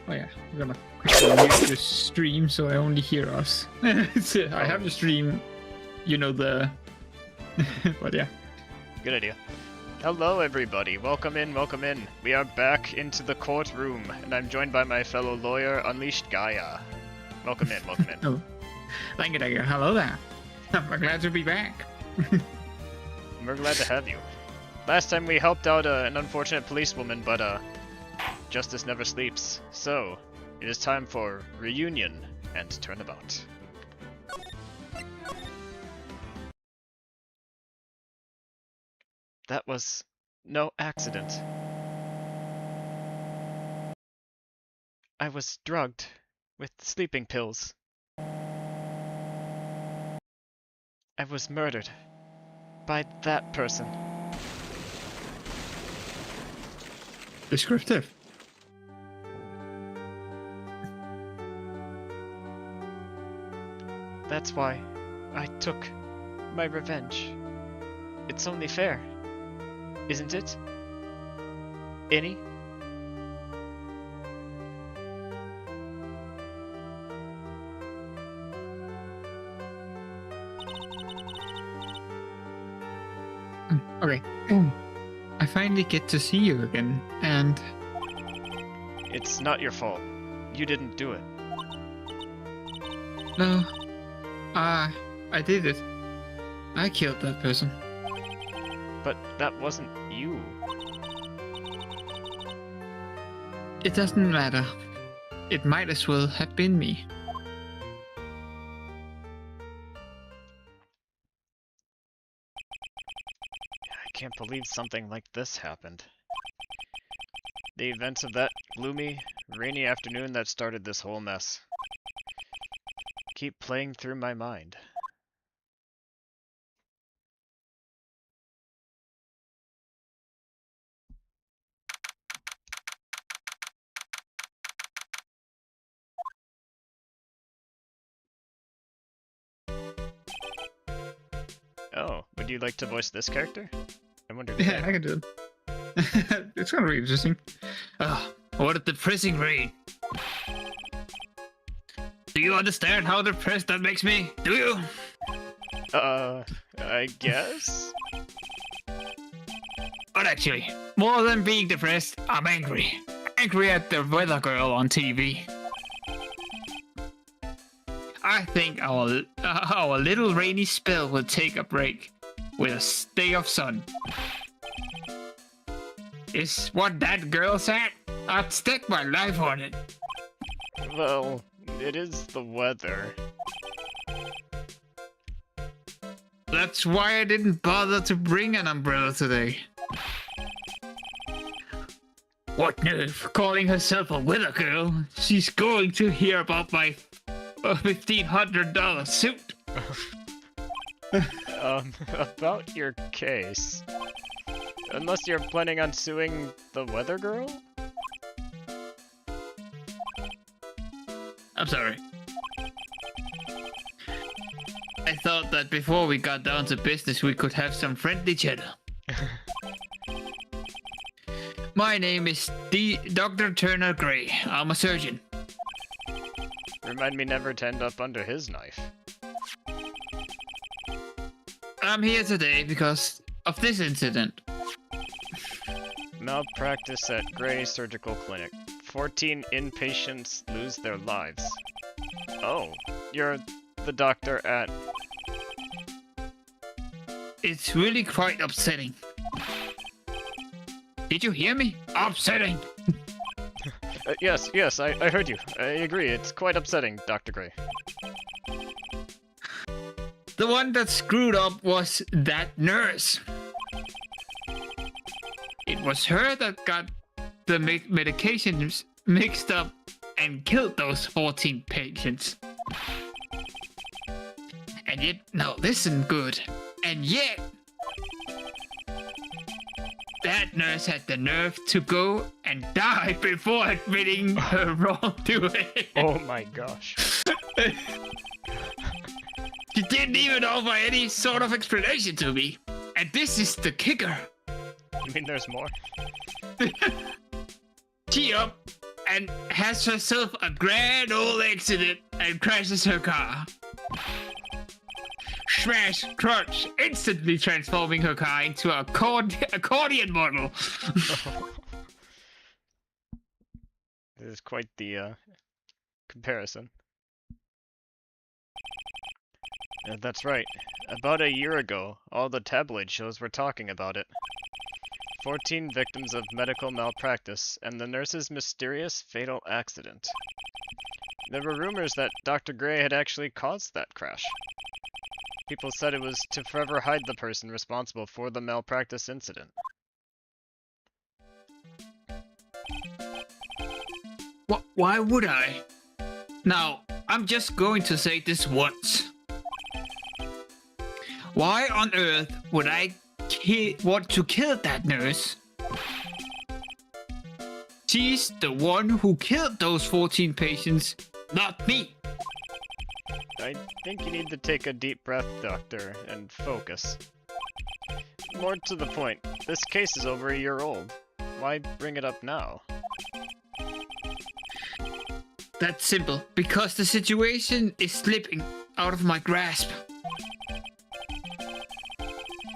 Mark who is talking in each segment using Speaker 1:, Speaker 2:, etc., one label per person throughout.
Speaker 1: Oh yeah, we're gonna quickly mute the stream so I only hear us. I have the stream, you know, the... but yeah.
Speaker 2: Good idea. Hello everybody, welcome in, welcome in. We are back into the courtroom, and I'm joined by my fellow lawyer, Unleashed Gaia. Welcome in, welcome in.
Speaker 1: Oh, thank you. Hello there. I'm glad to be back.
Speaker 2: We're glad to have you. Last time we helped out an unfortunate policewoman, but justice never sleeps. So, it is time for reunion and turnabout. That was no accident. I was drugged with sleeping pills. I was murdered by that person.
Speaker 1: Descriptive.
Speaker 2: That's why I took my revenge. It's only fair, isn't it? Any?
Speaker 1: Okay. I finally get to see you again, and...
Speaker 2: It's not your fault. You didn't do it.
Speaker 1: No. I did it. I killed that person.
Speaker 2: But that wasn't you.
Speaker 1: It doesn't matter. It might as well have been me.
Speaker 2: I can't believe something like this happened. The events of that gloomy, rainy afternoon that started this whole mess keep playing through my mind. Oh, would you like to voice this character? I wonder if
Speaker 1: Yeah, I can do it. It's gonna be interesting. What a depressing read. Do you understand how depressed that makes me? Do you?
Speaker 2: I guess?
Speaker 1: But actually, more than being depressed, I'm angry. Angry at the weather girl on TV. I think our little rainy spell will take a break with a day of sun. Is what that girl said? I'd stake my life on it.
Speaker 2: Well, it is the weather.
Speaker 1: That's why I didn't bother to bring an umbrella today. What nerve, calling herself a weather girl? She's going to hear about my $1,500 suit.
Speaker 2: About your case. Unless you're planning on suing the weather girl?
Speaker 1: I'm sorry. I thought that before we got down to business, we could have some friendly chatter. My name is Dr. Turner Gray. I'm a surgeon.
Speaker 2: Remind me never to end up under his knife.
Speaker 1: I'm here today because of this incident.
Speaker 2: Malpractice at Gray Surgical Clinic. 14 inpatients lose their lives. Oh, you're the doctor at...
Speaker 1: It's really quite upsetting. Did you hear me? Upsetting!
Speaker 2: Yes, I heard you. I agree, it's quite upsetting, Dr. Gray.
Speaker 1: The one that screwed up was that nurse. It was her that got the medications mixed up and killed those 14 patients. And yet, no, this isn't good. And yet, that nurse had the nerve to go and die before admitting her wrongdoing.
Speaker 2: Oh my gosh.
Speaker 1: She didn't even offer any sort of explanation to me. And this is the kicker.
Speaker 2: You mean there's more?
Speaker 1: She up and has herself a grand old accident and crashes her car. Smash, crunch, instantly transforming her car into a accordion model.
Speaker 2: This is quite the comparison. That's right. About a year ago, all the tabloid shows were talking about it. 14 victims of medical malpractice and the nurse's mysterious fatal accident. There were rumors that Dr. Gray had actually caused that crash. People said it was to forever hide the person responsible for the malpractice incident.
Speaker 1: Why would I? Now, I'm just going to say this once. Why on earth would I want to kill that nurse? She's the one who killed those 14 patients, not me.
Speaker 2: I think you need to take a deep breath, Doctor, and focus. More to the point, this case is over a year old. Why bring it up now?
Speaker 1: That's simple, because the situation is slipping out of my grasp.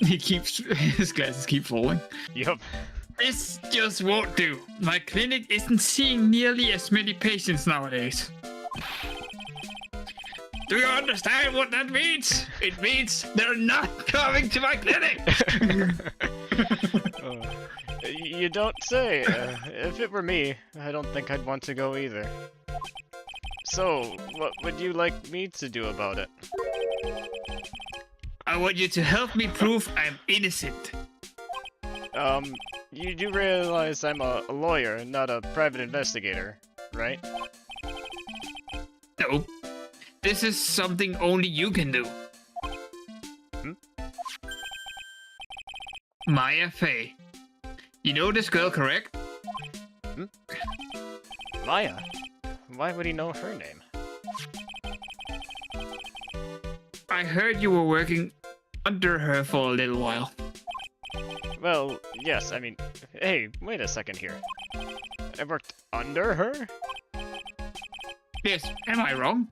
Speaker 1: His glasses keep falling.
Speaker 2: Yup.
Speaker 1: This just won't do. My clinic isn't seeing nearly as many patients nowadays. Do you understand what that means? It means they're not coming to my clinic.
Speaker 2: You don't say. If it were me, I don't think I'd want to go either. So, what would you like me to do about it?
Speaker 1: I want you to help me prove I'm innocent.
Speaker 2: You do realize I'm a lawyer, not a private investigator, right?
Speaker 1: No. This is something only you can do. Maya Fey. You know this girl, correct?
Speaker 2: Maya? Why would he know her name?
Speaker 1: I heard you were working under her for a little while.
Speaker 2: Well, yes, I mean... Hey, wait a second here. I worked under her?
Speaker 1: Yes, am I wrong?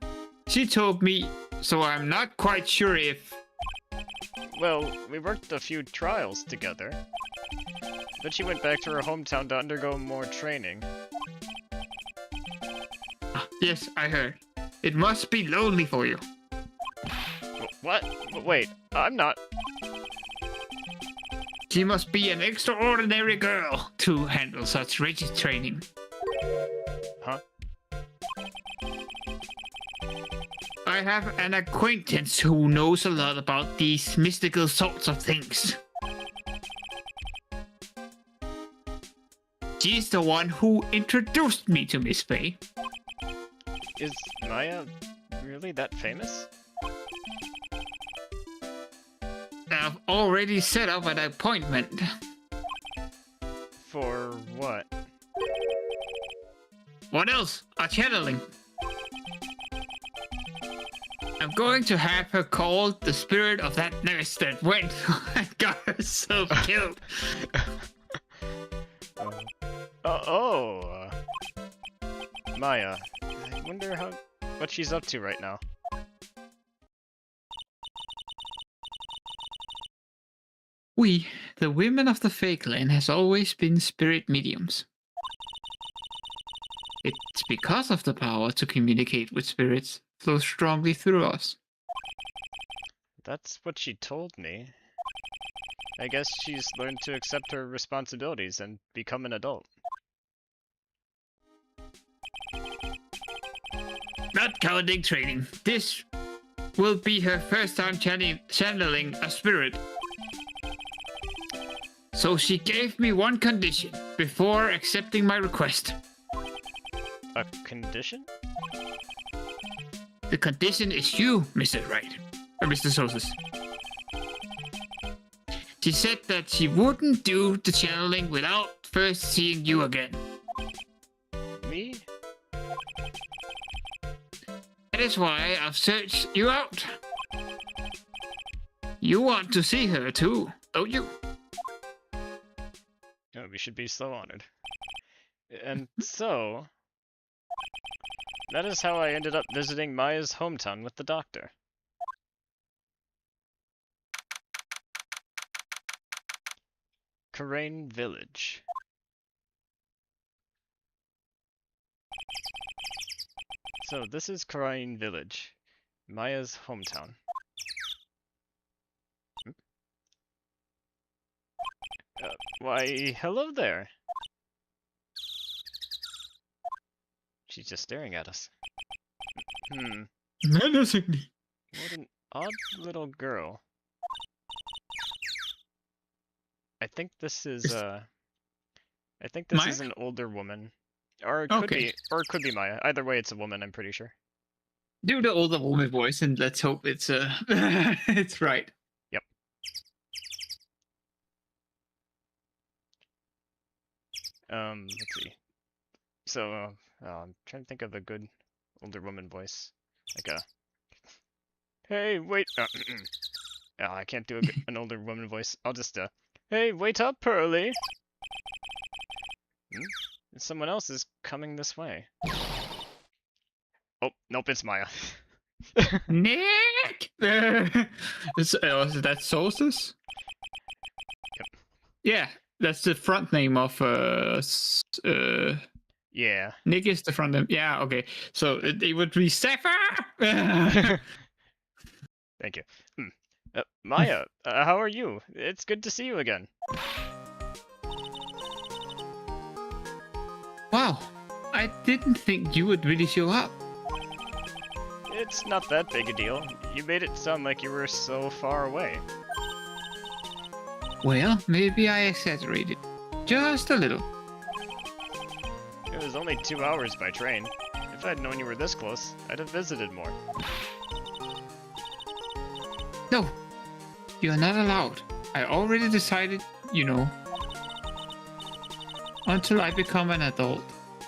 Speaker 1: She told me, so I'm not quite sure if...
Speaker 2: Well, we worked a few trials together. But she went back to her hometown to undergo more training.
Speaker 1: Yes, I heard. It must be lonely for you.
Speaker 2: What? Wait, I'm not...
Speaker 1: She must be an extraordinary girl to handle such rigid training.
Speaker 2: Huh?
Speaker 1: I have an acquaintance who knows a lot about these mystical sorts of things. She's the one who introduced me to Miss Fey.
Speaker 2: Is Maya really that famous?
Speaker 1: I've already set up an appointment.
Speaker 2: For what?
Speaker 1: What else? A channeling. I'm going to have her call the spirit of that nurse that went and got herself killed.
Speaker 2: Maya. I wonder what she's up to right now.
Speaker 1: We, the women of the Fey clan, has always been spirit mediums. It's because of the power to communicate with spirits flows strongly through us.
Speaker 2: That's what she told me. I guess she's learned to accept her responsibilities and become an adult.
Speaker 1: Not counting training. This will be her first time channeling a spirit. So she gave me one condition before accepting my request.
Speaker 2: A condition?
Speaker 1: The condition is you, Mr. Wright. Or Mr. Soulstice. She said that she wouldn't do the channeling without first seeing you again.
Speaker 2: Me?
Speaker 1: That is why I've searched you out. You want to see her too, don't you?
Speaker 2: Oh, we should be so honored. And so, That is how I ended up visiting Maya's hometown with the doctor. Karain Village. So this is Karain Village, Maya's hometown. Why, hello there. She's just staring at us.
Speaker 1: Menacingly.
Speaker 2: What an odd little girl. I think this is
Speaker 1: Maya?
Speaker 2: is an older woman. Or it could be Maya. Either way, it's a woman, I'm pretty sure.
Speaker 1: Do the older woman voice and let's hope it's it's right.
Speaker 2: Yep. Let's see. So, I'm trying to think of a good older woman voice. Like a, hey, wait. I can't do an older woman voice. I'll just, hey, wait up, Pearly. Someone else is coming this way. Oh, nope, it's Maya.
Speaker 1: Nick! Is that Soulstice?
Speaker 2: Yep.
Speaker 1: Yeah, that's the front name of
Speaker 2: Yeah.
Speaker 1: Nick is the front name. Yeah, okay. So it would be Zephyr!
Speaker 2: Thank you. Maya, how are you? It's good to see you again.
Speaker 1: Wow, I didn't think you would really show up.
Speaker 2: It's not that big a deal. You made it sound like you were so far away.
Speaker 1: Well, maybe I exaggerated. Just a little.
Speaker 2: It was only 2 hours by train. If I'd known you were this close, I'd have visited more.
Speaker 1: No, you're not allowed. I already decided, you know. Until I become an adult,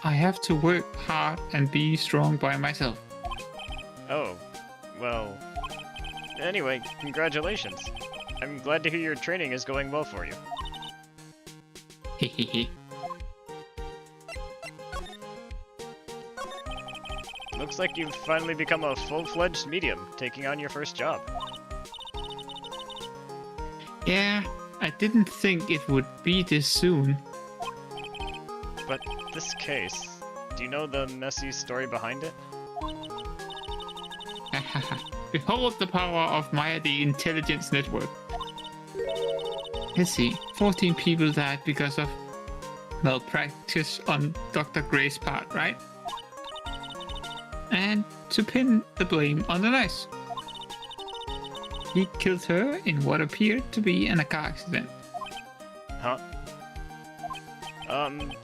Speaker 1: I have to work hard and be strong by myself.
Speaker 2: Oh, well... Anyway, congratulations. I'm glad to hear your training is going well for you.
Speaker 1: Hehehe.
Speaker 2: Looks like you've finally become a full-fledged medium, taking on your first job.
Speaker 1: Yeah, I didn't think it would be this soon.
Speaker 2: But this case, do you know the messy story behind it?
Speaker 1: Behold the power of Maya, the intelligence network. Let's see, 14 people died because of malpractice on Dr. Gray's part, right? And to pin the blame on the nurse. He killed her in what appeared to be in a car accident.
Speaker 2: Huh?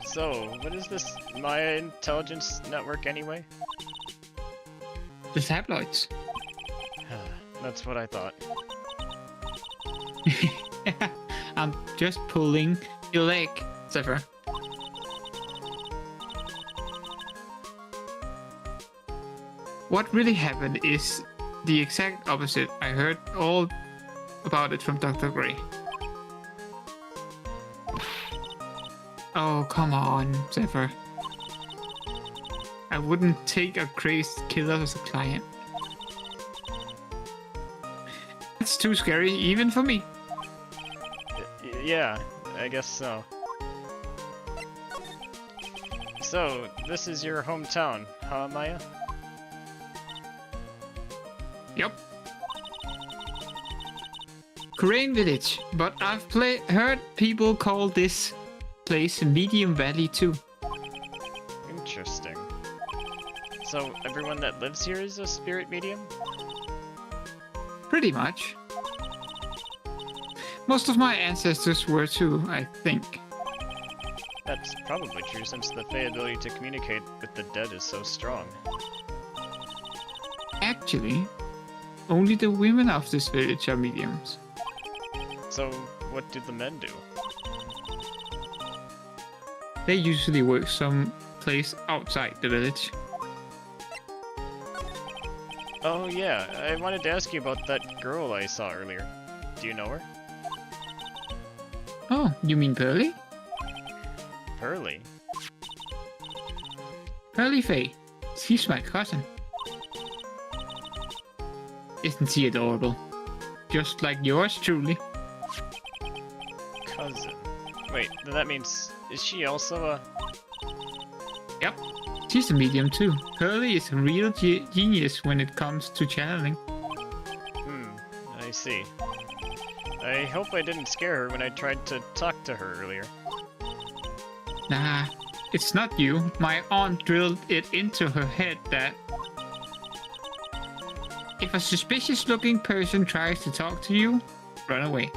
Speaker 2: So, what is this Maya intelligence network anyway?
Speaker 1: The tabloids.
Speaker 2: That's what I thought.
Speaker 1: I'm just pulling your leg, Zephyr. What really happened is the exact opposite. I heard all about it from Dr. Gray. Oh, come on, Zephyr. I wouldn't take a crazed killer as a client. That's too scary, even for me.
Speaker 2: Yeah, I guess so. So, this is your hometown, huh, Maya?
Speaker 1: Yep. Karain Village, but I've heard people call this place Medium Valley too.
Speaker 2: Interesting. So, everyone that lives here is a spirit medium?
Speaker 1: Pretty much. Most of my ancestors were too, I think.
Speaker 2: That's probably true since the Fae ability to communicate with the dead is so strong.
Speaker 1: Actually, only the women of this village are mediums.
Speaker 2: So, what do the men do?
Speaker 1: They usually work someplace outside the village.
Speaker 2: Oh yeah, I wanted to ask you about that girl I saw earlier. Do you know her?
Speaker 1: Oh, you mean Pearly?
Speaker 2: Pearly?
Speaker 1: Pearly Faye. She's my cousin. Isn't she adorable? Just like yours truly.
Speaker 2: Cousin. Wait, that means... Is she also a...
Speaker 1: Yep. She's a medium too. Curly is a real genius when it comes to channeling.
Speaker 2: I see. I hope I didn't scare her when I tried to talk to her earlier.
Speaker 1: Nah, it's not you. My aunt drilled it into her head that if a suspicious-looking person tries to talk to you, run away.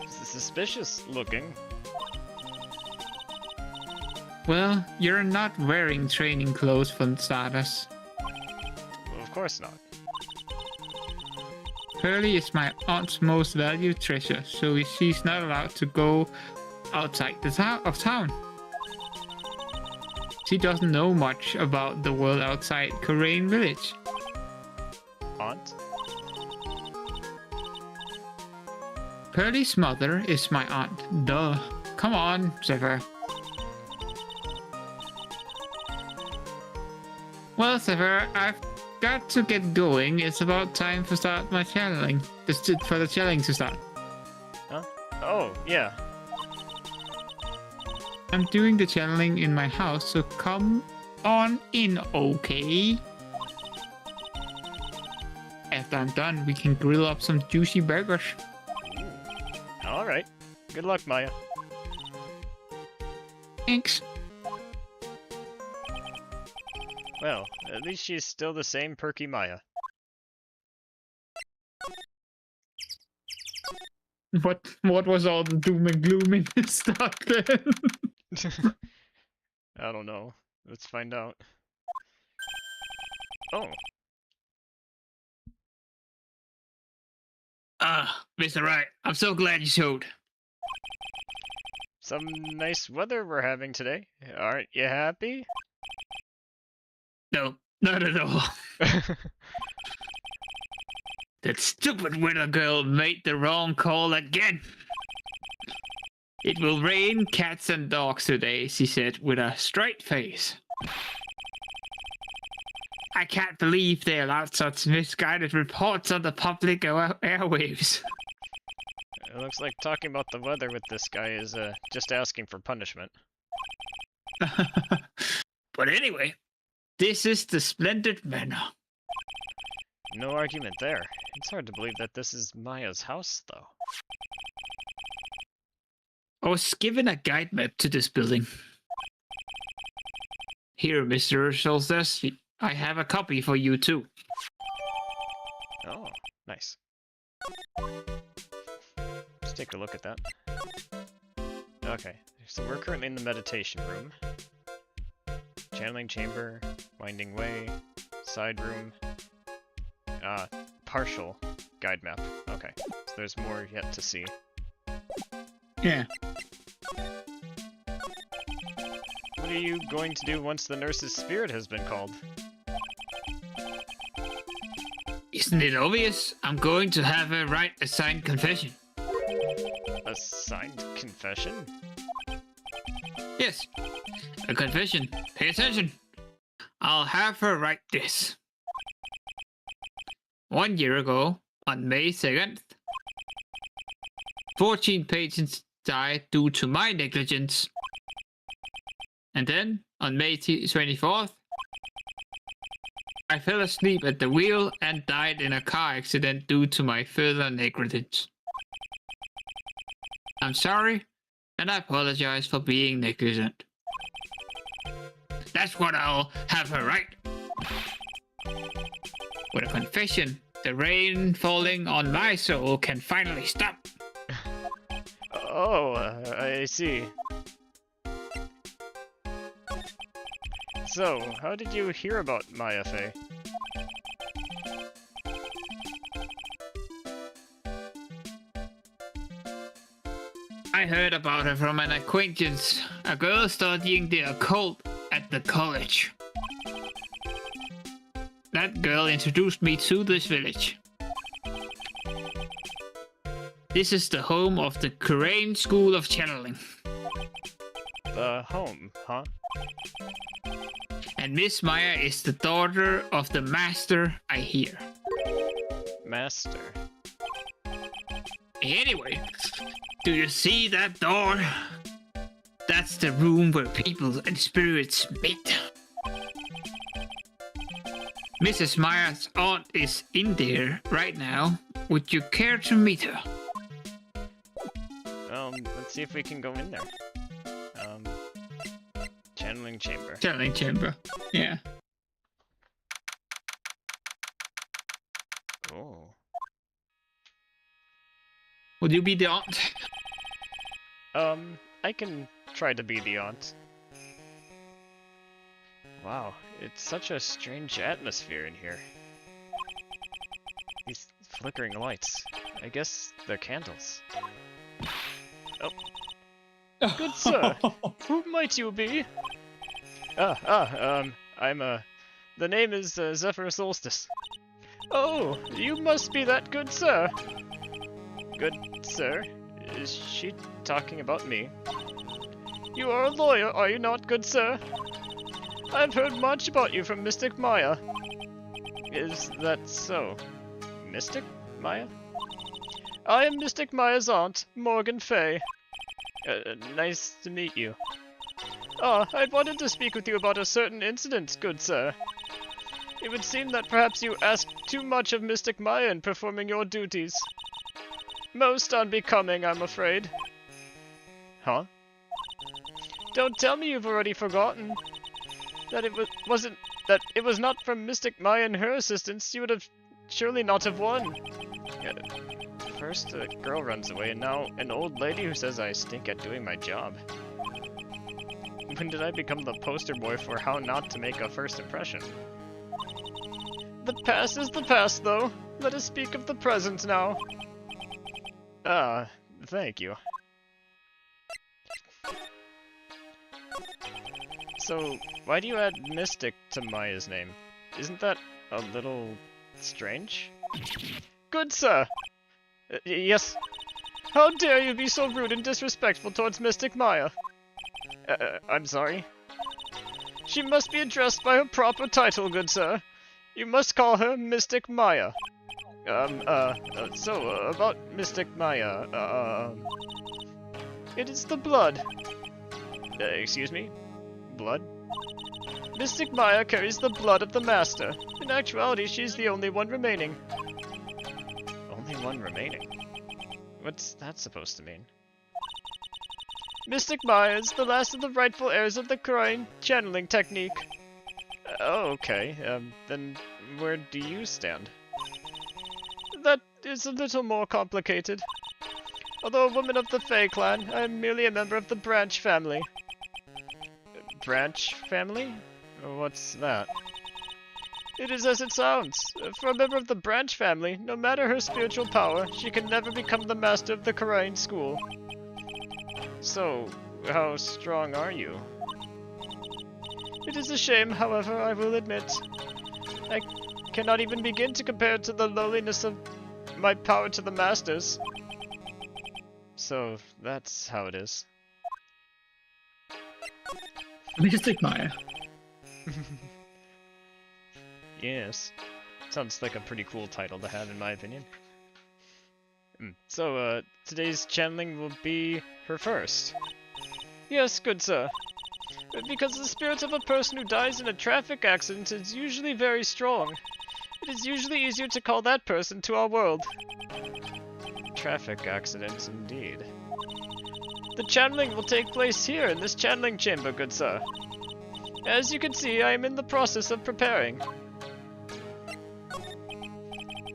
Speaker 2: Suspicious looking?
Speaker 1: Well, you're not wearing training clothes for starters.
Speaker 2: Well, of course not.
Speaker 1: Pearly is my aunt's most valued treasure, so she's not allowed to go outside of town. She doesn't know much about the world outside Korean village.
Speaker 2: Aunt?
Speaker 1: Pearly's mother is my aunt. Duh. Come on, Zephyr. Well, Zephyr, I've got to get going. It's about time to start my channeling. For the channeling to start.
Speaker 2: Huh? Oh, yeah.
Speaker 1: I'm doing the channeling in my house, so come on in, okay? After I'm done, we can grill up some juicy burgers.
Speaker 2: Alright. Good luck, Maya.
Speaker 1: Thanks.
Speaker 2: Well, at least she's still the same perky Maya.
Speaker 1: What was all the doom and gloom in this stuff then?
Speaker 2: I don't know. Let's find out. Oh.
Speaker 1: Mr. Wright, I'm so glad you showed.
Speaker 2: Some nice weather we're having today. Aren't you happy?
Speaker 1: No, not at all. That stupid winter girl made the wrong call again. It will rain cats and dogs today, she said with a straight face. I can't believe they allowed such misguided reports on the public airwaves.
Speaker 2: It looks like talking about the weather with this guy is just asking for punishment.
Speaker 1: But anyway, this is the splendid manor.
Speaker 2: No argument there. It's hard to believe that this is Maya's house, though.
Speaker 1: I was given a guide map to this building. Here, Mr. Soulstice, I have a copy for you too.
Speaker 2: Oh, nice. Let's take a look at that. Okay, so we're currently in the meditation room. Channeling chamber, winding way, side room. Partial guide map. Okay, so there's more yet to see.
Speaker 1: Yeah.
Speaker 2: What are you going to do once the nurse's spirit has been called?
Speaker 1: Isn't it obvious? I'm going to have her write a signed confession.
Speaker 2: A signed confession?
Speaker 1: Yes, a confession. Pay attention. I'll have her write this. 1 year ago, on May 2nd, 14 patients died due to my negligence. And then, on May 24th, I fell asleep at the wheel and died in a car accident due to my further negligence. I'm sorry, and I apologize for being negligent. That's what I'll have her write. With a confession, the rain falling on my soul can finally stop.
Speaker 2: Oh, I see. So, how did you hear about Maya Fey?
Speaker 1: I heard about her from an acquaintance, a girl studying the occult at the college. That girl introduced me to this village. This is the home of the Korean School of Channeling.
Speaker 2: The home, huh?
Speaker 1: And Miss Maya is the daughter of the master, I hear.
Speaker 2: Master.
Speaker 1: Anyway, do you see that door? That's the room where people and spirits meet. Mrs. Maya's aunt is in there right now. Would you care to meet her?
Speaker 2: Let's see if we can go in there. Channeling chamber.
Speaker 1: Channeling chamber, yeah.
Speaker 2: Oh.
Speaker 1: Would you be the aunt?
Speaker 2: I can try to be the aunt. Wow, it's such a strange atmosphere in here. These flickering lights. I guess they're candles. Oh. Good sir, who might you be? The name is Zephyr Soulstice. Oh, you must be that good sir. Good sir? Is she talking about me? You are a lawyer, are you not, good sir? I've heard much about you from Mystic Maya. Is that so? Mystic Maya? I am Mystic Maya's aunt, Morgan Fay. Nice to meet you. I wanted to speak with you about a certain incident, good sir. It would seem that perhaps you asked too much of Mystic Maya in performing your duties. Most unbecoming, I'm afraid. Huh? Don't tell me you've already forgotten. That it was not from Mystic Maya and her assistance, you would have surely not have won. First a girl runs away, and now an old lady who says I stink at doing my job. When did I become the poster boy for how not to make a first impression? The past is the past, though. Let us speak of the present now. Thank you. So, why do you add Mystic to Maya's name? Isn't that a little strange? Good sir! Yes. How dare you be so rude and disrespectful towards Mystic Maya? I'm sorry. She must be addressed by her proper title, good sir. You must call her Mystic Maya. About Mystic Maya, it is the blood. Excuse me? Blood? Mystic Maya carries the blood of the Master. In actuality, she's the only one remaining. Only one remaining? What's that supposed to mean? Mystic Maya is the last of the rightful heirs of the Crane channeling technique. Okay, then where do you stand? That is a little more complicated. Although a woman of the Fae clan, I am merely a member of the Branch family. Branch family? What's that? It is as it sounds. For a member of the Branch family, no matter her spiritual power, she can never become the master of the Karain school. So, how strong are you? It is a shame, however, I will admit. I cannot even begin to compare it to the lowliness of my power to the Masters. So, that's how it is.
Speaker 1: Mystic Maya.
Speaker 2: Yes. Sounds like a pretty cool title to have, in my opinion. So, today's channeling will be her first. Yes, good sir. Because the spirit of a person who dies in a traffic accident is usually very strong. It is usually easier to call that person to our world. Traffic accidents, indeed. The channeling will take place here in this channeling chamber, good sir. As you can see, I am in the process of preparing.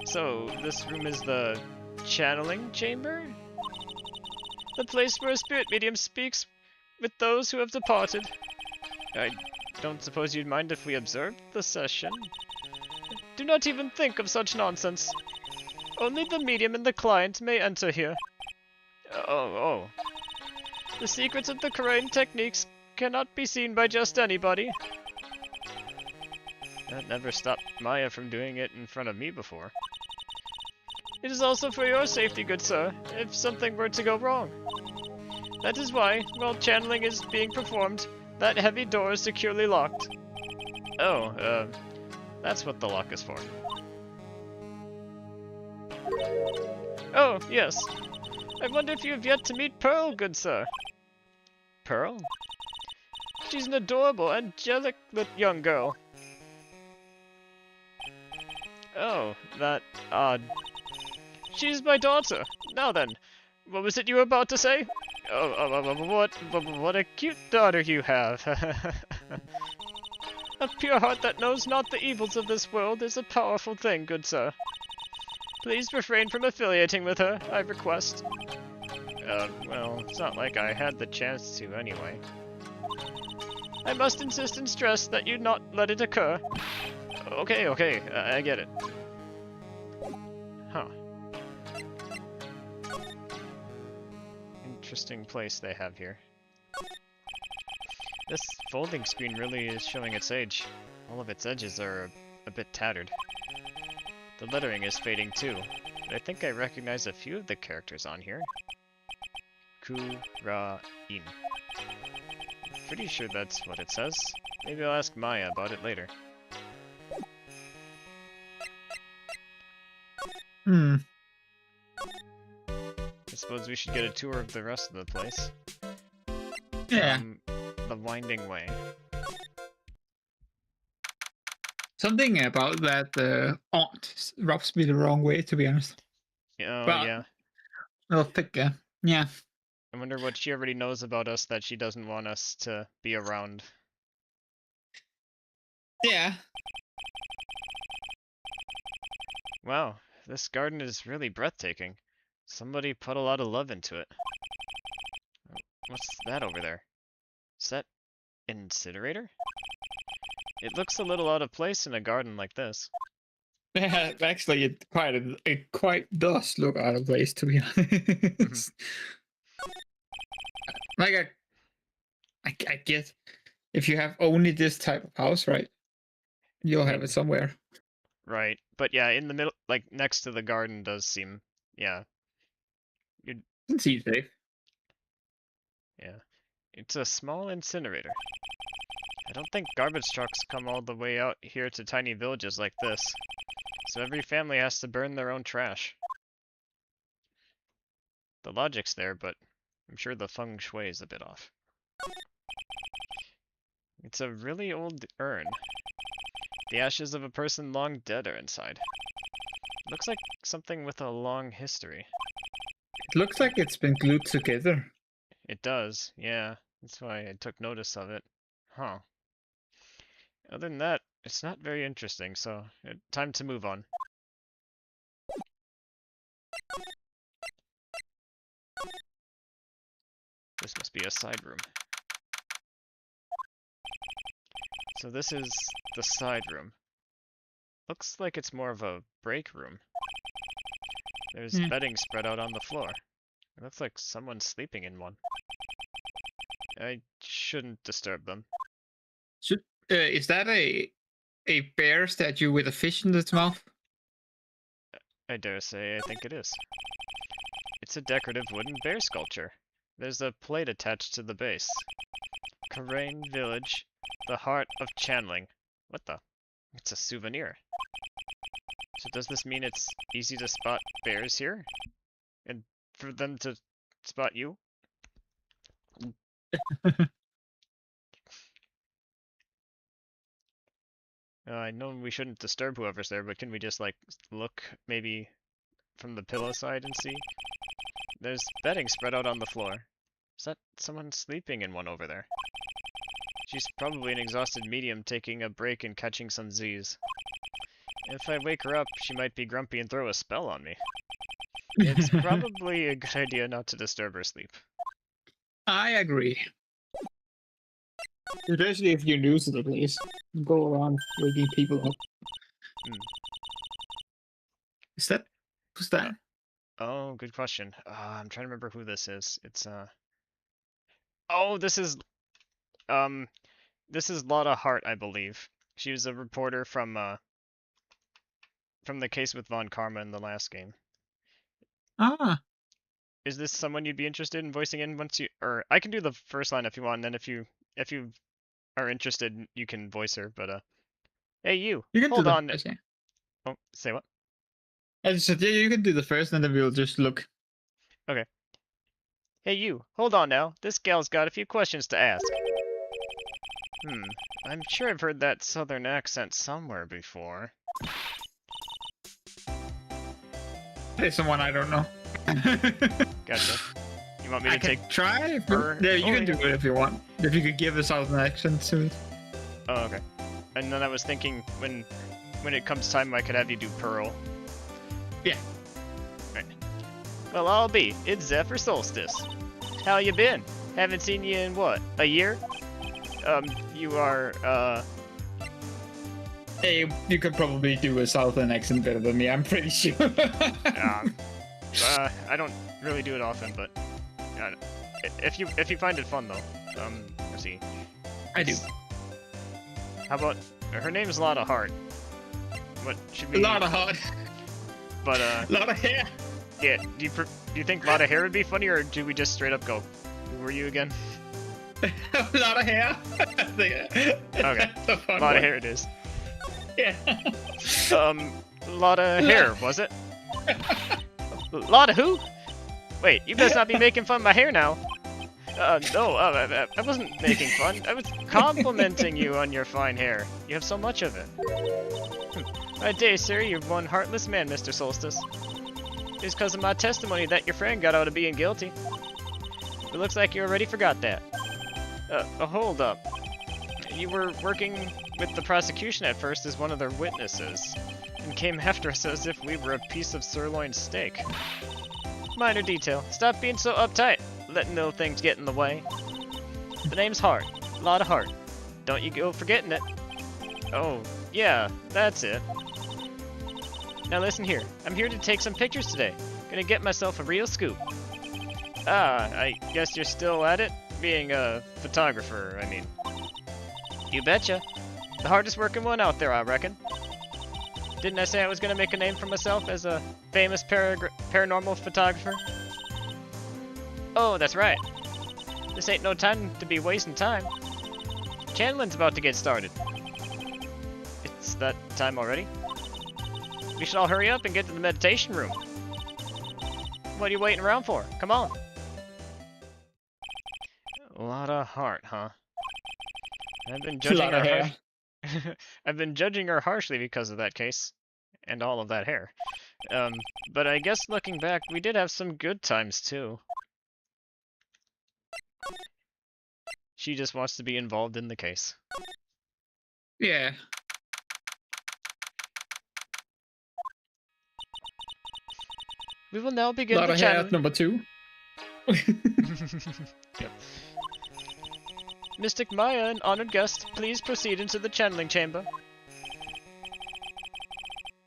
Speaker 2: So, this room is the channeling chamber? The place where a spirit medium speaks with those who have departed. I don't suppose you'd mind if we observed the session? Do not even think of such nonsense. Only the medium and the client may enter here. Oh. The secrets of the Karain techniques cannot be seen by just anybody. That never stopped Maya from doing it in front of me before. It is also for your safety, good sir, if something were to go wrong. That is why, while channeling is being performed, That heavy door is securely locked. Oh, that's what the lock is for. Oh, yes. I wonder if you have yet to meet Pearl, good sir. Pearl? She's an adorable, angelic young girl. Oh, that odd. She's my daughter. Now then, what was it you were about to say? What a cute daughter you have. A pure heart that knows not the evils of this world is a powerful thing, good sir. Please refrain from affiliating with her, I request. Well, it's not like I had the chance to anyway. I must insist and stress that you not let it occur. Okay, I get it. Huh. Interesting place they have here. This folding screen really is showing its age. All of its edges are a bit tattered. The lettering is fading too, but I think I recognize a few of the characters on here. Ku-ra-in. Pretty sure that's what it says. Maybe I'll ask Maya about it later.
Speaker 1: Hmm.
Speaker 2: I suppose we should get a tour of the rest of the place.
Speaker 1: Yeah.
Speaker 2: The winding way.
Speaker 1: Something about that aunt rubs me the wrong way, to be honest.
Speaker 2: Oh,
Speaker 1: But
Speaker 2: yeah.
Speaker 1: little thicker. Yeah.
Speaker 2: I wonder what she already knows about us that she doesn't want us to be around.
Speaker 1: Yeah.
Speaker 2: Wow, this garden is really breathtaking. Somebody put a lot of love into it. What's that over there? Is that an incinerator? It looks a little out of place in a garden like this.
Speaker 1: Yeah, actually, it quite does look out of place, to be honest. Like I get if you have only this type of house, right? You'll have it somewhere.
Speaker 2: Right, but yeah, in the middle, like next to the garden does seem, yeah.
Speaker 1: It's easy.
Speaker 2: Yeah. It's a small incinerator. I don't think garbage trucks come all the way out here to tiny villages like this. So every family has to burn their own trash. The logic's there, but I'm sure the feng shui is a bit off. It's a really old urn. The ashes of a person long dead are inside. It looks like something with a long history.
Speaker 1: It looks like it's been glued together.
Speaker 2: It does, yeah. That's why I took notice of it. Huh. Other than that, it's not very interesting, so time to move on. This must be a side room. So this is the side room. Looks like it's more of a break room. There's bedding spread out on the floor. It looks like someone's sleeping in one. I shouldn't disturb them.
Speaker 1: Is that a bear statue with a fish in its mouth?
Speaker 2: I dare say I think it is. It's a decorative wooden bear sculpture. There's a plate attached to the base. Karain Village, the heart of Chanling. What the? It's a souvenir. So does this mean it's easy to spot bears here? And for them to spot you? I know we shouldn't disturb whoever's there, but can we just, like, look maybe from the pillow side and see? There's bedding spread out on the floor. Is that someone sleeping in one over there? She's probably an exhausted medium taking a break and catching some Z's. If I wake her up, she might be grumpy and throw a spell on me. It's probably a good idea not to disturb her sleep.
Speaker 1: I agree. Especially if you're new to the place. Go around waking people up. Who's that?
Speaker 2: Oh, good question. I'm trying to remember who this is. It's oh, this is Lotta Hart, I believe. She was a reporter from the case with Von Karma in the last game.
Speaker 1: Ah.
Speaker 2: Is this someone you'd be interested in voicing in once you, or I can do the first line if you want, and then if you if you are interested, you can voice her. But hey you,
Speaker 1: You can
Speaker 2: hold
Speaker 1: do the
Speaker 2: on.
Speaker 1: first, yeah.
Speaker 2: Oh, say what?
Speaker 1: I just said, yeah, you can do the first, and then we'll just look.
Speaker 2: Okay. Hey you, hold on now. This gal's got a few questions to ask. I'm sure I've heard that southern accent somewhere before.
Speaker 1: There's someone I don't know.
Speaker 2: Gotcha. You want me
Speaker 1: I
Speaker 2: to
Speaker 1: can
Speaker 2: take...
Speaker 1: try.
Speaker 2: her
Speaker 1: Yeah, you
Speaker 2: over
Speaker 1: can do
Speaker 2: here?
Speaker 1: it if you want. If you could give a southern accent to it.
Speaker 2: Oh, okay. And then I was thinking when it comes time I could have you do Pearl.
Speaker 1: Yeah.
Speaker 2: Right. Well, I'll be. It's Zephyr Soulstice. How you been? Haven't seen you in what? A year? You are,
Speaker 1: Hey, you could probably do a southern accent better than me, I'm pretty sure.
Speaker 2: I don't really do it often, but if you find it fun though, let's see.
Speaker 1: I do.
Speaker 2: How about her name's Lotta Hart? What should we?
Speaker 1: A lot of heart.
Speaker 2: But
Speaker 1: A lot of hair.
Speaker 2: yeah. Do you think Lotta Hair would be funny, or do we just straight up go? Who were you again?
Speaker 1: A lot of hair.
Speaker 2: Okay.
Speaker 1: A
Speaker 2: Lotta Hair it is.
Speaker 1: Yeah.
Speaker 2: Lotta Hair was it? Lotta who? Wait, you best not be making fun of my hair now. No, I wasn't making fun. I was complimenting you on your fine hair. You have so much of it. I dare, sir, you're one heartless man, Mr. Solstice. It's because of my testimony that your friend got out of being guilty. It looks like you already forgot that. Hold up. You were working with the prosecution at first as one of their witnesses, and came after us as if we were a piece of sirloin steak. Minor detail. Stop being so uptight, letting little things get in the way. The name's Hart. Lotta Hart. Don't you go forgetting it. Oh, yeah, that's it. Now listen here. I'm here to take some pictures today. Gonna get myself a real scoop. Ah, I guess you're still at it? Being a photographer, I mean. You betcha. The hardest working one out there, I reckon. Didn't I say I was gonna make a name for myself as a famous paranormal photographer? Oh, that's right. This ain't no time to be wasting time. Channeling's about to get started. It's that time already? We should all hurry up and get to the meditation room. What are you waiting around for? Come on. Lotta Hart, huh? I've been judging her I've been judging her harshly because of that case. And all of that hair. But I guess looking back, we did have some good times too. She just wants to be involved in the case.
Speaker 1: Yeah.
Speaker 2: We will now begin
Speaker 1: Lot
Speaker 2: the
Speaker 1: of hair
Speaker 2: channel.
Speaker 1: at number 2.
Speaker 2: Yep. Mystic Maya and honored guest, please proceed into the channeling chamber.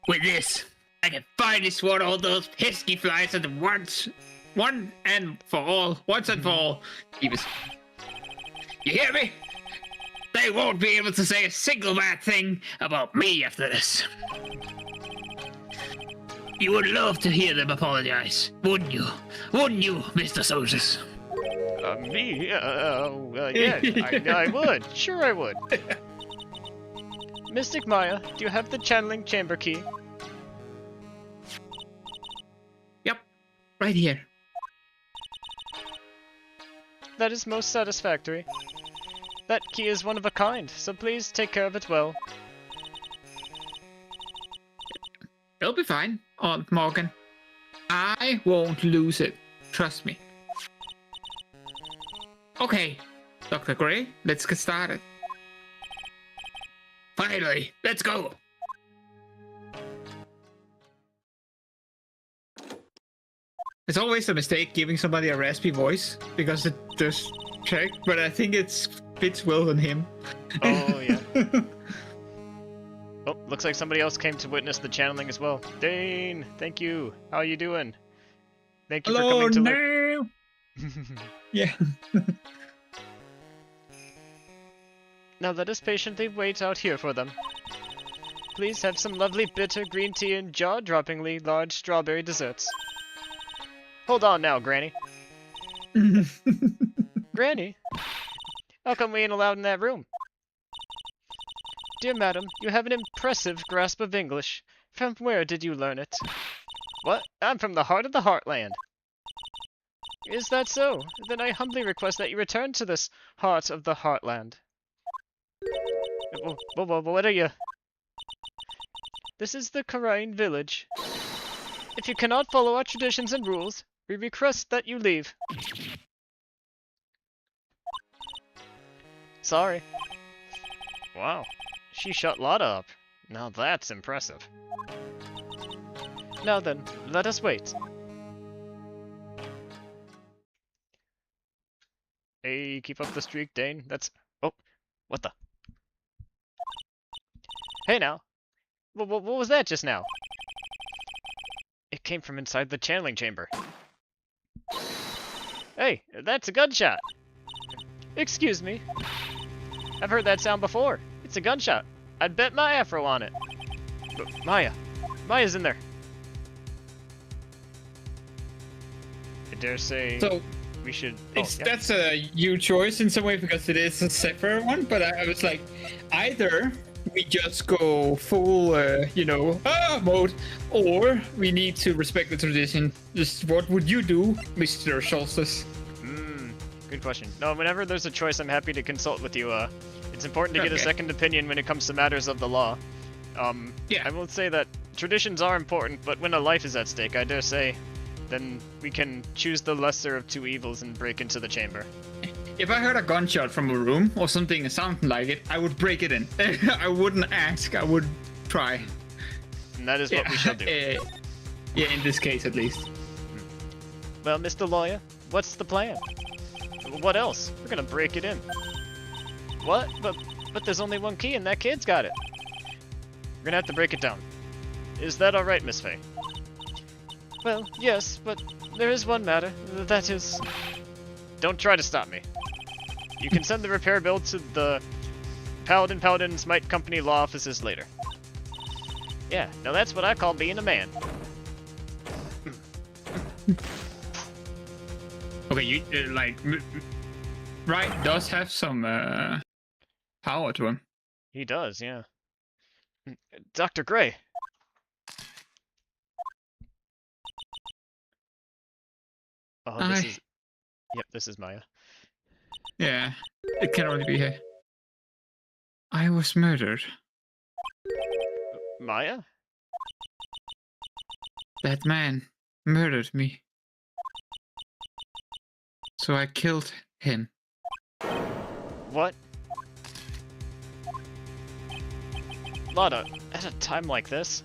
Speaker 1: With this, I can finally swat all those pesky flies at once. Once and for all. Jeebus. You hear me? They won't be able to say a single bad thing about me after this. You would love to hear them apologize, wouldn't you? Wouldn't you, Mr. Soulstice?
Speaker 2: Me? Yeah, I would. Sure I would. Mystic Maya, do you have the channeling chamber key?
Speaker 1: Yep, right here.
Speaker 2: That is most satisfactory. That key is one of a kind, so please take care of it well.
Speaker 1: It'll be fine, Aunt Morgan. I won't lose it. Trust me. Okay, Dr. Gray, let's get started. Finally, let's go! It's always a mistake giving somebody a raspy voice, because it does check, but I think it fits well on him.
Speaker 2: Oh, yeah. Oh, looks like somebody else came to witness the channeling as well. Dane, thank you. How you doing? Thank you for coming to
Speaker 1: now. Yeah.
Speaker 2: Now let us patiently wait out here for them. Please have some lovely bitter green tea and jaw-droppingly large strawberry desserts. Hold on now, Granny. Granny? How come we ain't allowed in that room? Dear madam, you have an impressive grasp of English. From where did you learn it? What? I'm from the heart of the Heartland. Is that so? Then I humbly request that you return to this heart of the Heartland. What are you? This is the Karain village. If you cannot follow our traditions and rules, we request that you leave. Sorry. Wow, she shut Lotta up. Now that's impressive. Now then, let us wait. Hey, keep up the streak, Dane. That's... Oh, what the? Hey now. What was that just now? It came from inside the channeling chamber. Hey, that's a gunshot. Excuse me. I've heard that sound before. It's a gunshot. I'd bet my afro on it. But Maya's in there. I dare say we should...
Speaker 1: That's a you choice in some way because it is a Zephyr one, but I was like, either we just go full, mode, or we need to respect the tradition. Just what would you do, Mr. Soulstice?
Speaker 2: Good question. No, whenever there's a choice, I'm happy to consult with you. It's important to get a second opinion when it comes to matters of the law. I will say that traditions are important, but when a life is at stake, I dare say, then we can choose the lesser of two evils and break into the chamber.
Speaker 1: If I heard a gunshot from a room or something sounding like it, I would break it in. I wouldn't ask, I would try.
Speaker 2: And that is what we shall do.
Speaker 1: In this case at least.
Speaker 2: Well, Mr. Lawyer, what's the plan? What else? We're gonna break it in. What? But there's only one key and that kid's got it. We're gonna have to break it down. Is that alright, Miss Faye? Well, yes, but there is one matter. That is... Don't try to stop me. You can send the repair bill to the Paladin Smite Company law offices later. Yeah, now that's what I call being a man.
Speaker 1: Okay, you Wright does have some power to him.
Speaker 2: He does, yeah. Dr. Gray. Oh, this is... Yep, this is Maya.
Speaker 1: Yeah, it can only be her. I was murdered.
Speaker 2: Maya?
Speaker 1: That man murdered me. So I killed him.
Speaker 2: What? Lotta, at a time like this?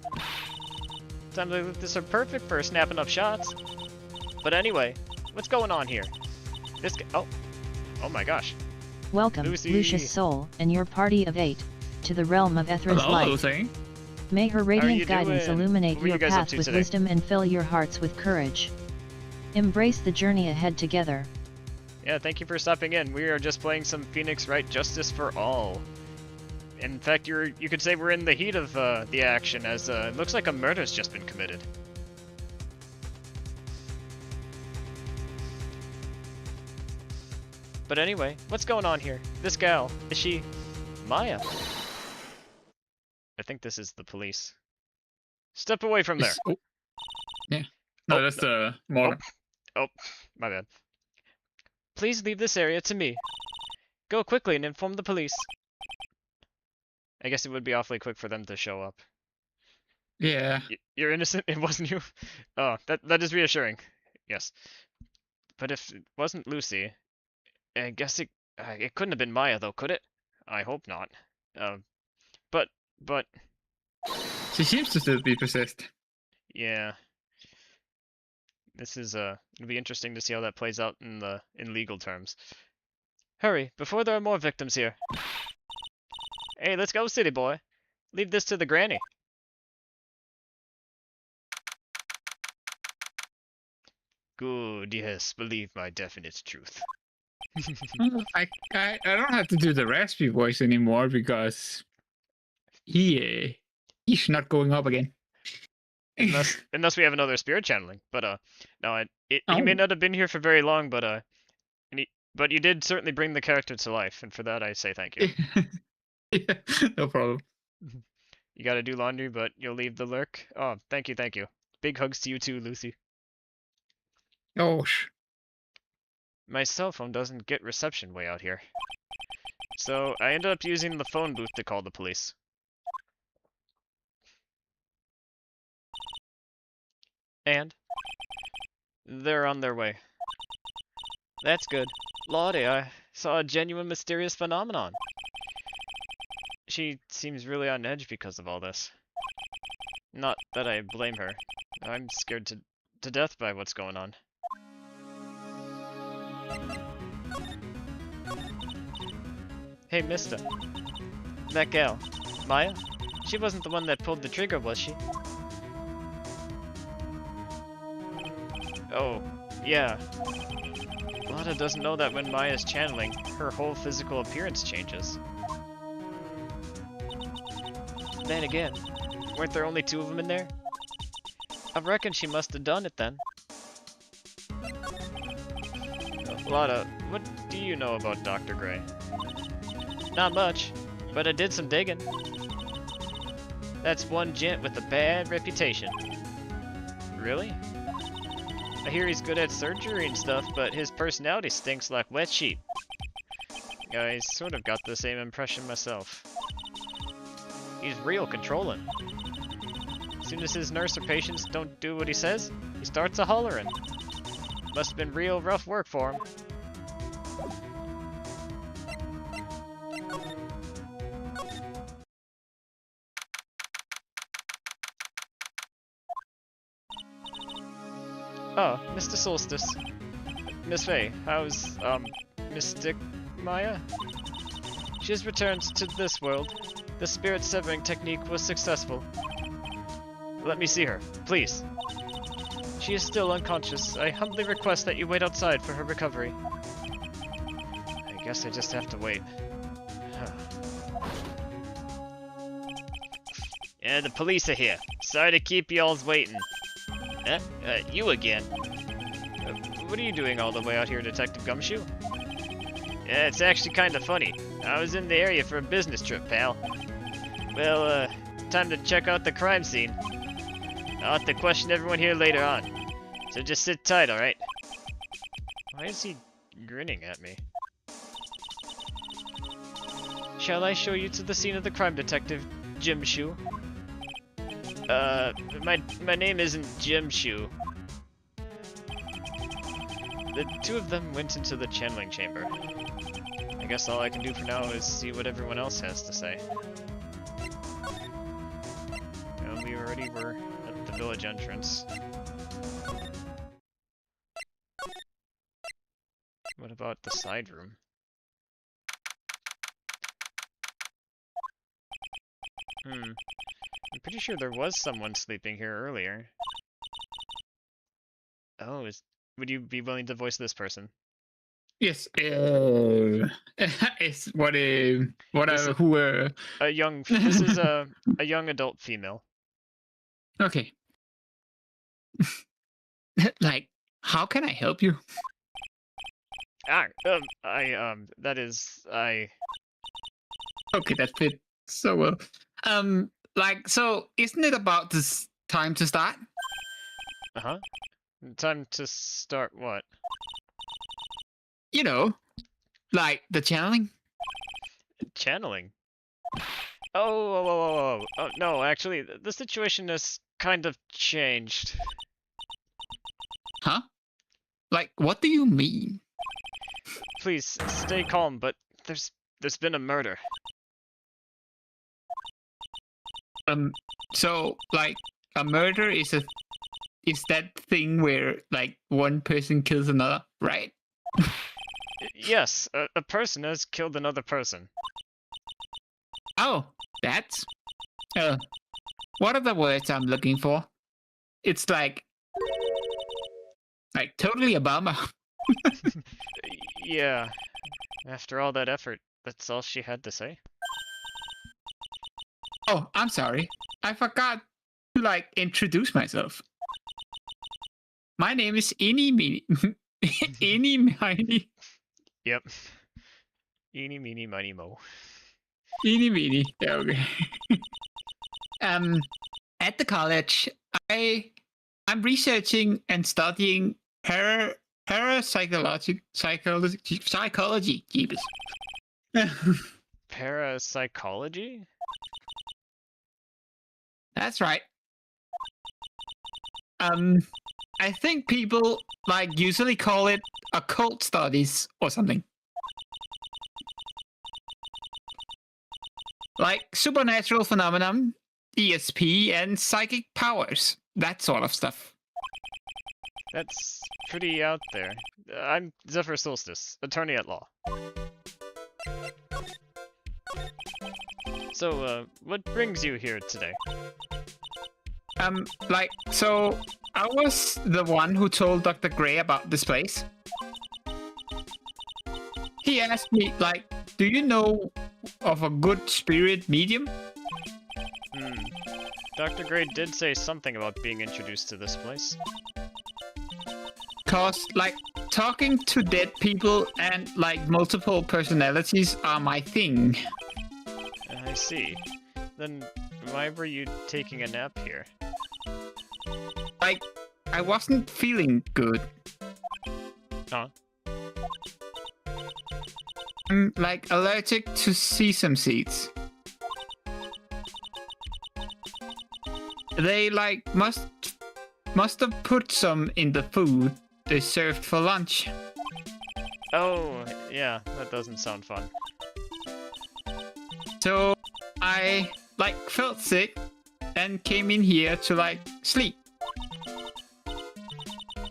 Speaker 2: Times like this are perfect for snapping up shots. But anyway, what's going on here? This guy... Oh my gosh.
Speaker 3: Welcome, Lucius Soul, and your party of 8, to the realm of Ethra's light.
Speaker 1: Lucy.
Speaker 3: May her radiant guidance illuminate your path with
Speaker 2: today?
Speaker 3: wisdom and fill your hearts with courage. Embrace the journey ahead together.
Speaker 2: Yeah, thank you for stopping in. We are just playing some Phoenix Wright Justice for All. In fact, you could say we're in the heat of the action, as it looks like a murder's just been committed. But anyway, what's going on here? This gal, is she Maya? I think this is the police. Step away from there.
Speaker 1: Oh. Yeah. No, that's the modern.
Speaker 2: Oh, my bad. Please leave this area to me. Go quickly and inform the police. I guess it would be awfully quick for them to show up.
Speaker 1: Yeah.
Speaker 2: You're innocent? It wasn't you? Oh, that is reassuring. Yes. But if it wasn't Lucy, I guess it couldn't have been Maya, though, could it? I hope not. But...
Speaker 1: She seems to still be possessed.
Speaker 2: Yeah. This is, it'll be interesting to see how that plays out in legal terms. Hurry, before there are more victims here. Hey, let's go, city boy. Leave this to the granny. Good, yes, believe my definite truth.
Speaker 1: I don't have to do the raspy voice anymore because he's not going up again.
Speaker 2: Unless we have another spirit channeling, but no, he may not have been here for very long, but and But you did certainly bring the character to life, and for that I say thank you.
Speaker 1: Yeah, no problem.
Speaker 2: You gotta do laundry, but you'll leave the lurk? Oh, thank you, thank you. Big hugs to you too, Lucy.
Speaker 1: Oh,
Speaker 2: My cell phone doesn't get reception way out here. So I ended up using the phone booth to call the police. And they're on their way. That's good. Lottie, I saw a genuine mysterious phenomenon. She seems really on edge because of all this. Not that I blame her. I'm scared to death by what's going on. Hey, mister. That gal, Maya? She wasn't the one that pulled the trigger, was she? Oh, yeah. Lada doesn't know that when Maya's channeling, her whole physical appearance changes. Then again, weren't there only 2 of them in there? I reckon she must have done it then. Lada, what do you know about Dr. Gray? Not much, but I did some digging. That's one gent with a bad reputation. Really? I hear he's good at surgery and stuff, but his personality stinks like wet sheep. I sort of got the same impression myself. He's real controlling. As soon as his nurse or patients don't do what he says, he starts a hollering. Must have been real rough work for him. Oh, Mr. Soulstice. Miss Faye, how's, Mystic Maya? She has returned to this world. The spirit severing technique was successful. Let me see her, please. She is still unconscious. I humbly request that you wait outside for her recovery. I guess I just have to wait. Yeah, the police are here. Sorry to keep y'alls waiting. You again? What are you doing all the way out here, Detective Gumshoe? Yeah, it's actually kind of funny. I was in the area for a business trip, pal. Well, time to check out the crime scene. I'll have to question everyone here later on. So just sit tight, alright? Why is he grinning at me? Shall I show you to the scene of the crime, Detective Jim Shoe? My name isn't Jim Shoe. The 2 of them went into the channeling chamber. I guess all I can do for now is see what everyone else has to say. And we already were at the village entrance. What about the side room? I'm pretty sure there was someone sleeping here earlier. Oh, would you be willing to voice this person?
Speaker 1: Yes. It's what a
Speaker 2: This is a young adult female.
Speaker 1: Okay. Like, how can I help you?
Speaker 2: That is,
Speaker 1: Okay, that fit so well. Like, so isn't it about this time to start?
Speaker 2: Uh-huh. Time to start what?
Speaker 1: You know, like the channeling.
Speaker 2: Channeling? Oh, no, actually, the situation has kind of changed.
Speaker 1: Huh? Like, what do you mean?
Speaker 2: Please, stay calm, but there's been a murder.
Speaker 1: So, like, a murder is that thing where, like, one person kills another, right?
Speaker 2: Yes, a person has killed another person.
Speaker 1: Oh, that's... what are the words I'm looking for? It's like totally a bummer.
Speaker 2: Yeah. After all that effort, that's all she had to say.
Speaker 1: Oh, I'm sorry. I forgot to, like, introduce myself. My name is Eeny Meeny. Eeny Miny.
Speaker 2: Yep. Eeny, meeny, miny, mo.
Speaker 1: Eeny meeny. Okay. At the college, I'm researching and studying parapsychology. Psychology. Jeebus.
Speaker 2: Parapsychology?
Speaker 1: That's right. I think people like usually call it occult studies or something. Like supernatural phenomenon, ESP, and psychic powers. That sort of stuff.
Speaker 2: That's pretty out there. I'm Zephyr Soulstice, attorney at law. So, what brings you here today?
Speaker 1: So I was the one who told Dr. Gray about this place. He asked me, like, do you know of a good spirit medium?
Speaker 2: Dr. Gray did say something about being introduced to this place.
Speaker 1: Cause, like, talking to dead people and, like, multiple personalities are my thing.
Speaker 2: I see. Then, why were you taking a nap here?
Speaker 1: Like, I wasn't feeling good.
Speaker 2: Huh?
Speaker 1: I'm, like, allergic to sesame seeds. They, like, must have put some in the food they served for lunch.
Speaker 2: Oh, yeah, that doesn't sound fun.
Speaker 1: So, I, like, felt sick and came in here to, like, sleep.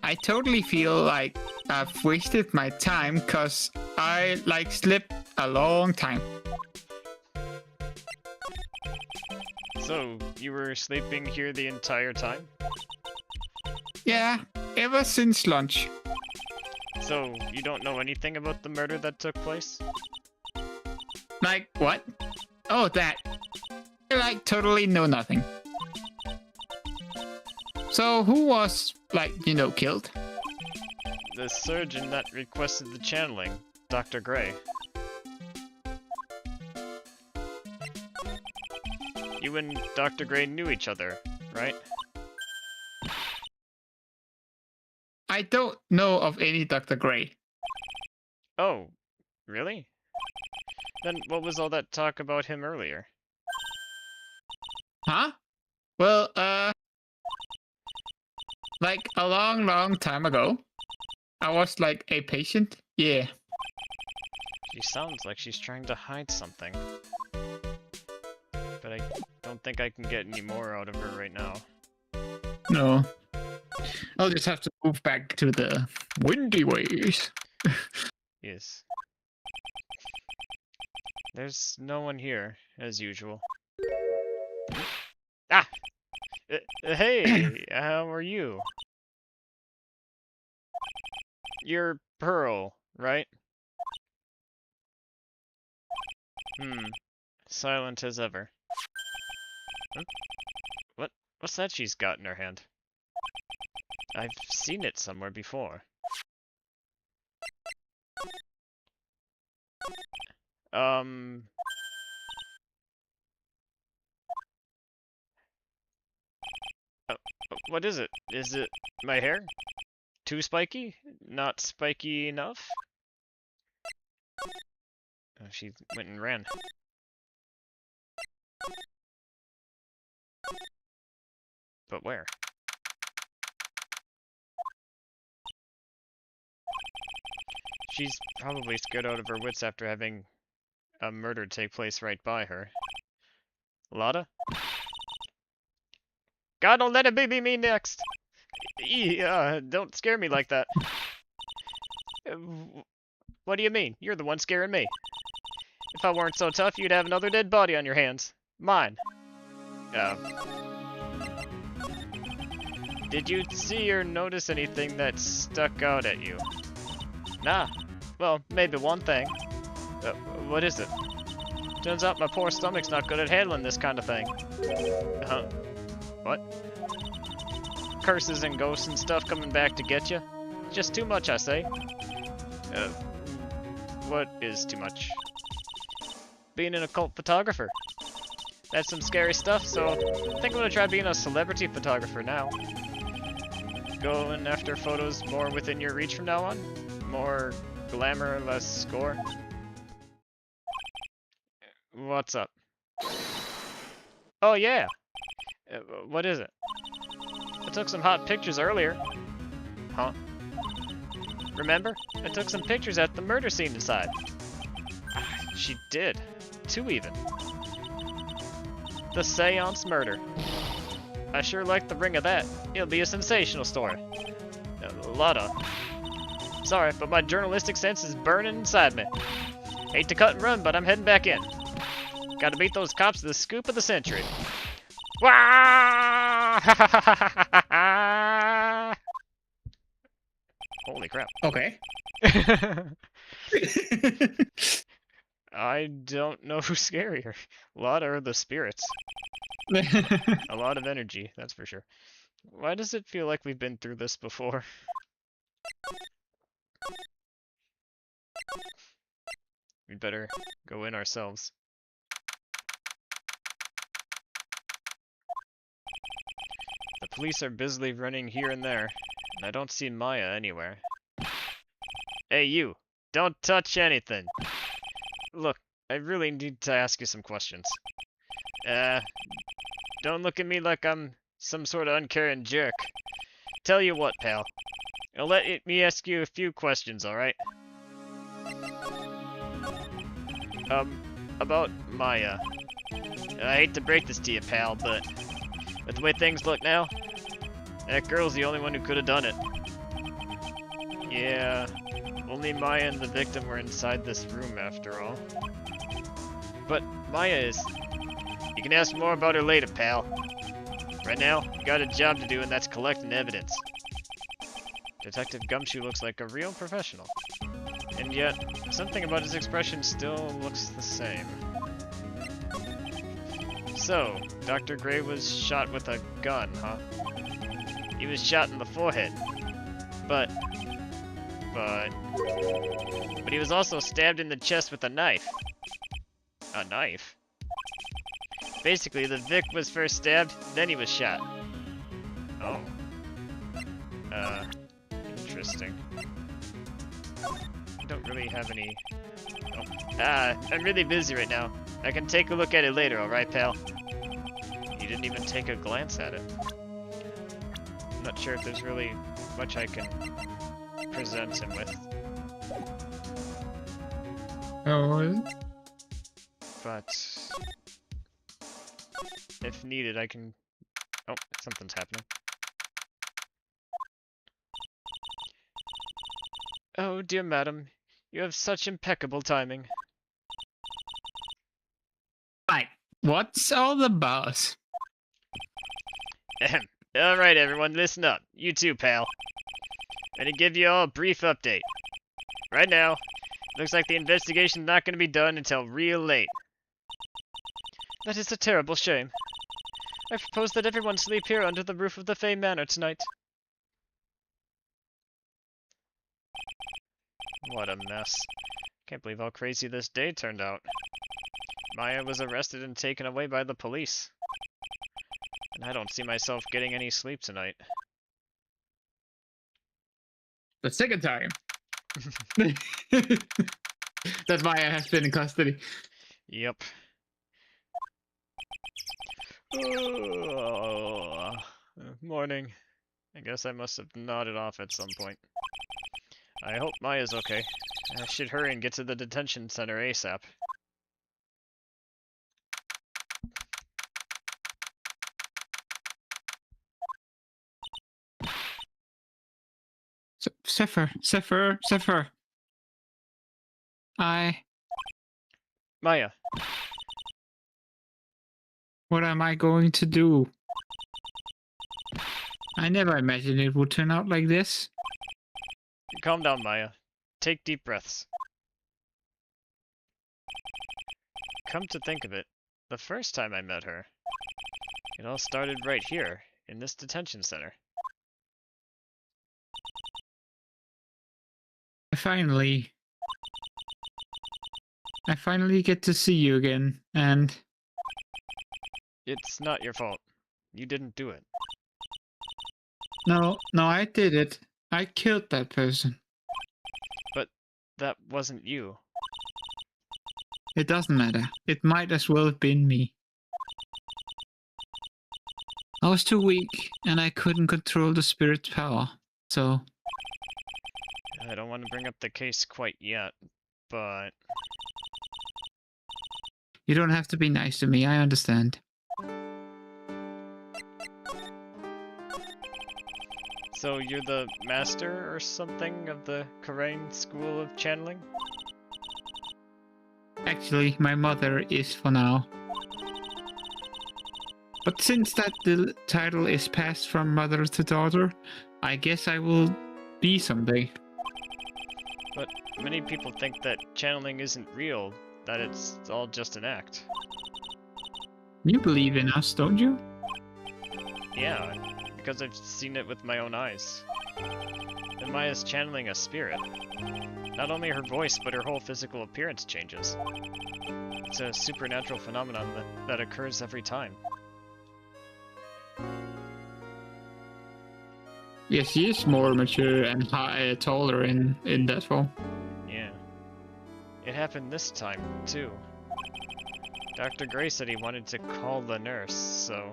Speaker 1: I totally feel like I've wasted my time cause I, like, slept a long time.
Speaker 2: So, you were sleeping here the entire time?
Speaker 1: Yeah, ever since lunch.
Speaker 2: So, you don't know anything about the murder that took place?
Speaker 1: Like, what? Oh, that. I, like, totally know nothing. So, who was, like, you know, killed?
Speaker 2: The surgeon that requested the channeling, Dr. Gray. You and Dr. Gray knew each other, right?
Speaker 1: I don't know of any Dr. Gray.
Speaker 2: Oh, really? Then what was all that talk about him earlier?
Speaker 1: Huh? Well, like a long time ago, I was like a patient. Yeah.
Speaker 2: She sounds like she's trying to hide something. But I don't think I can get any more out of her right now.
Speaker 1: No. I'll just have to move back to the windy ways.
Speaker 2: Yes. There's no one here, as usual. Ah! Hey, how are you? You're Pearl, right? Silent as ever. Huh? What's that she's got in her hand? I've seen it somewhere before. What is it? Is it my hair? Too spiky? Not spiky enough? Oh, she went and ran. But where? She's probably scared out of her wits after having a murder take place right by her. Lotta? God, don't let it be me next! Don't scare me like that. What do you mean? You're the one scaring me. If I weren't so tough, you'd have another dead body on your hands. Mine. Did you see or notice anything that stuck out at you? Nah. Well, maybe one thing. What is it? Turns out my poor stomach's not good at handling this kind of thing. Huh? What? Curses and ghosts and stuff coming back to get you? Just too much, I say. what is too much? Being an occult photographer. That's some scary stuff, so I think I'm gonna try being a celebrity photographer now. Going after photos more within your reach from now on. More glamour, less score. What's up? Oh yeah! What is it? I took some hot pictures earlier. Huh? Remember? I took some pictures at the murder scene inside. She did. 2 even. The Seance Murder. I sure like the ring of that. It'll be a sensational story. A lot of... Sorry, but my journalistic sense is burning inside me. Hate to cut and run, but I'm heading back in. Gotta beat those cops to the scoop of the century. Wah! Holy crap.
Speaker 1: Okay.
Speaker 2: I don't know who's scarier. A lot are the spirits. A lot of energy, that's for sure. Why does it feel like we've been through this before? We'd better go in ourselves. The police are busily running here and there, and I don't see Maya anywhere. Hey you! Don't touch anything! Look, I really need to ask you some questions. Don't look at me like I'm some sort of uncaring jerk. Tell you what, pal. Me ask you a few questions, alright? About Maya. I hate to break this to you, pal, but with the way things look now, that girl's the only one who could have done it. Yeah, only Maya and the victim were inside this room after all. But Maya is... You can ask more about her later, pal. Right now, you got a job to do, and that's collecting evidence. Detective Gumshoe looks like a real professional. And yet, something about his expression still looks the same. So, Dr. Gray was shot with a gun, huh? He was shot in the forehead. But he was also stabbed in the chest with a knife. A knife? Basically, the Vic was first stabbed, then he was shot. Oh. Interesting. I don't really have any... Oh. I'm really busy right now. I can take a look at it later, alright, pal? You didn't even take a glance at it. I'm not sure if there's really much I can present him with.
Speaker 1: Oh.
Speaker 2: But... if needed, I can... Oh, something's happening. Oh, dear madam, you have such impeccable timing.
Speaker 1: Right. What's all the buzz?
Speaker 2: Ahem. Alright everyone, listen up. You too, pal. I'm gonna give you all a brief update. Right now, looks like the investigation's not gonna be done until real late. That is a terrible shame. I propose that everyone sleep here under the roof of the Fey Manor tonight. What a mess. Can't believe how crazy this day turned out. Maya was arrested and taken away by the police. And I don't see myself getting any sleep tonight.
Speaker 1: The second time. That Maya has been in custody.
Speaker 2: Yep. Oh, morning. I guess I must have nodded off at some point. I hope Maya's okay. I should hurry and get to the detention center ASAP.
Speaker 1: Zephyr.
Speaker 2: Maya.
Speaker 1: What am I going to do? I never imagined it would turn out like this.
Speaker 2: Calm down, Maya. Take deep breaths. Come to think of it, the first time I met her, it all started right here, in this detention center.
Speaker 1: I finally I finally get to see you again, and
Speaker 2: It's not your fault. You didn't do it.
Speaker 1: no, I did it. I killed that person.
Speaker 2: But that wasn't you.
Speaker 1: It doesn't matter. It might as well have been me. I was too weak, and I couldn't control the spirit's power, so...
Speaker 2: I don't want to bring up the case quite yet, but...
Speaker 1: You don't have to be nice to me, I understand.
Speaker 2: So you're the master or something of the Karain School of Channeling?
Speaker 1: Actually, my mother is for now. But since that the title is passed from mother to daughter, I guess I will be someday.
Speaker 2: But many people think that channeling isn't real, that it's all just an act.
Speaker 1: You believe in us, don't you?
Speaker 2: Yeah, because I've seen it with my own eyes. And Maya's channeling a spirit. Not only her voice, but her whole physical appearance changes. It's a supernatural phenomenon that occurs every time.
Speaker 1: Yes, she is more mature and taller in that form.
Speaker 2: Yeah. It happened this time, too. Dr. Gray said he wanted to call the nurse, so...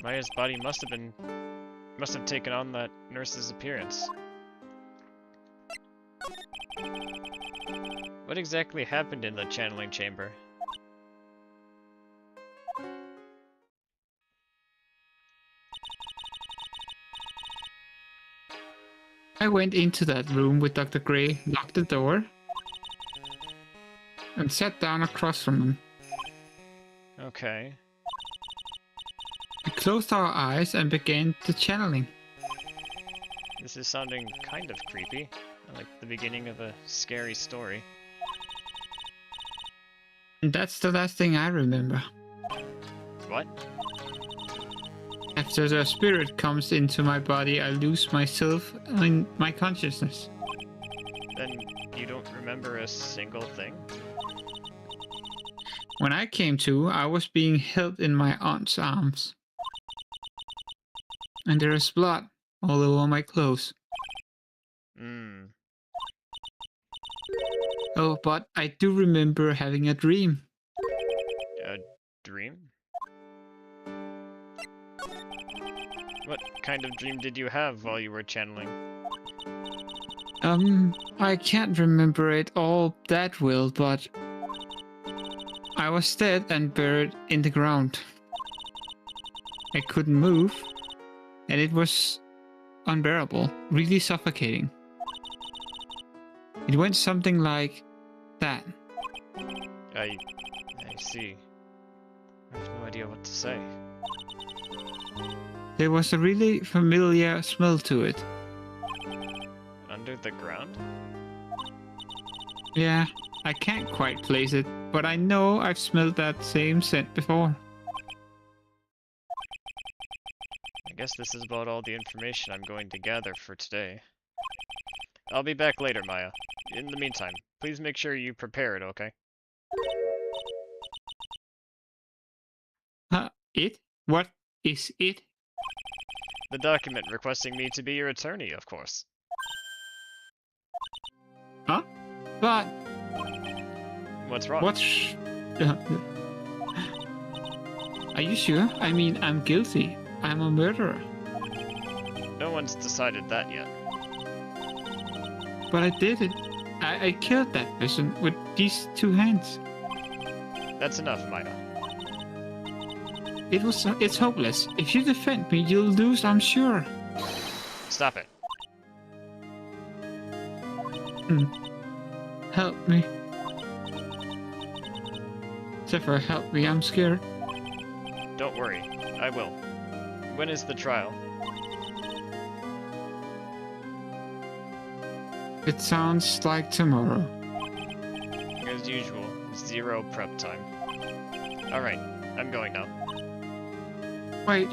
Speaker 2: Maya's body must have taken on that nurse's appearance. What exactly happened in the channeling chamber?
Speaker 1: I went into that room with Dr. Gray, locked the door, and sat down across from him.
Speaker 2: Okay.
Speaker 1: We closed our eyes and began the channeling.
Speaker 2: This is sounding kind of creepy, like the beginning of a scary story.
Speaker 1: And that's the last thing I remember.
Speaker 2: What?
Speaker 1: After the spirit comes into my body, I lose myself and my consciousness.
Speaker 2: Then you don't remember a single thing?
Speaker 1: When I came to, I was being held in my aunt's arms. And there is blood all over my clothes. Oh, but I do remember having a dream.
Speaker 2: A dream? What kind of dream did you have while you were channeling?
Speaker 1: I can't remember it all that well, but I was dead and buried in the ground. I couldn't move, and it was unbearable, really suffocating. It went something like that.
Speaker 2: I see. I have no idea what to say.
Speaker 1: There was a really familiar smell to it.
Speaker 2: Under the ground?
Speaker 1: Yeah, I can't quite place it, but I know I've smelled that same scent before.
Speaker 2: I guess this is about all the information I'm going to gather for today. I'll be back later, Maya. In the meantime, please make sure you prepare it, okay?
Speaker 1: It? What is it?
Speaker 2: The document requesting me to be your attorney, of course.
Speaker 1: Huh? But...
Speaker 2: What's wrong?
Speaker 1: What's... Are you sure? I mean, I'm guilty. I'm a murderer.
Speaker 2: No one's decided that yet.
Speaker 1: But I did it. I killed that person with these two hands.
Speaker 2: That's enough, Maya.
Speaker 1: It's hopeless. If you defend me, you'll lose, I'm sure.
Speaker 2: Stop it.
Speaker 1: Help me. Zephyr, help me, I'm scared.
Speaker 2: Don't worry, I will. When is the trial?
Speaker 1: It sounds like tomorrow.
Speaker 2: As usual, zero prep time. Alright, I'm going now.
Speaker 1: Wait.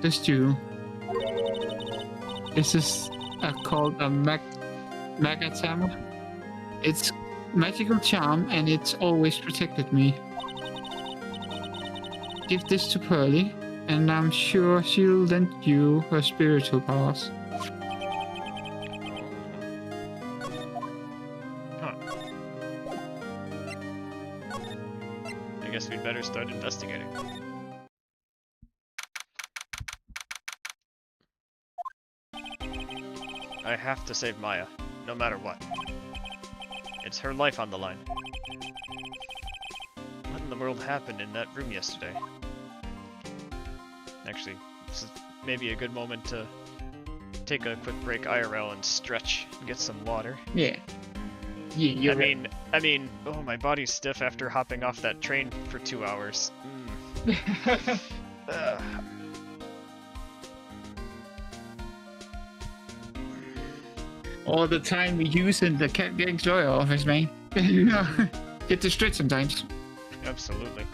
Speaker 1: This duel. Is this called a Magatammer. It's magical charm and it's always protected me. Give this to Pearly, and I'm sure she'll lend you her spiritual powers.
Speaker 2: Huh. I guess we'd better start investigating. I have to save Maya, no matter what. It's her life on the line. What in the world happened in that room yesterday? Actually, this is maybe a good moment to take a quick break IRL and stretch and get some water.
Speaker 1: Yeah. Yeah,
Speaker 2: I mean, oh, my body's stiff after hopping off that train for 2 hours. Ugh.
Speaker 1: All the time we use in the gags lawyer office, man. Get to stretch sometimes.
Speaker 2: Absolutely.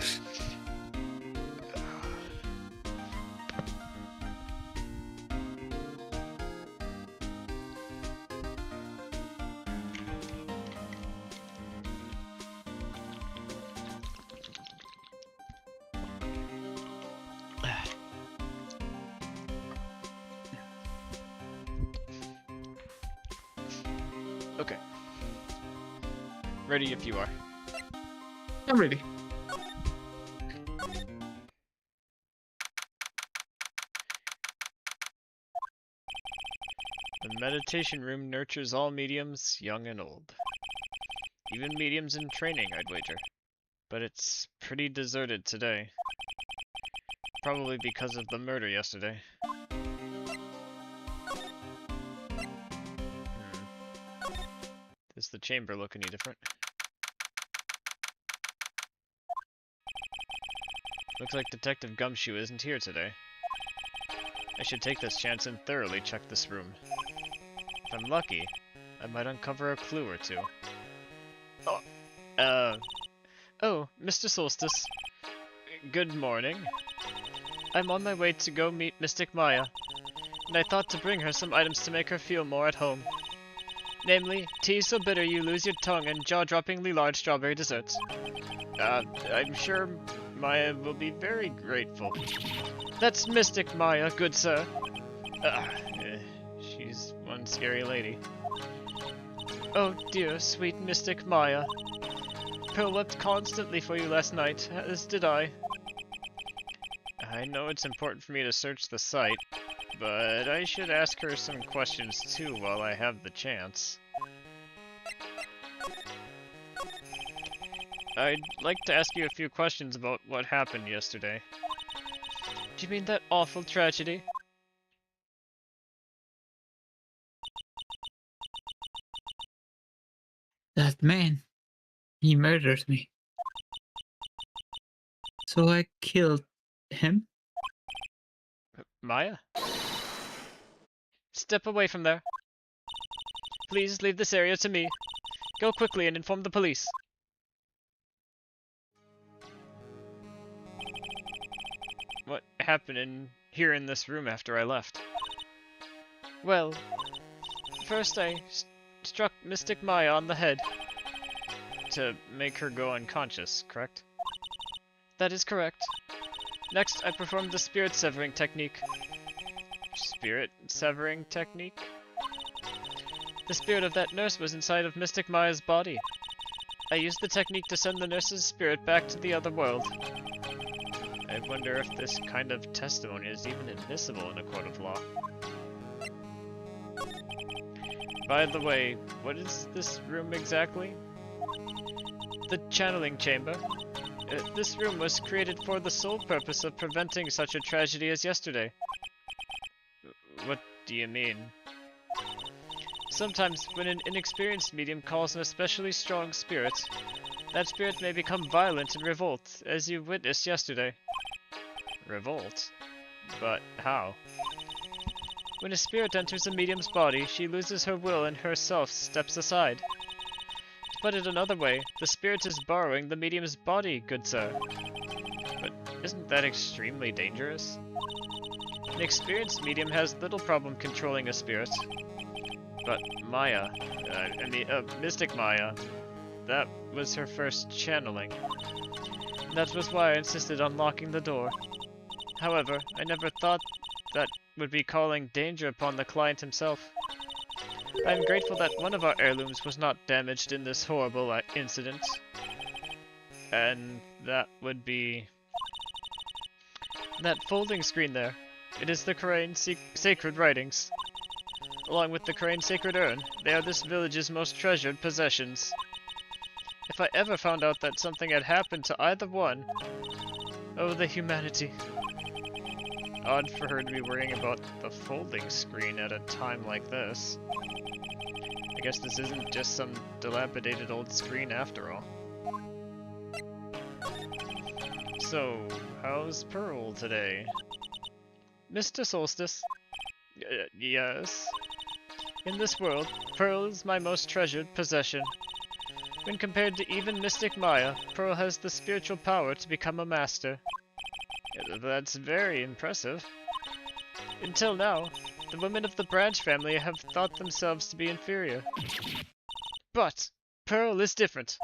Speaker 2: Okay. Ready if you are.
Speaker 1: I'm ready.
Speaker 2: The meditation room nurtures all mediums, young and old. Even mediums in training, I'd wager. But it's pretty deserted today. Probably because of the murder yesterday. Does the chamber look any different? Looks like Detective Gumshoe isn't here today. I should take this chance and thoroughly check this room. If I'm lucky, I might uncover a clue or two. Oh, Mr. Soulstice. Good morning. I'm on my way to go meet Mystic Maya, and I thought to bring her some items to make her feel more at home. Namely, tea so bitter you lose your tongue and jaw-droppingly large strawberry desserts. I'm sure Maya will be very grateful. That's Mystic Maya, good sir. She's one scary lady. Oh dear, sweet Mystic Maya. Pearl wept constantly for you last night, as did I. I know it's important for me to search the site, but I should ask her some questions too while I have the chance. I'd like to ask you a few questions about what happened yesterday. Do you mean that awful tragedy?
Speaker 1: That man, he murdered me. So I killed him?
Speaker 2: Maya? Step away from there. Please leave this area to me. Go quickly and inform the police. What happened here in this room after I left? Well, first I struck Mystic Maya on the head to make her go unconscious, correct? That is correct. Next, I performed the spirit severing technique. Spirit severing technique? The spirit of that nurse was inside of Mystic Maya's body. I used the technique to send the nurse's spirit back to the other world. I wonder if this kind of testimony is even admissible in a court of law. By the way, what is this room exactly? The channeling chamber. This room was created for the sole purpose of preventing such a tragedy as yesterday. What do you mean? Sometimes, when an inexperienced medium calls an especially strong spirit, that spirit may become violent and revolt, as you witnessed yesterday. Revolt? But how? When a spirit enters a medium's body, she loses her will and herself steps aside. To put it another way, the spirit is borrowing the medium's body, good sir. But isn't that extremely dangerous? An experienced medium has little problem controlling a spirit. But Maya, Mystic Maya, that was her first channeling. That was why I insisted on locking the door. However, I never thought that would be calling danger upon the client himself. I am grateful that one of our heirlooms was not damaged in this horrible incident. And that would be... that folding screen there. It is the Crane sacred writings. Along with the Crane sacred urn, they are this village's most treasured possessions. If I ever found out that something had happened to either one... Oh, the humanity. Odd for her to be worrying about the folding screen at a time like this. I guess this isn't just some dilapidated old screen after all. So, how's Pearl today? Mr. Soulstice? Yes? In this world, Pearl is my most treasured possession. When compared to even Mystic Maya, Pearl has the spiritual power to become a master. That's very impressive. Until now, the women of the Branch family have thought themselves to be inferior. But Pearl is different.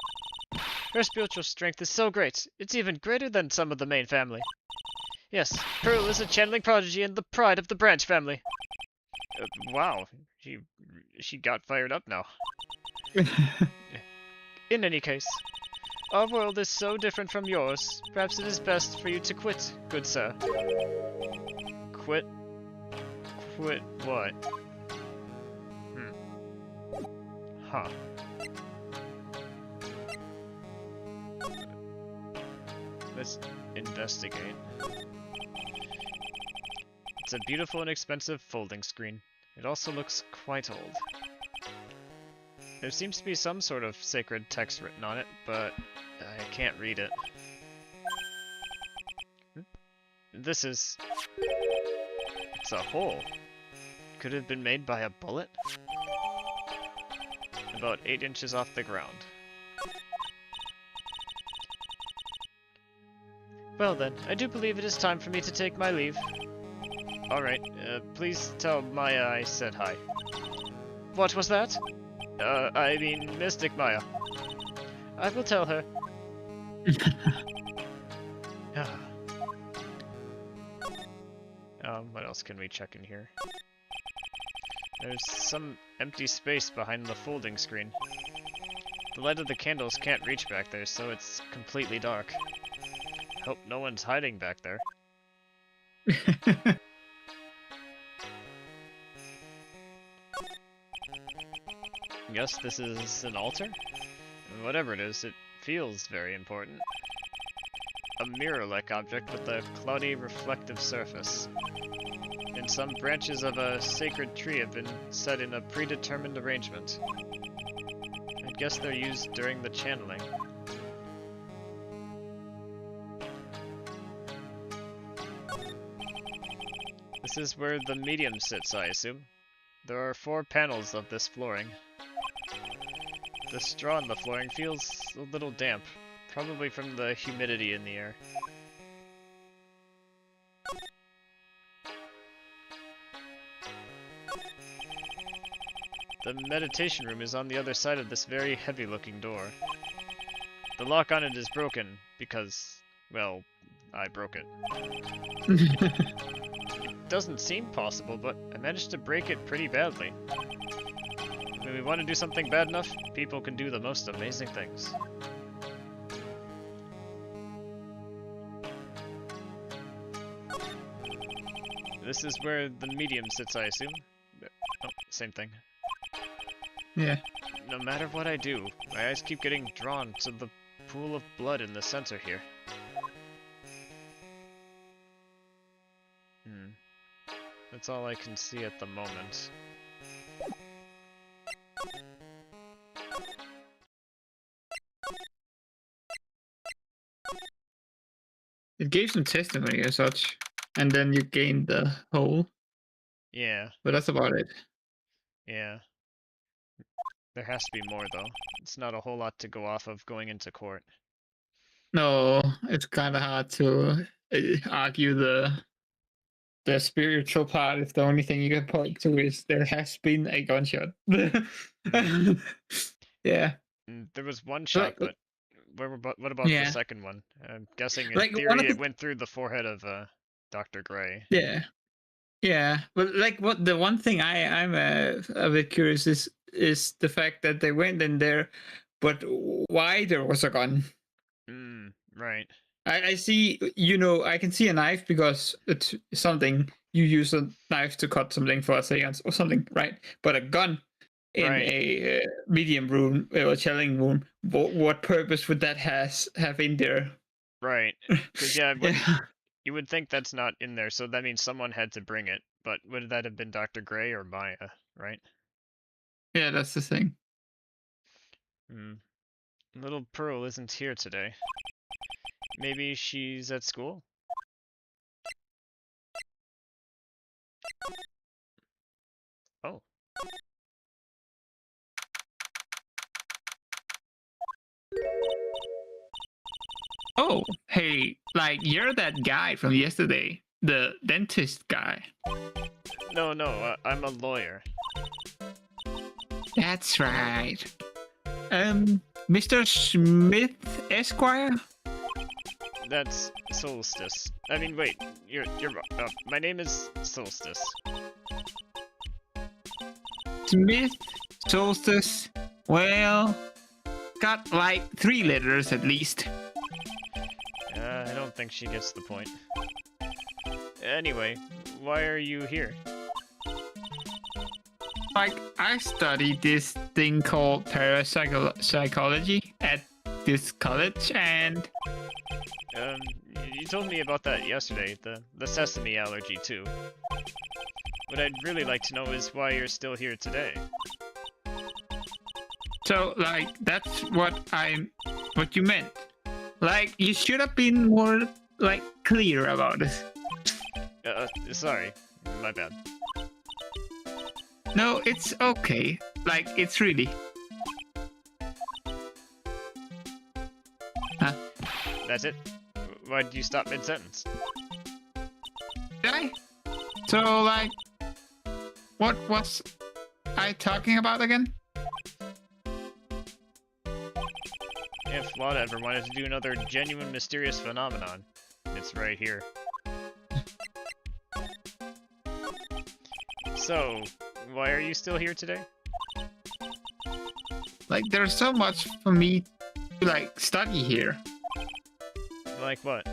Speaker 2: Her spiritual strength is so great, it's even greater than some of the main family. Yes, Pearl is a channeling prodigy and the pride of the Branch family. Wow, she got fired up now. In any case, our world is so different from yours, perhaps it is best for you to quit, good sir. Quit? Quit what? Huh. Let's investigate. It's a beautiful and expensive folding screen. It also looks quite old. There seems to be some sort of sacred text written on it, but I can't read it. This is... it's a hole. Could have been made by a bullet? About 8 inches off the ground. Well then, I do believe it is time for me to take my leave. Alright, please tell Maya I said hi. What was that? I mean Mystic Maya. I will tell her. What else can we check in here? There's some empty space behind the folding screen. The light of the candles can't reach back there, so it's completely dark. Hope no one's hiding back there. Guess this is an altar? Whatever it is, it feels very important. A mirror-like object with a cloudy, reflective surface. And some branches of a sacred tree have been set in a predetermined arrangement. I guess they're used during the channeling. This is where the medium sits, I assume. There are 4 panels of this flooring. The straw on the flooring feels a little damp, probably from the humidity in the air. The meditation room is on the other side of this very heavy-looking door. The lock on it is broken because, well, I broke it. It doesn't seem possible, but I managed to break it pretty badly. When we want to do something bad enough, people can do the most amazing things. This is where the medium sits, I assume. Oh, same thing.
Speaker 1: Yeah.
Speaker 2: No matter what I do, my eyes keep getting drawn to the pool of blood in the center here. That's all I can see at the moment.
Speaker 1: It gave some testimony as such, and then you gained the hole.
Speaker 2: Yeah.
Speaker 1: But that's about it.
Speaker 2: Yeah. There has to be more, though. It's not a whole lot to go off of going into court.
Speaker 1: No, it's kind of hard to argue the the spiritual part, if the only thing you can point to is there has been a gunshot. Yeah.
Speaker 2: There was one shot, but what about the
Speaker 1: Yeah.
Speaker 2: second one? I'm guessing in
Speaker 1: Like, one
Speaker 2: theory
Speaker 1: of
Speaker 2: it
Speaker 1: the-
Speaker 2: went through the forehead of Dr. Gray.
Speaker 1: Yeah. Yeah, but like, what the one thing I'm a bit curious is the fact that they went in there, but why there was a gun?
Speaker 2: Right.
Speaker 1: I see, I can see a knife because it's something you use a knife to cut something for a seance or something, right? But a gun in
Speaker 2: Right.
Speaker 1: a medium room or chilling room, what purpose would that have in there?
Speaker 2: Right. Because yeah,
Speaker 1: Yeah.
Speaker 2: you would think that's not in there, so that means someone had to bring it. But would that have been Dr. Gray or Maya, right?
Speaker 1: Yeah, that's the thing.
Speaker 2: Little Pearl isn't here today. Maybe she's at school? Oh.
Speaker 1: Oh, hey, like, you're that guy from yesterday, the dentist guy.
Speaker 2: No, I'm a lawyer.
Speaker 1: That's right. Mr. Smith Esquire?
Speaker 2: That's Soulstice. I mean, wait, you're wrong. My name is Soulstice.
Speaker 1: Smith Soulstice. Well, got like 3 letters at least.
Speaker 2: I don't think she gets the point. Anyway, why are you here?
Speaker 1: Like, I studied this thing called parapsychology at this college, and
Speaker 2: You told me about that yesterday, the sesame allergy too. What I'd really like to know is why you're still here today.
Speaker 1: so, like, that's what you meant. Like, you should have been more, like, clear about it.
Speaker 2: Sorry, my bad.
Speaker 1: No, it's okay. Like, it's really. Huh?
Speaker 2: That's it? Why did you stop mid-sentence?
Speaker 1: Did I? So, like, what was I talking about again?
Speaker 2: If Lana ever wanted to do another genuine mysterious phenomenon, it's right here. So, why are you still here today?
Speaker 1: Like, there's so much for me to, like, study here.
Speaker 2: Like what?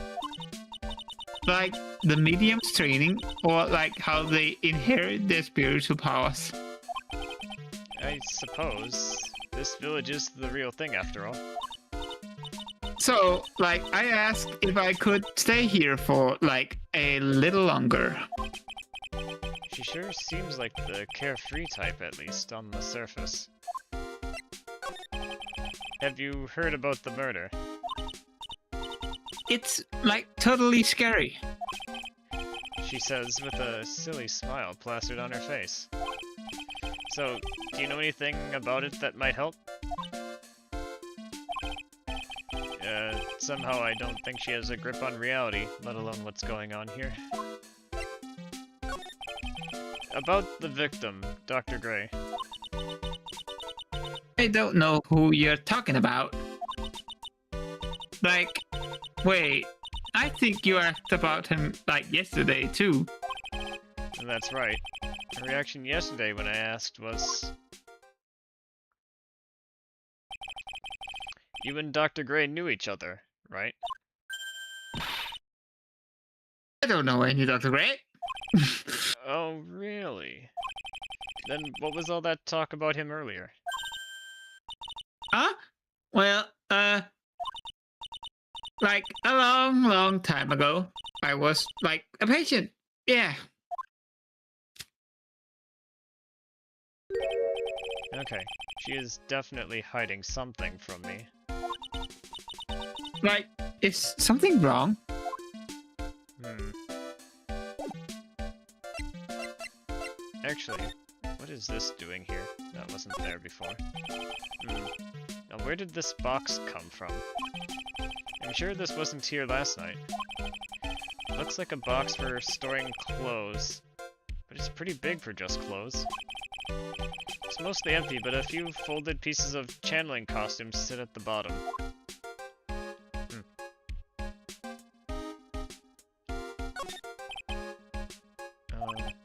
Speaker 1: Like, the medium's training, or, like, how they inherit their spiritual powers.
Speaker 2: I suppose. This village is the real thing after all.
Speaker 1: So, like, I asked if I could stay here for, like, a little longer.
Speaker 2: She sure seems like the carefree type, at least, on the surface. Have you heard about the murder?
Speaker 1: It's, like, totally scary.
Speaker 2: She says with a silly smile plastered on her face. So, do you know anything about it that might help? Somehow I don't think she has a grip on reality, let alone what's going on here. About the victim, Dr. Gray.
Speaker 1: I don't know who you're talking about. Like, wait, I think you asked about him, like, yesterday, too.
Speaker 2: That's right. Her reaction yesterday when I asked was... You and Dr. Gray knew each other, right?
Speaker 1: I don't know any Dr. Gray.
Speaker 2: Oh, really? Then what was all that talk about him earlier?
Speaker 1: Huh? Well, like, a long, long time ago, I was, like, a patient. Yeah.
Speaker 2: Okay, she is definitely hiding something from me.
Speaker 1: Like, is something wrong?
Speaker 2: Actually, what is this doing here? That wasn't there before. Now where did this box come from? I'm sure this wasn't here last night. Looks like a box for storing clothes, but it's pretty big for just clothes. It's mostly empty, but a few folded pieces of channeling costumes sit at the bottom.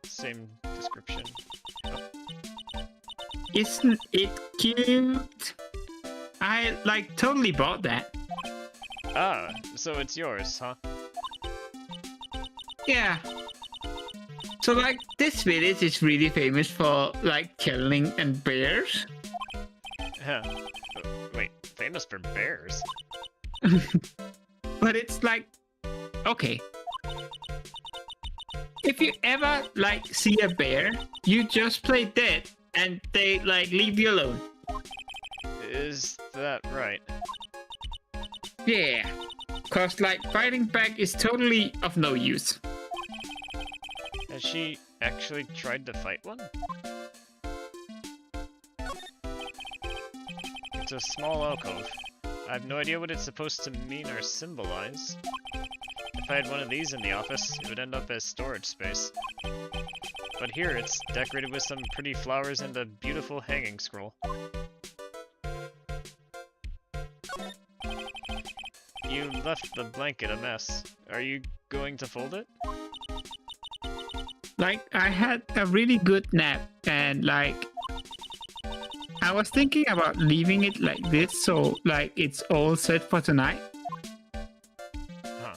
Speaker 2: Same description.
Speaker 1: Isn't it cute? I, like, totally bought that.
Speaker 2: Ah, so it's yours, huh?
Speaker 1: Yeah. So, like, this village is really famous for, like, killing and bears.
Speaker 2: Huh. Wait, famous for bears?
Speaker 1: But it's like, okay. If you ever, like, see a bear, you just play dead and they, like, leave you alone.
Speaker 2: Is that right?
Speaker 1: Yeah. Cause, like, fighting back is totally of no use.
Speaker 2: Has she actually tried to fight one? It's a small alcove. I have no idea what it's supposed to mean or symbolize. If I had one of these in the office, it would end up as storage space. But here it's decorated with some pretty flowers and a beautiful hanging scroll. You left the blanket a mess. Are you going to fold it?
Speaker 1: Like, I had a really good nap and, like, I was thinking about leaving it like this so, like, it's all set for tonight.
Speaker 2: Huh.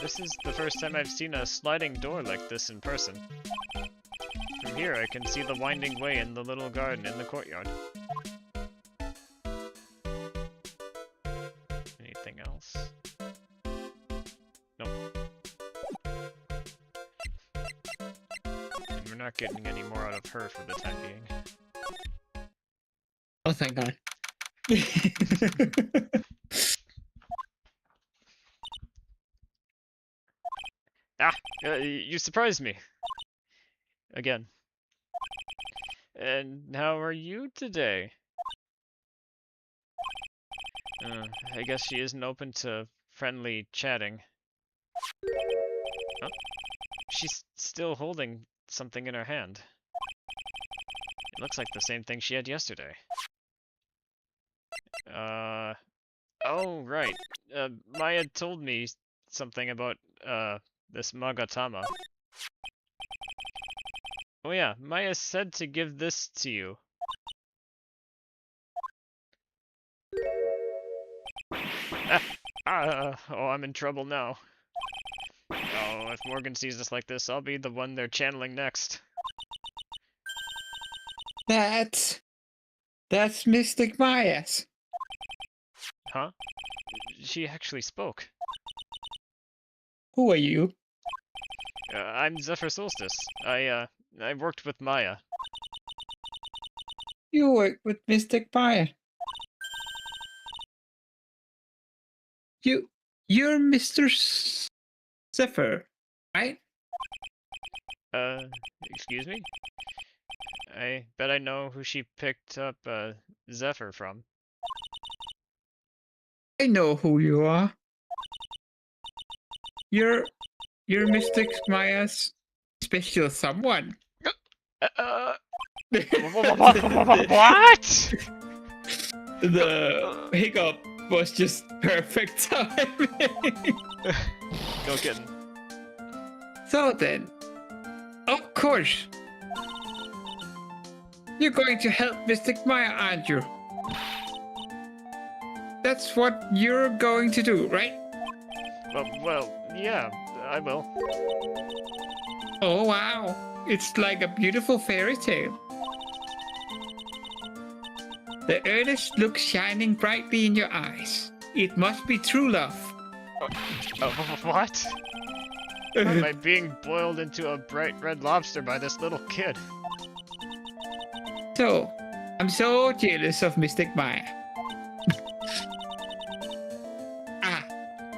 Speaker 2: This is the first time I've seen a sliding door like this in person. From here I can see the winding way in the little garden in the courtyard. Anything else? Nope. And we're not getting any more out of her for the time being.
Speaker 1: Oh, thank God.
Speaker 2: You surprised me. Again. And how are you today? I guess she isn't open to friendly chatting. Oh, she's still holding something in her hand. It looks like the same thing she had yesterday. Oh, right. Maya told me something about, this Magatama. Oh yeah, Maya said to give this to you. Oh, I'm in trouble now. Oh, if Morgan sees us like this, I'll be the one they're channeling next.
Speaker 1: That's Mystic Maya's.
Speaker 2: Huh? She actually spoke.
Speaker 1: Who are you?
Speaker 2: I'm Zephyr Soulstice. I worked with Maya.
Speaker 1: You work with Mystic Maya. You're Mr. Zephyr, right?
Speaker 2: Excuse me? I bet I know who she picked up, Zephyr from.
Speaker 1: I know who you are. You're Mystic Maya's special someone.
Speaker 2: What?
Speaker 1: The hiccup was just perfect timing.
Speaker 2: No kidding.
Speaker 1: So then, of course, you're going to help Mystic Maya, aren't you? That's what you're going to do, right?
Speaker 2: Well, yeah, I will.
Speaker 1: Oh wow, it's like a beautiful fairy tale. The earnest look shining brightly in your eyes. It must be true love.
Speaker 2: What? Am I being boiled into a bright red lobster by this little kid?
Speaker 1: So, I'm so jealous of Mystic Maya.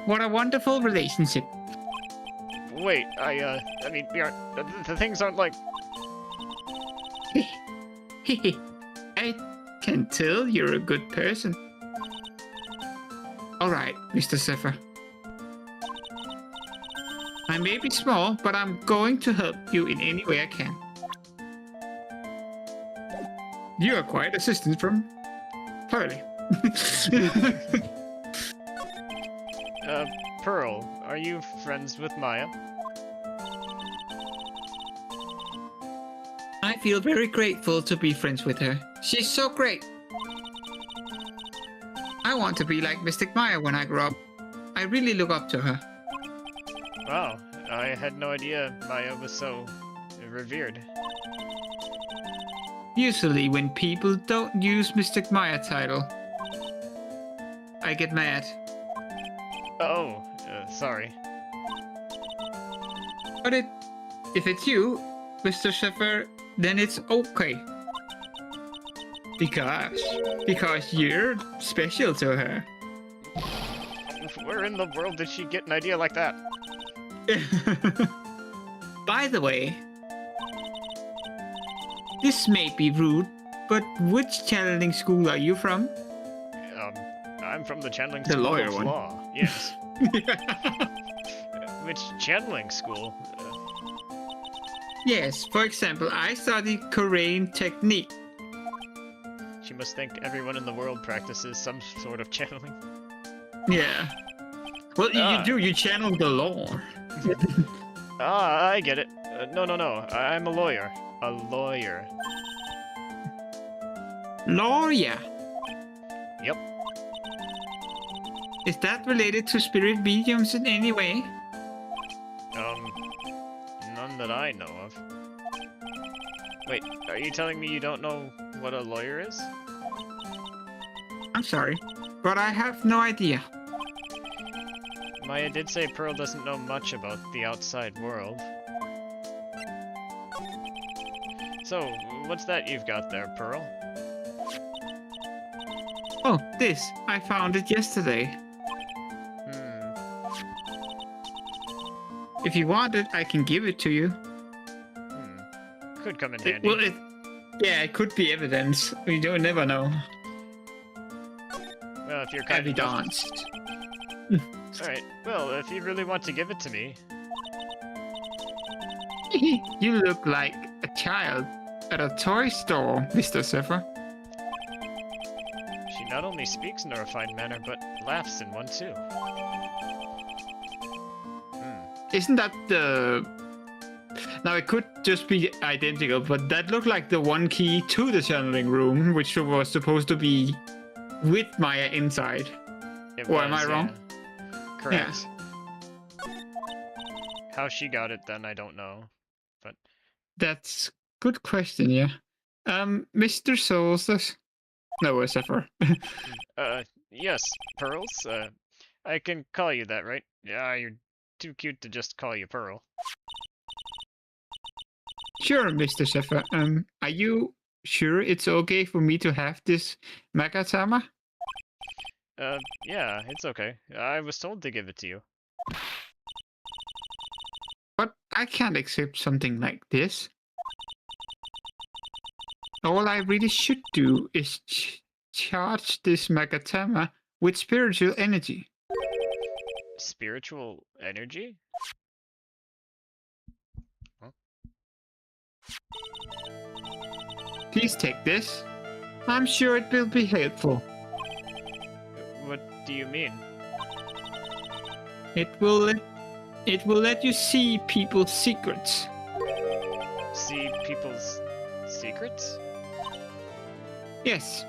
Speaker 1: What a wonderful relationship.
Speaker 2: Wait, I mean, we aren't, the things aren't like...
Speaker 1: I can tell you're a good person. Alright, Mr. Zephyr. I may be small, but I'm going to help you in any way I can. You are quite assistant from Pearly.
Speaker 2: Pearl, are you friends with Maya?
Speaker 1: I feel very grateful to be friends with her. She's so great. I want to be like Mystic Maya when I grow up. I really look up to her.
Speaker 2: Wow, I had no idea Maya was so revered.
Speaker 1: Usually when people don't use Mystic Maya title, I get mad.
Speaker 2: Oh, sorry.
Speaker 1: But if it's you, Mr. Zephyr, then it's okay. Because you're special to her.
Speaker 2: Where in the world did she get an idea like that?
Speaker 1: By the way, this may be rude, but which channeling school are you from?
Speaker 2: I'm from the channeling
Speaker 1: The
Speaker 2: school
Speaker 1: lawyer
Speaker 2: of
Speaker 1: one.
Speaker 2: law. Yes. Which channeling school?
Speaker 1: Yes, for example, I study Korean technique.
Speaker 2: She must think everyone in the world practices some sort of channeling.
Speaker 1: Yeah. Well,
Speaker 2: Ah.
Speaker 1: you do. You channel the law.
Speaker 2: Ah, I get it. No, I'm a lawyer. A lawyer.
Speaker 1: Lawyer.
Speaker 2: Yep.
Speaker 1: Is that related to spirit mediums in any way?
Speaker 2: None that I know of. Wait, are you telling me you don't know what a lawyer is?
Speaker 1: I'm sorry, but I have no idea.
Speaker 2: Maya did say Pearl doesn't know much about the outside world. So, what's that you've got there, Pearl?
Speaker 1: Oh, this. I found it yesterday. If you want it, I can give it to you.
Speaker 2: Could come in handy.
Speaker 1: Well, yeah, it could be evidence. We don't never know.
Speaker 2: Well, if you're kind
Speaker 1: Evidence.
Speaker 2: Alright, well, if you really want to give it to me...
Speaker 1: You look like a child at a toy store, Mr. Zephyr.
Speaker 2: She not only speaks in a refined manner, but laughs in one too.
Speaker 1: Isn't that the... Now, it could just be identical, but that looked like the one key to the channeling room, which was supposed to be with Maya inside. Or am I wrong?
Speaker 2: Yeah. Correct. Yeah. How she got it then, I don't know. But
Speaker 1: that's good question, yeah. Mr. Soulstice? No, Zephyr.
Speaker 2: Yes, Pearls. I can call you that, right? Yeah, you're too cute to just call you Pearl.
Speaker 1: Sure, Mr. Zephyr. Are you sure it's okay for me to have this Magatama?
Speaker 2: Yeah, it's okay. I was told to give it to you.
Speaker 1: But I can't accept something like this. All I really should do is charge this Magatama with spiritual energy.
Speaker 2: Spiritual energy? Huh?
Speaker 1: Please take this. I'm sure it will be helpful.
Speaker 2: What do you mean?
Speaker 1: It will let you see people's secrets.
Speaker 2: See people's secrets?
Speaker 1: Yes.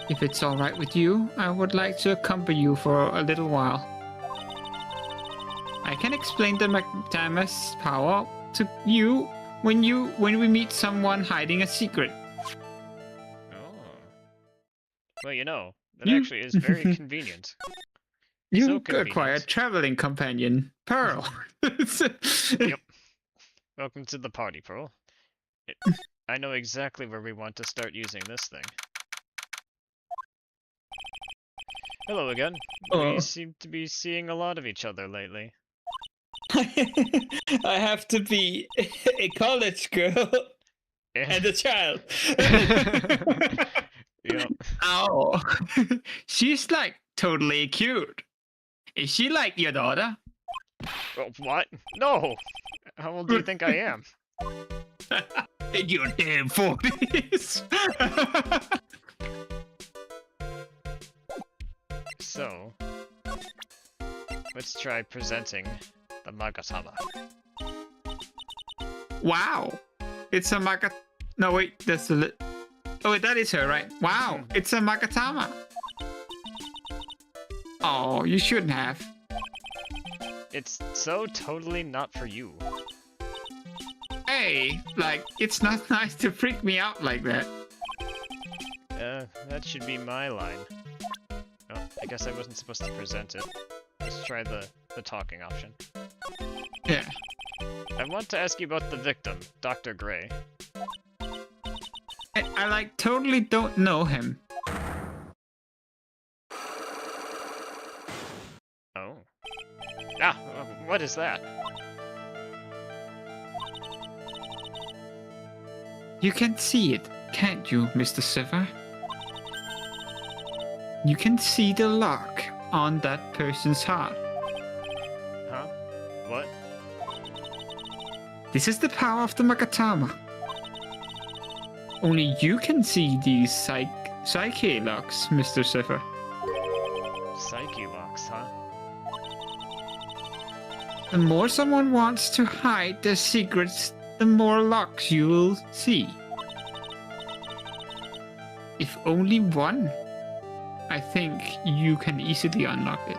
Speaker 1: If it's alright with you, I would like to accompany you for a little while. I can explain the Magatama's power to you when we meet someone hiding a secret.
Speaker 2: Oh. Well, you know, that actually is very convenient.
Speaker 1: You
Speaker 2: So
Speaker 1: acquire a traveling companion, Pearl.
Speaker 2: Yep. Welcome to the party, Pearl. I know exactly where we want to start using this thing. Hello again. We seem to be seeing a lot of each other lately.
Speaker 1: I have to be a college girl and a child.
Speaker 2: Yep.
Speaker 1: Oh, she's like totally cute. Is she like your daughter?
Speaker 2: What? No! How old do you think I am?
Speaker 1: In your damn 40s.
Speaker 2: So, let's try presenting the Magatama.
Speaker 1: Wow. It's a Magat... No, wait, that's the... Oh, wait, that is her, right? Wow, it's a Magatama. Oh, you shouldn't have.
Speaker 2: It's so totally not for you.
Speaker 1: Hey, like, it's not nice to freak me out like that.
Speaker 2: That should be my line. Oh, I guess I wasn't supposed to present it. Let's try the talking option.
Speaker 1: Yeah.
Speaker 2: I want to ask you about the victim, Dr. Gray.
Speaker 1: I like, totally don't know him.
Speaker 2: Oh. Ah, what is that?
Speaker 1: You can see it, can't you, Mr. Zephyr? You can see the lock on that person's heart.
Speaker 2: Huh? What?
Speaker 1: This is the power of the Magatama. Only you can see these psyche locks, Mr. Zephyr.
Speaker 2: Psyche locks, huh?
Speaker 1: The more someone wants to hide their secrets, the more locks you'll see. If only one, I think you can easily unlock it.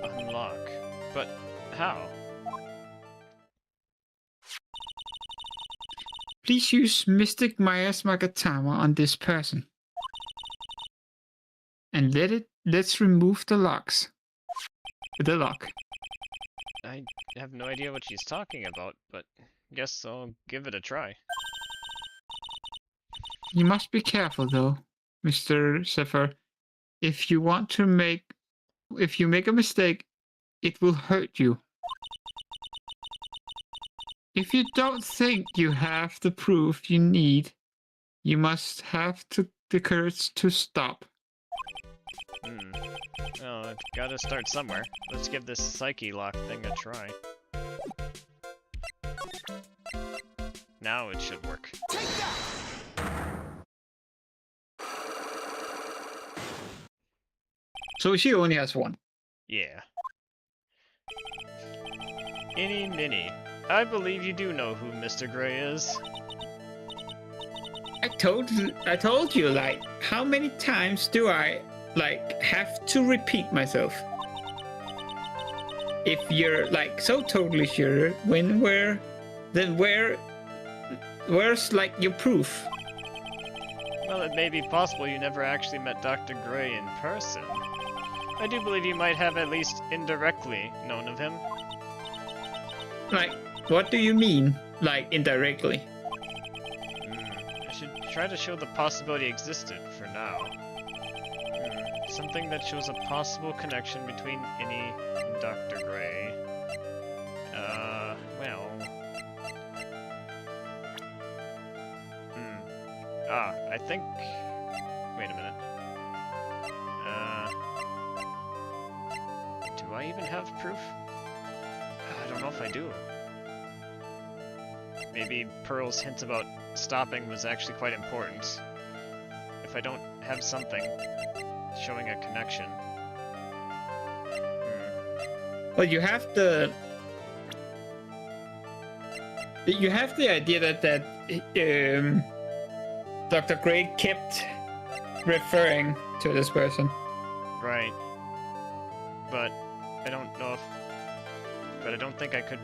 Speaker 2: Unlock? But how?
Speaker 1: Please use Mystic Maya's Magatama on this person. And let's remove the locks. The lock.
Speaker 2: I have no idea what she's talking about, but guess I'll give it a try.
Speaker 1: You must be careful though, Mr. Zephyr. If you make a mistake, it will hurt you. If you don't think you have the proof you need, you must have the courage to stop.
Speaker 2: Well, I've gotta start somewhere. Let's give this psyche lock thing a try. Now it should work.
Speaker 1: So she only has one.
Speaker 2: Yeah. Inny ninny. I believe you do know who Mr. Gray is.
Speaker 1: I told you, like, how many times do I, like, have to repeat myself? If you're, like, so totally sure, then where's, like, your proof?
Speaker 2: Well, it may be possible you never actually met Dr. Gray in person. I do believe you might have at least indirectly known of him.
Speaker 1: Like, what do you mean, like, indirectly?
Speaker 2: I should try to show the possibility existed for now. Something that shows a possible connection between Innie and Dr. Gray. Well... I think... Wait a minute. Do I even have proof? I don't know if I do. Maybe Pearl's hint about stopping was actually quite important. If I don't have something showing a connection.
Speaker 1: Well, you have the idea that Dr. Gray kept referring to this person.
Speaker 2: Right. But I don't know if... But I don't think I could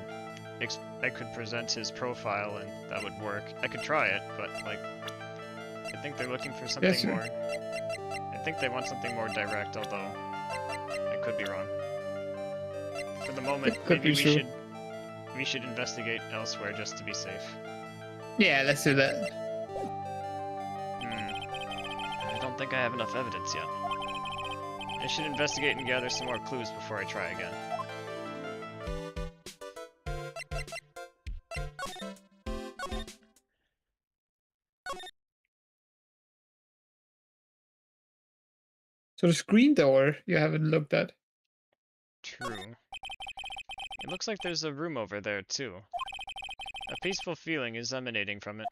Speaker 2: present his profile and that would work. I could try it, but, like... I think they're looking for something more... I think they want something more direct, although... I could be wrong. For the moment, maybe we should investigate elsewhere just to be safe.
Speaker 1: Yeah, let's do that.
Speaker 2: I don't think I have enough evidence yet. I should investigate and gather some more clues before I try again.
Speaker 1: So the screen door you haven't looked at.
Speaker 2: True. It looks like there's a room over there, too. A peaceful feeling is emanating from it.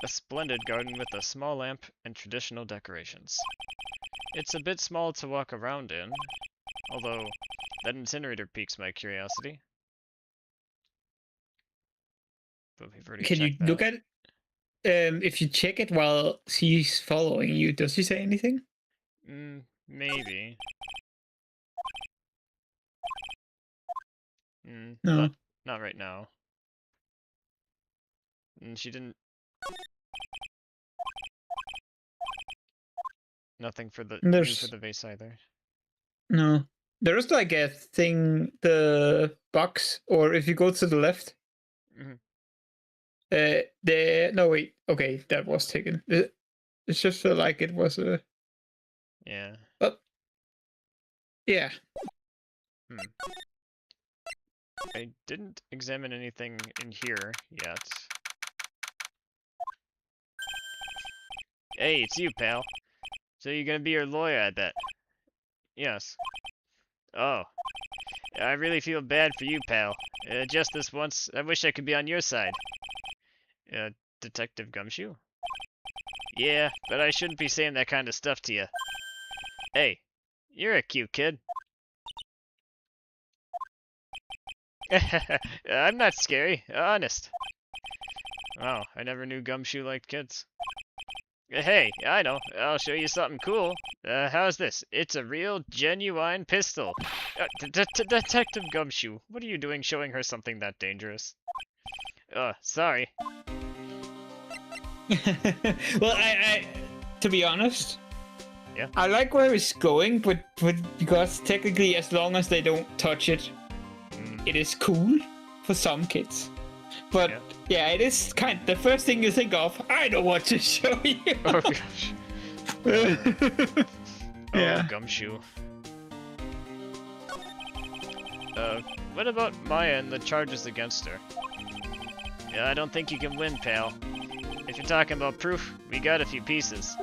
Speaker 2: A splendid garden with a small lamp and traditional decorations. It's a bit small to walk around in, although that incinerator piques my curiosity. But we've already
Speaker 1: Can you
Speaker 2: checked that.
Speaker 1: look at it? If you check it while she's following you, does she say anything?
Speaker 2: Maybe.
Speaker 1: No.
Speaker 2: Not right now. She didn't. Nothing for the new for the vase either.
Speaker 1: No. There is like a thing, the box, or if you go to the left. No wait. Okay, that was taken. It just felt like it was a.
Speaker 2: Yeah.
Speaker 1: But. Yeah.
Speaker 2: I didn't examine anything in here yet. Hey, it's you, pal. So you're gonna be your lawyer, I bet. Yes. Oh. I really feel bad for you, pal. Just this once, I wish I could be on your side. Detective Gumshoe? Yeah, but I shouldn't be saying that kind of stuff to you. Hey, you're a cute kid. I'm not scary, honest. Oh, I never knew Gumshoe liked kids. Hey, I know. I'll show you something cool. How's this? It's a real, genuine pistol. Detective Gumshoe, what are you doing showing her something that dangerous? Sorry.
Speaker 1: Well, I to be honest,
Speaker 2: yeah,
Speaker 1: I like where it's going, but because technically, as long as they don't touch it, it is cool for some kids. But yeah, it is kind of the first thing you think of. I know what to show you.
Speaker 2: Oh gosh.
Speaker 1: Yeah.
Speaker 2: Gumshoe. What about Maya and the charges against her? Yeah, I don't think you can win, pal. If you're talking about proof, we got a few pieces.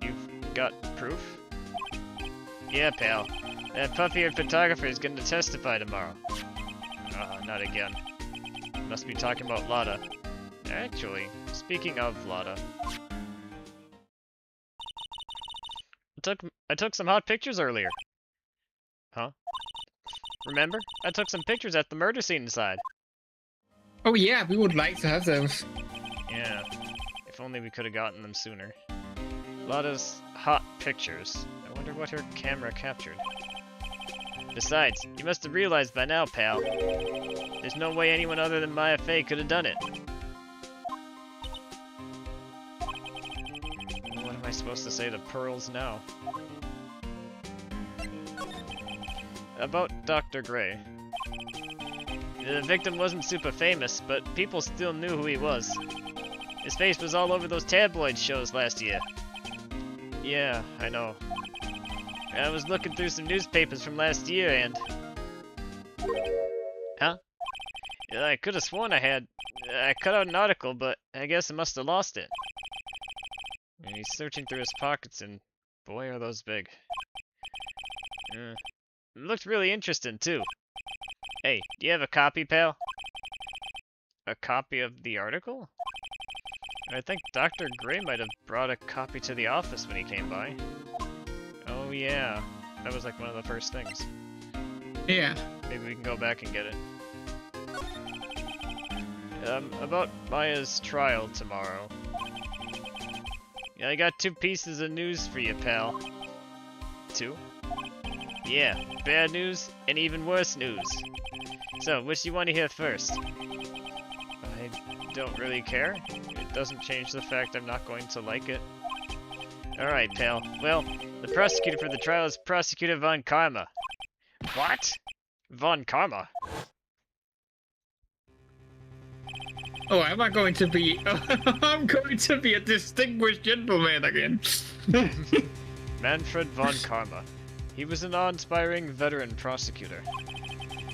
Speaker 2: You've got proof? Yeah, pal. That puffy-eared photographer is going to testify tomorrow. Not again. Must be talking about Lada. Actually, speaking of Lada, I took some hot pictures earlier. Huh? Remember? I took some pictures at the murder scene inside.
Speaker 1: Oh yeah, we would like to have those.
Speaker 2: Yeah, if only we could have gotten them sooner. Lada's hot pictures. I wonder what her camera captured. Besides, you must have realized by now, pal. There's no way anyone other than Maya Fey could have done it. What am I supposed to say to Pearls now? About Dr. Gray. The victim wasn't super famous, but people still knew who he was. His face was all over those tabloid shows last year. Yeah, I know. I was looking through some newspapers from last year and... Huh? Yeah, I could have sworn I cut out an article, but I guess I must have lost it. And he's searching through his pockets and boy are those big. It looked really interesting too. Hey, do you have a copy, pal? A copy of the article? I think Dr. Gray might have brought a copy to the office when he came by. Oh yeah, that was like one of the first things.
Speaker 1: Yeah.
Speaker 2: Maybe we can go back and get it. About Maya's trial tomorrow. Yeah, I got 2 pieces of news for you, pal. 2? Yeah, bad news and even worse news. So, which do you want to hear first? I don't really care. It doesn't change the fact I'm not going to like it. Alright, pal. Well, the prosecutor for the trial is Prosecutor Von Karma. What? Von Karma?
Speaker 1: Oh, am I going to be... I'm going to be a distinguished gentleman again.
Speaker 2: Manfred Von Karma. He was an awe-inspiring veteran prosecutor.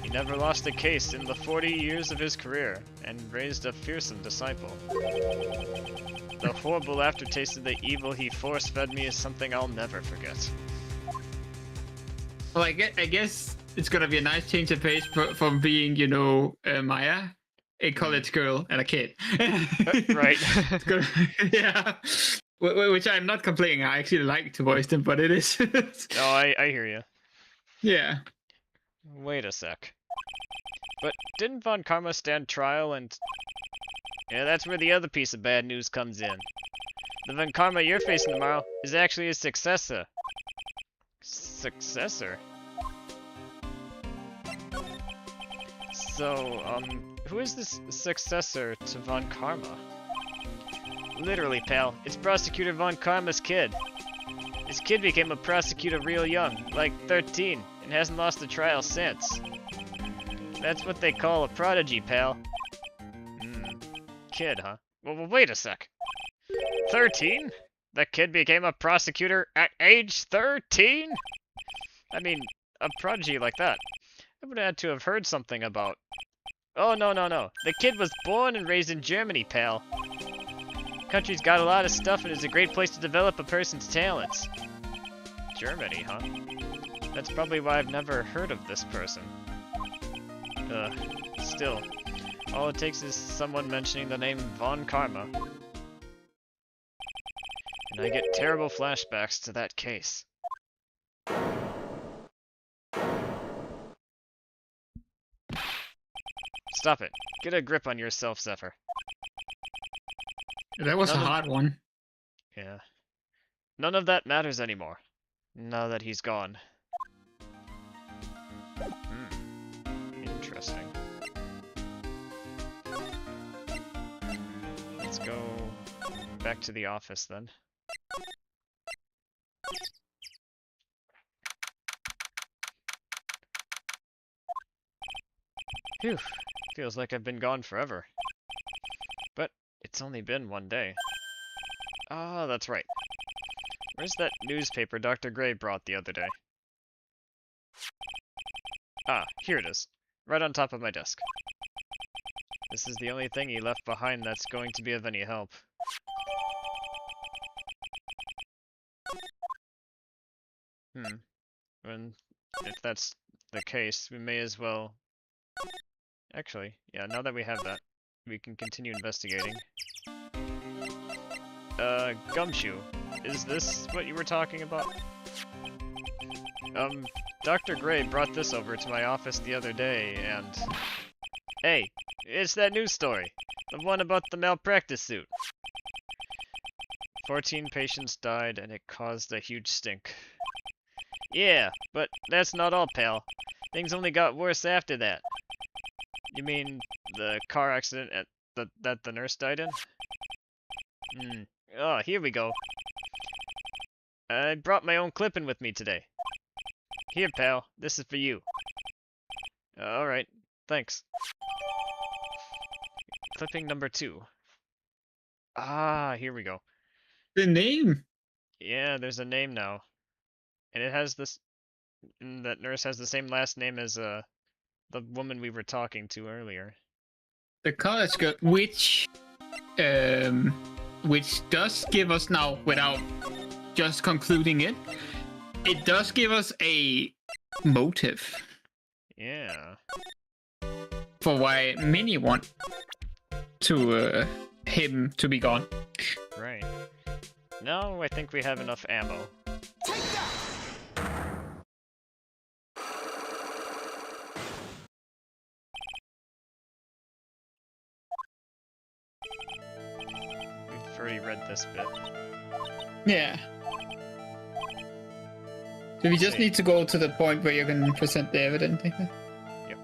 Speaker 2: He never lost a case in the 40 years of his career, and raised a fearsome disciple. The horrible aftertaste of the evil he force-fed me is something I'll never forget.
Speaker 1: Well, I guess it's gonna be a nice change of pace from being, Maya, a college girl and a kid.
Speaker 2: Right.
Speaker 1: It's gonna, yeah. Which I'm not complaining. I actually like to voice them, but it is.
Speaker 2: No, I hear you.
Speaker 1: Yeah.
Speaker 2: Wait a sec. But didn't Von Karma stand trial and... Yeah, that's where the other piece of bad news comes in. The Von Karma you're facing tomorrow is actually his successor. Successor? So, who is this successor to Von Karma? Literally, pal, it's Prosecutor Von Karma's kid. His kid became a prosecutor real young, like 13, and hasn't lost a trial since. That's what they call a prodigy, pal. Kid, huh? Well, wait a sec. 13? The kid became a prosecutor at age 13? I mean, a prodigy like that, I would have had to have heard something about. Oh, no. The kid was born and raised in Germany, pal. Country's got a lot of stuff and is a great place to develop a person's talents. Germany, huh? That's probably why I've never heard of this person. Still, all it takes is someone mentioning the name Von Karma. And I get terrible flashbacks to that case. Stop it. Get a grip on yourself, Zephyr.
Speaker 1: That was a hard one.
Speaker 2: Yeah. None of that matters anymore, now that he's gone. Interesting. Let's go back to the office then. Phew. Feels like I've been gone forever. But it's only been one day. Ah, that's right. Where's that newspaper Dr. Gray brought the other day? Ah, here it is. Right on top of my desk. This is the only thing he left behind that's going to be of any help. And if that's the case, we may as well... Actually, yeah, now that we have that, we can continue investigating. Gumshoe, is this what you were talking about? Dr. Gray brought this over to my office the other day, and... Hey, it's that news story! The one about the malpractice suit. 14 patients died, and it caused a huge stink. Yeah, but that's not all, pal. Things only got worse after that. You mean the car accident that the nurse died in? Oh, here we go. I brought my own clipping with me today. Here, pal. This is for you. Alright, thanks. Clipping number 2. Ah, here we go.
Speaker 1: The name?
Speaker 2: Yeah, there's a name now. And it has this... And that nurse has the same last name as, the woman we were talking to earlier.
Speaker 1: The college girl, which does give us now, without just concluding it, it does give us a motive.
Speaker 2: Yeah.
Speaker 1: For why Minnie want to him to be gone.
Speaker 2: Right. Now I think we have enough ammo. We've already read this bit.
Speaker 1: Yeah. So we just need to go to the point where you can present the evidence.
Speaker 2: Yep.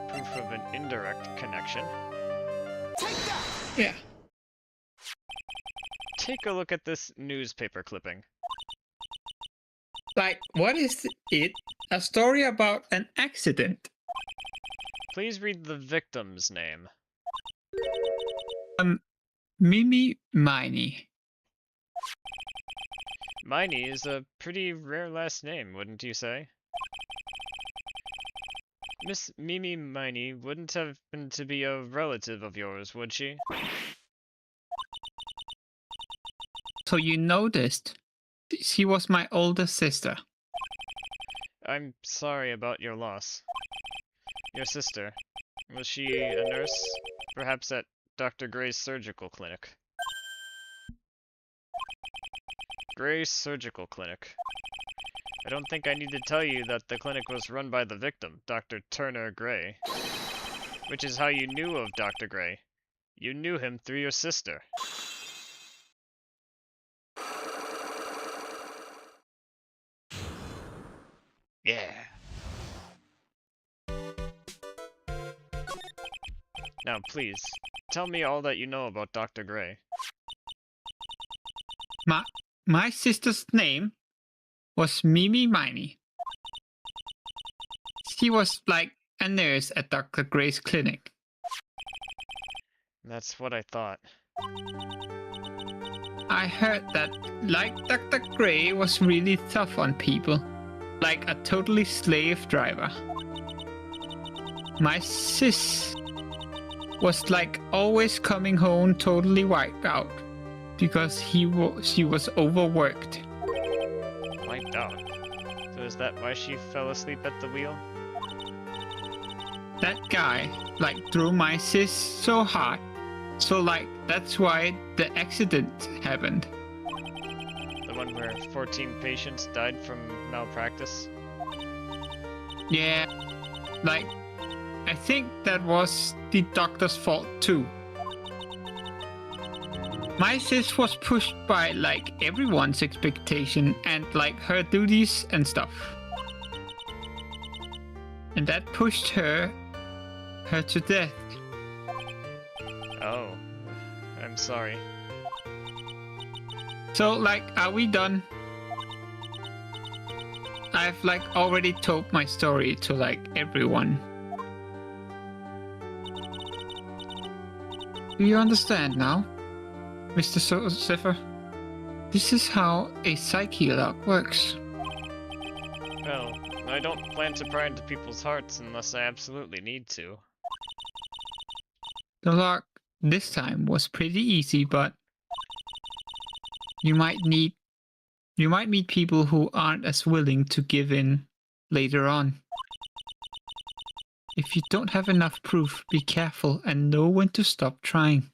Speaker 2: Proof of an indirect connection.
Speaker 1: Yeah.
Speaker 2: Take a look at this newspaper clipping.
Speaker 1: Like, what is it? A story about an accident.
Speaker 2: Please read the victim's name.
Speaker 1: Mimi Miney.
Speaker 2: Miney is a pretty rare last name, wouldn't you say? Miss Mimi Miney wouldn't have been to be a relative of yours, would she?
Speaker 1: So you noticed she was my older sister.
Speaker 2: I'm sorry about your loss. Your sister, was she a nurse? Perhaps at Dr. Gray's surgical clinic. Gray's surgical clinic. I don't think I need to tell you that the clinic was run by the victim, Dr. Turner Gray. Which is how you knew of Dr. Gray. You knew him through your sister. Yeah. Now, please, tell me all that you know about Dr. Gray.
Speaker 1: My sister's name was Mimi Miney. She was like a nurse at Dr. Gray's clinic.
Speaker 2: That's what I thought.
Speaker 1: I heard that, like Dr. Gray, was really tough on people. Like a totally slave driver. My sis was like always coming home totally wiped out. Because she was overworked.
Speaker 2: Wiped out? So is that why she fell asleep at the wheel?
Speaker 1: That guy, like, threw my sis so hard. So, like, that's why the accident happened.
Speaker 2: The one where 14 patients died from malpractice?
Speaker 1: Yeah, like, I think that was the doctor's fault too. My sis was pushed by, like, everyone's expectation and, like, her duties and stuff. And that pushed her to death.
Speaker 2: Oh, I'm sorry.
Speaker 1: So, like, are we done? I've, like, already told my story to, like, everyone. Do you understand now, Mr. Zephyr? This is how a psyche lock works.
Speaker 2: Well, I don't plan to pry into people's hearts unless I absolutely need to.
Speaker 1: The lock this time was pretty easy, but you might meet people who aren't as willing to give in later on. If you don't have enough proof, be careful and know when to stop trying.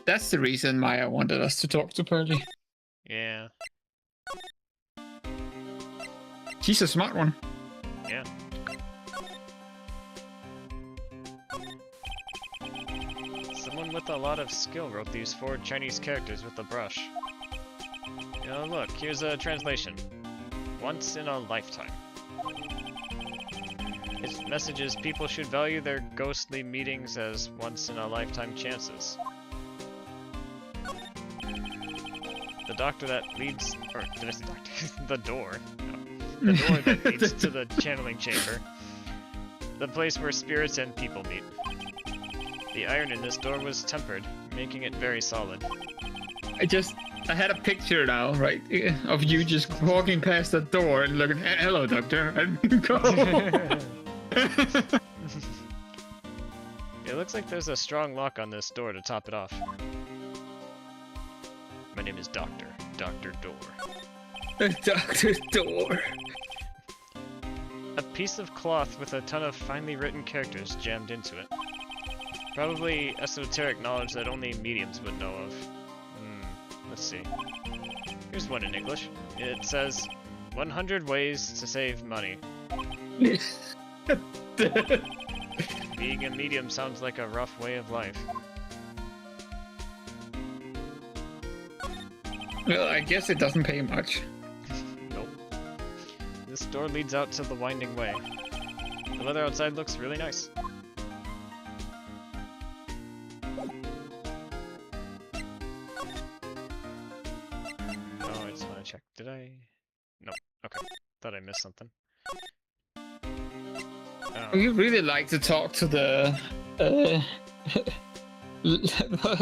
Speaker 1: That's the reason Maya wanted us to talk to Pearly.
Speaker 2: Yeah.
Speaker 1: She's a smart one.
Speaker 2: Yeah. Someone with a lot of skill wrote these 4 Chinese characters with a brush. Look, here's a translation. Once in a lifetime. Its message is people should value their ghostly meetings as once-in-a-lifetime chances. The doctor that leads... or, did I say doctor? The door. No. The door that leads to the channeling chamber. The place where spirits and people meet. The iron in this door was tempered, making it very solid.
Speaker 1: I had a picture now, right, of you just walking past the door and looking, hello, doctor, and go.
Speaker 2: It looks like there's a strong lock on this door to top it off. My name is Dr. Door.
Speaker 1: Dr. Door.
Speaker 2: A piece of cloth with a ton of finely written characters jammed into it. Probably esoteric knowledge that only mediums would know of. Let's see. Here's one in English. It says, 100 ways to save money. Being a medium sounds like a rough way of life.
Speaker 1: Well, I guess it doesn't pay much.
Speaker 2: Nope. This door leads out to the winding way. The weather outside looks really nice. Oh, I just want to check. Did I? Nope. Okay. Thought I missed something. Oh.
Speaker 1: You really like to talk to the a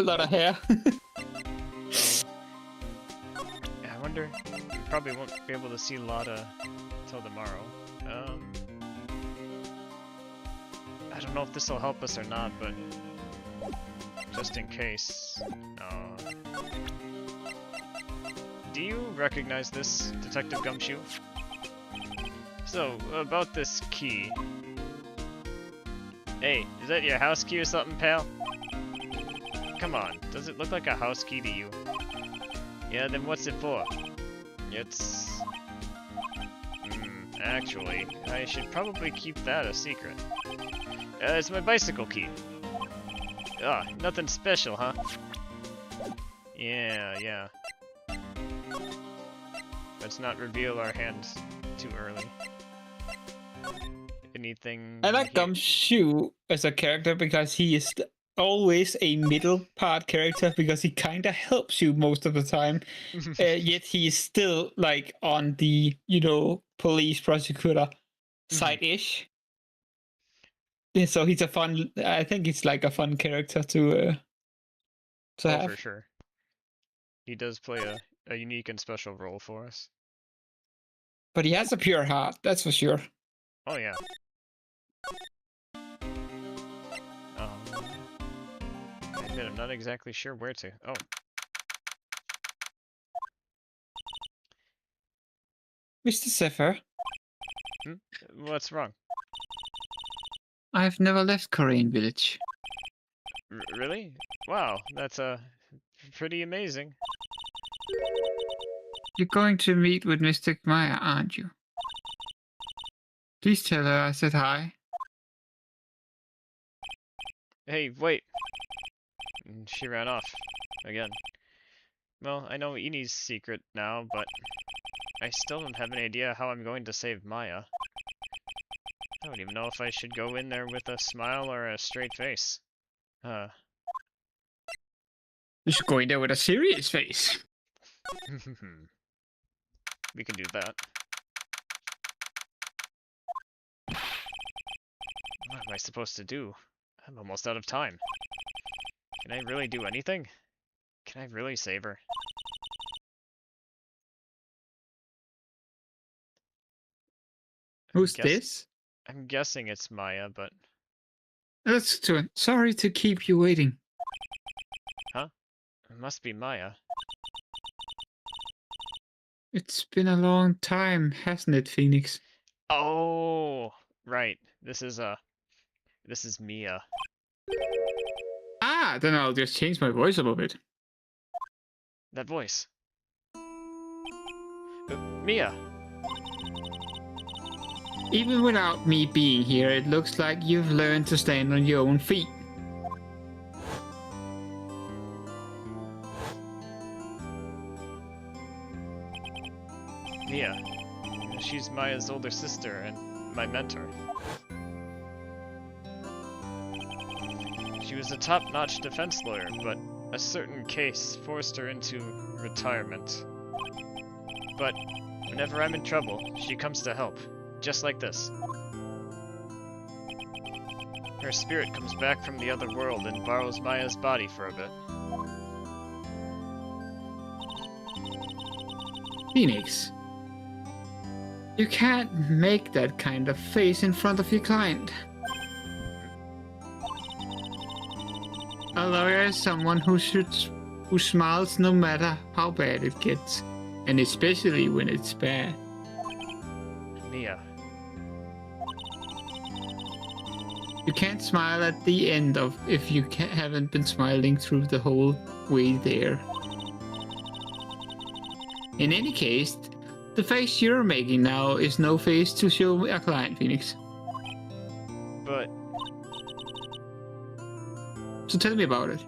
Speaker 1: lot of hair.
Speaker 2: Yeah, I wonder. We probably won't be able to see Lotta till tomorrow. I don't know if this will help us or not, but just in case. do you recognize this, Detective Gumshoe? So, about this key. Hey, is that your house key or something, pal? Come on, does it look like a house key to you? Yeah, then what's it for? It's... actually, I should probably keep that a secret. It's my bicycle key. Ah, nothing special, huh? Yeah. Let's not reveal our hands too early. Anything...
Speaker 1: I like Gumshoe as a character because he is always a middle part character because he kind of helps you most of the time. Yet he is still like on the, police prosecutor side-ish. Yeah, so he's a fun, I think it's like a fun character to have.
Speaker 2: For sure. He does play a unique and special role for us.
Speaker 1: But he has a pure heart, that's for sure.
Speaker 2: Oh yeah. I admit I'm not exactly sure where to. Oh.
Speaker 1: Mr. Zephyr.
Speaker 2: What's wrong?
Speaker 1: I've never left Korean Village.
Speaker 2: Really? Wow, that's pretty amazing.
Speaker 1: You're going to meet with Mystic Maya, aren't you? Please tell her I said hi.
Speaker 2: Hey, wait. She ran off. Again. Well, I know Eni's secret now, but I still don't have any idea how I'm going to save Maya. I don't even know if I should go in there with a smile or a straight face.
Speaker 1: You should go in there with a serious face.
Speaker 2: We can do that. What am I supposed to do? I'm almost out of time. Can I really do anything? Can I really save her?
Speaker 1: Who's this?
Speaker 2: I'm guessing it's Maya, but...
Speaker 1: That's too. Sorry to keep you waiting.
Speaker 2: Huh? It must be Maya.
Speaker 1: It's been a long time, hasn't it, Phoenix?
Speaker 2: Oh, right. This is Mia.
Speaker 1: Ah, then I'll just change my voice a little bit.
Speaker 2: That voice. Mia.
Speaker 1: Even without me being here, it looks like you've learned to stand on your own feet.
Speaker 2: Mia. She's Maya's older sister and my mentor. She was a top-notch defense lawyer, but a certain case forced her into retirement. But whenever I'm in trouble, she comes to help, just like this. Her spirit comes back from the other world and borrows Maya's body for a bit.
Speaker 1: Phoenix, you can't make that kind of face in front of your client. A lawyer is someone who smiles no matter how bad it gets, and especially when it's bad.
Speaker 2: Mia.
Speaker 1: You can't smile at the end of if you haven't been smiling through the whole way there. In any case, the face you're making now is no face to show a client, Phoenix.
Speaker 2: But...
Speaker 1: So tell me about it.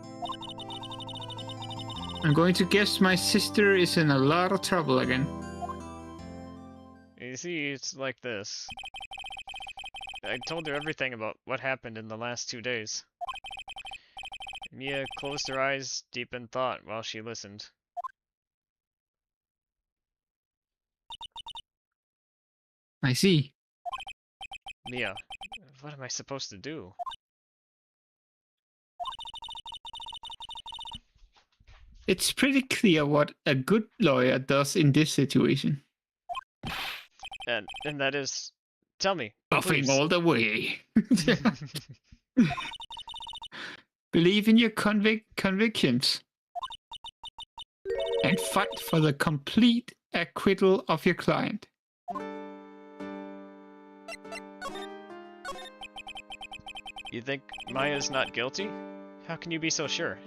Speaker 1: I'm going to guess my sister is in a lot of trouble again.
Speaker 2: You see, it's like this. I told her everything about what happened in the last 2 days. Mia closed her eyes deep in thought while she listened.
Speaker 1: I see.
Speaker 2: Mia, what am I supposed to do?
Speaker 1: It's pretty clear what a good lawyer does in this situation.
Speaker 2: And that is... Tell me,
Speaker 1: Buffing
Speaker 2: please.
Speaker 1: all the way. Believe in your convictions. and fight for the complete acquittal of your client.
Speaker 2: You think Maya's not guilty? How can you be so sure?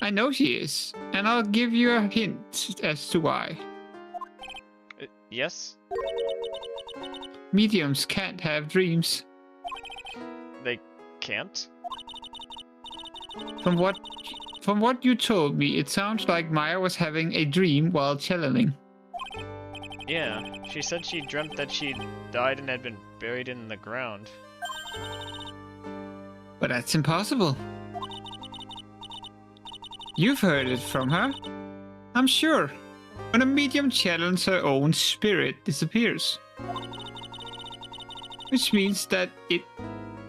Speaker 1: I know she is, and I'll give you a hint as to why.
Speaker 2: Yes?
Speaker 1: Mediums can't have dreams.
Speaker 2: They can't?
Speaker 1: From what you told me, it sounds like Maya was having a dream while channeling.
Speaker 2: Yeah, she said she dreamt that she died and had been buried in the ground.
Speaker 1: But that's impossible. You've heard it from her, I'm sure. When a medium channels her own spirit disappears. Which means that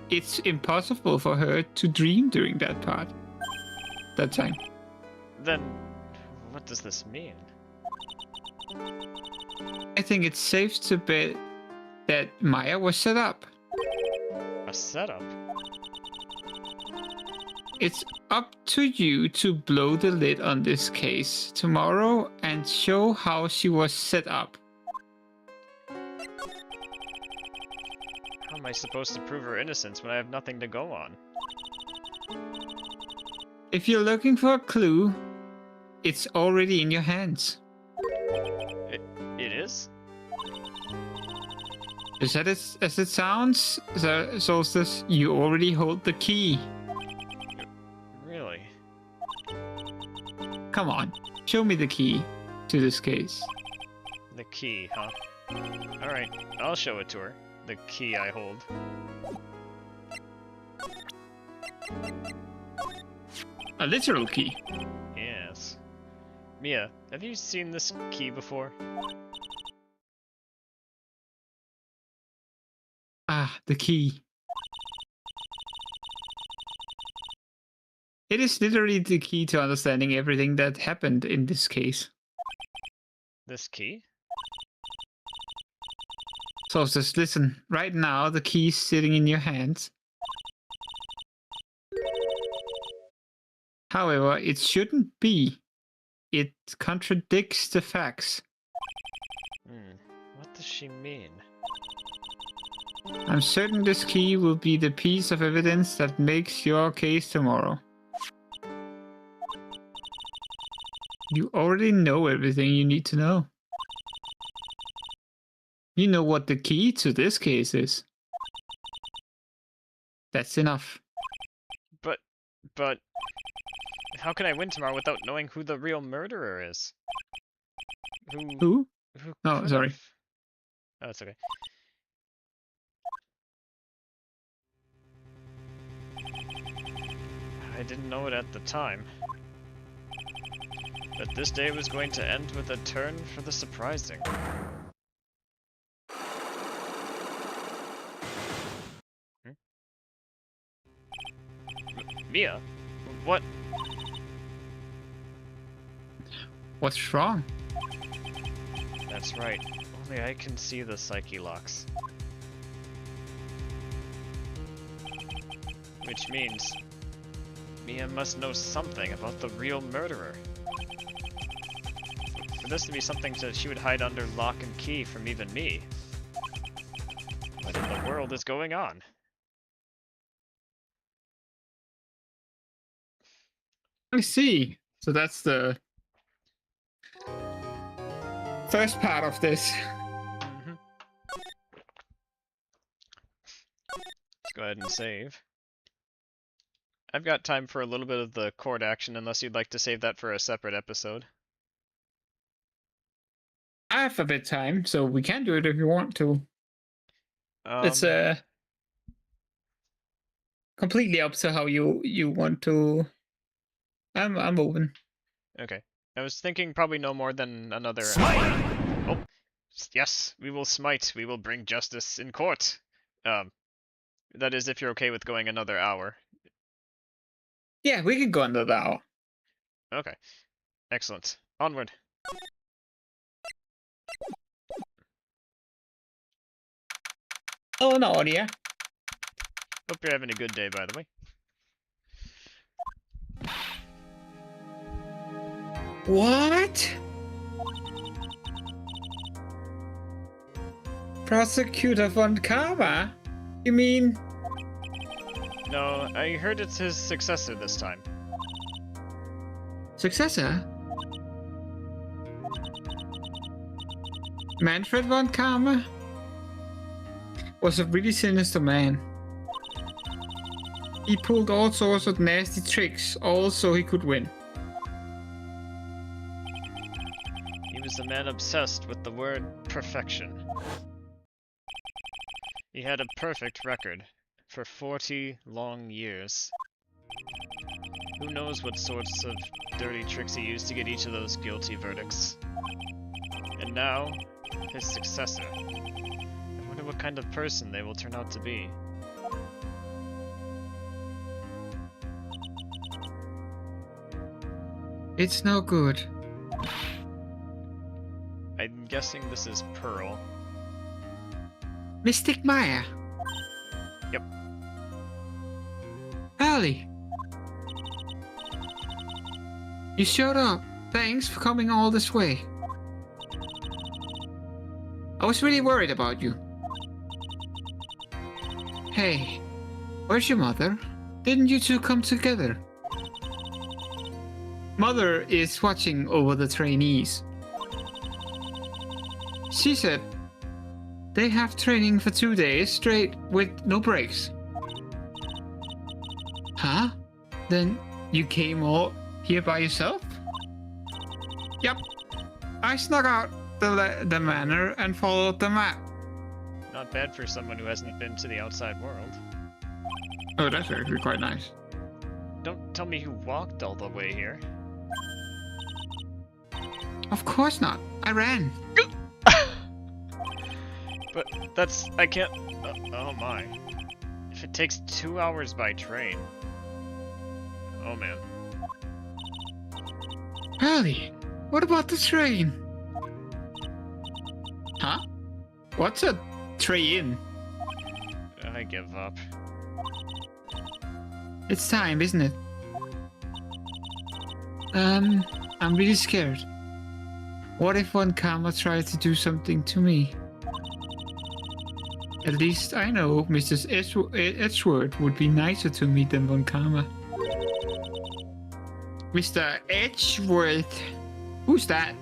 Speaker 1: it's impossible for her to dream during that time.
Speaker 2: Then, what does this mean?
Speaker 1: I think it's safe to bet that Maya was set up.
Speaker 2: A setup?
Speaker 1: It's up to you to blow the lid on this case tomorrow and show how she was set up.
Speaker 2: How am I supposed to prove her innocence when I have nothing to go on?
Speaker 1: If you're looking for a clue, it's already in your hands.
Speaker 2: It is?
Speaker 1: As it sounds, Solstice, you already hold the key.
Speaker 2: Really?
Speaker 1: Come on, show me the key to this case.
Speaker 2: The key, huh? Alright, I'll show it to her. The key I hold.
Speaker 1: A literal key.
Speaker 2: Yes. Mia, have you seen this key before?
Speaker 1: Ah, the key. It is literally the key to understanding everything that happened in this case.
Speaker 2: This key?
Speaker 1: So just listen, right now the key is sitting in your hands. However, it shouldn't be. It contradicts the facts.
Speaker 2: What does she mean?
Speaker 1: I'm certain this key will be the piece of evidence that makes your case tomorrow. You already know everything you need to know. You know what the key to this case is. That's enough.
Speaker 2: But... How can I win tomorrow without knowing who the real murderer is?
Speaker 1: Who?
Speaker 2: Who
Speaker 1: Oh,
Speaker 2: could
Speaker 1: sorry.
Speaker 2: have? Oh, it's okay. I didn't know it at the time. But this day was going to end with a turn for the surprising. Mia? What?
Speaker 1: What's wrong?
Speaker 2: That's right. Only I can see the psyche locks. Which means... Mia must know something about the real murderer. For this to be something that she would hide under lock and key from even me. What in the world is going on?
Speaker 1: I see. So that's the first part of this.
Speaker 2: Let's go ahead and save. I've got time for a little bit of the court action, unless you'd like to save that for a separate episode.
Speaker 1: I have a bit of time, so we can do it if you want to. It's completely up to how you want to. I'm open.
Speaker 2: Okay. I was thinking probably no more than another...
Speaker 4: Smite!
Speaker 2: Oh, yes, we will smite. We will bring justice in court. That is if you're okay with going another hour.
Speaker 1: Yeah, we can go another hour.
Speaker 2: Okay. Excellent. Onward.
Speaker 1: Oh no, yeah.
Speaker 2: Hope you're having a good day, by the way.
Speaker 1: What? Prosecutor von Karma? You mean?
Speaker 2: No, I heard it's his successor this time.
Speaker 1: Successor? Manfred von Karma was a really sinister man. He pulled all sorts of nasty tricks, all so he could win.
Speaker 2: He was a man obsessed with the word perfection. He had a perfect record for 40 long years. Who knows what sorts of dirty tricks he used to get each of those guilty verdicts. And now, his successor. I wonder what kind of person they will turn out to be.
Speaker 1: It's no good.
Speaker 2: I'm guessing this is Pearl.
Speaker 1: Mystic Maya.
Speaker 2: Yep.
Speaker 1: Ali. You showed up. Thanks for coming all this way. I was really worried about you. Hey, where's your mother? Didn't you two come together? Mother is watching over the trainees. She said they have training for 2 days straight with no breaks. Huh? Then you came all here by yourself? Yep. I snuck out the manor and followed the map.
Speaker 2: Not bad for someone who hasn't been to the outside world.
Speaker 1: Oh, that's actually quite nice.
Speaker 2: Don't tell me you walked all the way here.
Speaker 1: Of course not. I ran.
Speaker 2: But that's... I can't... oh my. If it takes 2 hours by train... Oh man.
Speaker 1: Ali, what about the train? Huh? What's a train?
Speaker 2: I give up.
Speaker 1: It's time, isn't it? I'm really scared. What if Von Karma tried to do something to me? At least I know Mrs. Edgeworth would be nicer to me than Von Karma. Mr. Edgeworth? Who's that?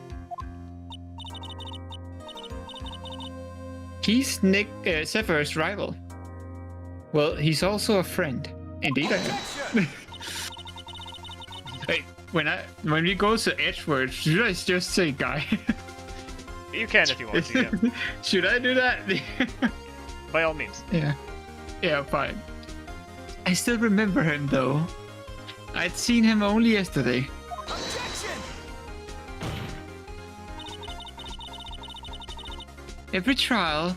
Speaker 1: He's Nick Zephyr's rival. Well, he's also a friend. Indeed I am. Hey, when we go to Edgeworth, should I just say guy?
Speaker 2: You can if you want to, yeah.
Speaker 1: Should I do that?
Speaker 2: By all means.
Speaker 1: Yeah. Yeah, fine. I still remember him though. I'd seen him only yesterday.
Speaker 4: Objection!
Speaker 1: Every trial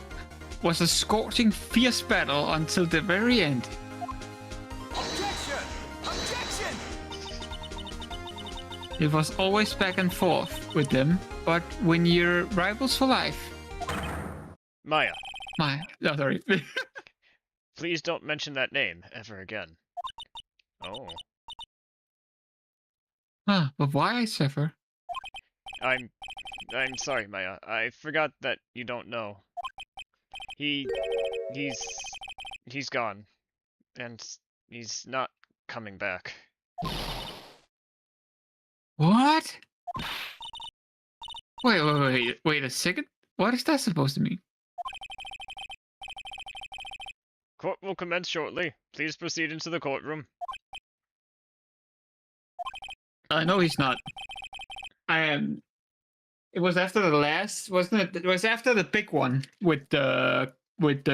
Speaker 1: was a scorching, fierce battle until the very end.
Speaker 4: Objection! Objection!
Speaker 1: It was always back and forth with them, but when you're rivals for life...
Speaker 2: Maya,
Speaker 1: No, sorry.
Speaker 2: please don't mention that name ever again. Oh.
Speaker 1: But why, Zephyr?
Speaker 2: I'm sorry, Maya. I forgot that you don't know. He's gone. And he's not coming back.
Speaker 1: What? Wait a second? What is that supposed to mean?
Speaker 2: Court will commence shortly. Please proceed into the courtroom.
Speaker 1: I know he's not. It was after the last, wasn't it? It was after the big one with the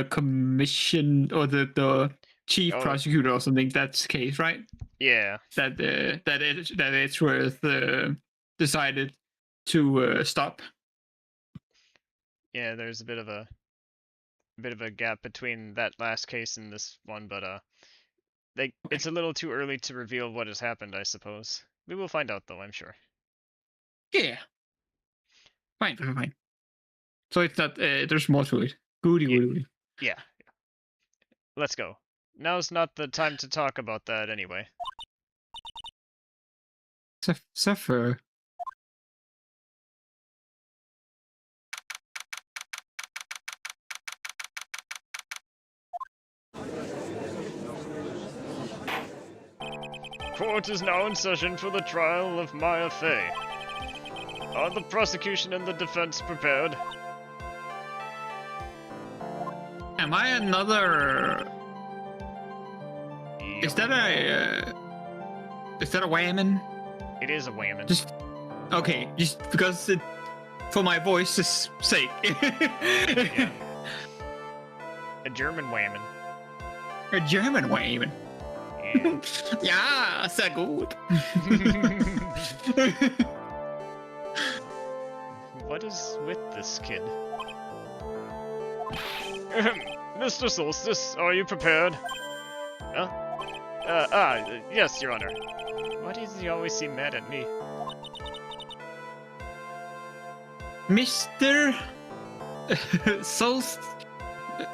Speaker 1: commission or the chief prosecutor or something. That's case, right?
Speaker 2: Yeah.
Speaker 1: That Edgeworth decided to stop.
Speaker 2: Yeah, there's a bit of a gap between that last case and this one, but it's a little too early to reveal what has happened, I suppose. We will find out though, I'm sure.
Speaker 1: Yeah. Fine. So it's not. There's more to it. Goody.
Speaker 2: Yeah. Let's go. Now's not the time to talk about that anyway.
Speaker 1: Zephyr.
Speaker 2: Court is now in session for the trial of Maya Fey. Are the prosecution and the defense prepared?
Speaker 1: Am I another? Is that a whammon?
Speaker 2: It is a whammon.
Speaker 1: Just okay, just because for my voice's sake.
Speaker 2: Yeah. A German whammon.
Speaker 1: A German whammon.
Speaker 2: Yeah.
Speaker 1: Ja, sehr gut.
Speaker 2: What is with this kid? Mr. Soulstice, are you prepared? Huh? Yes, Your Honor. Why does he always seem mad at me?
Speaker 1: Mr. Soulstice.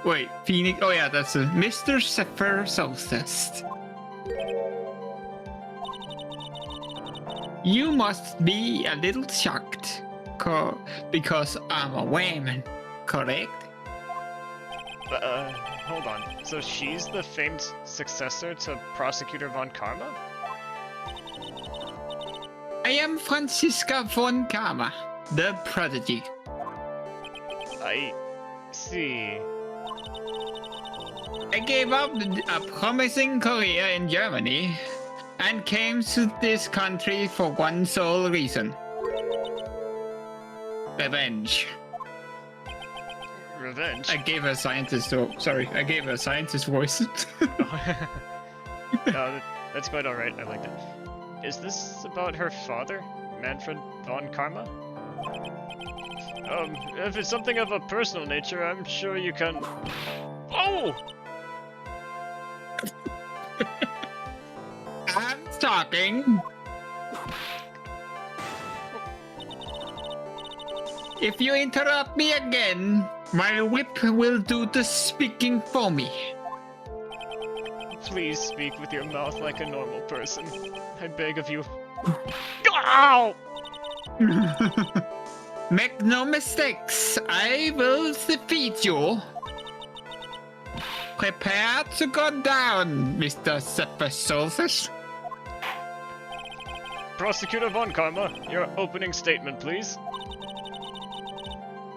Speaker 1: Wait, Phoenix. Oh yeah, that's Mr. Zephyr Soulstice. You must be a little shocked, because I'm a whammon, correct?
Speaker 2: Hold on. So she's the famed successor to Prosecutor Von Karma?
Speaker 1: I am Franziska von Karma, the prodigy.
Speaker 2: I see.
Speaker 1: I gave up a promising career in Germany and came to this country for one sole reason. Revenge.
Speaker 2: Revenge?
Speaker 1: I gave her a scientist. Oh, sorry, I gave her a scientist voice.
Speaker 2: No, that's quite alright. I like that. Is this about her father, Manfred von Karma? If it's something of a personal nature, I'm sure you can... Oh!
Speaker 1: I'm talking. If you interrupt me again, my whip will do the speaking for me.
Speaker 2: Please speak with your mouth like a normal person. I beg of you. Ow!
Speaker 1: Make no mistakes, I will defeat you. Prepare to go down, Mr. Zephyr Soulstice.
Speaker 2: Prosecutor Von Karma, your opening statement, please.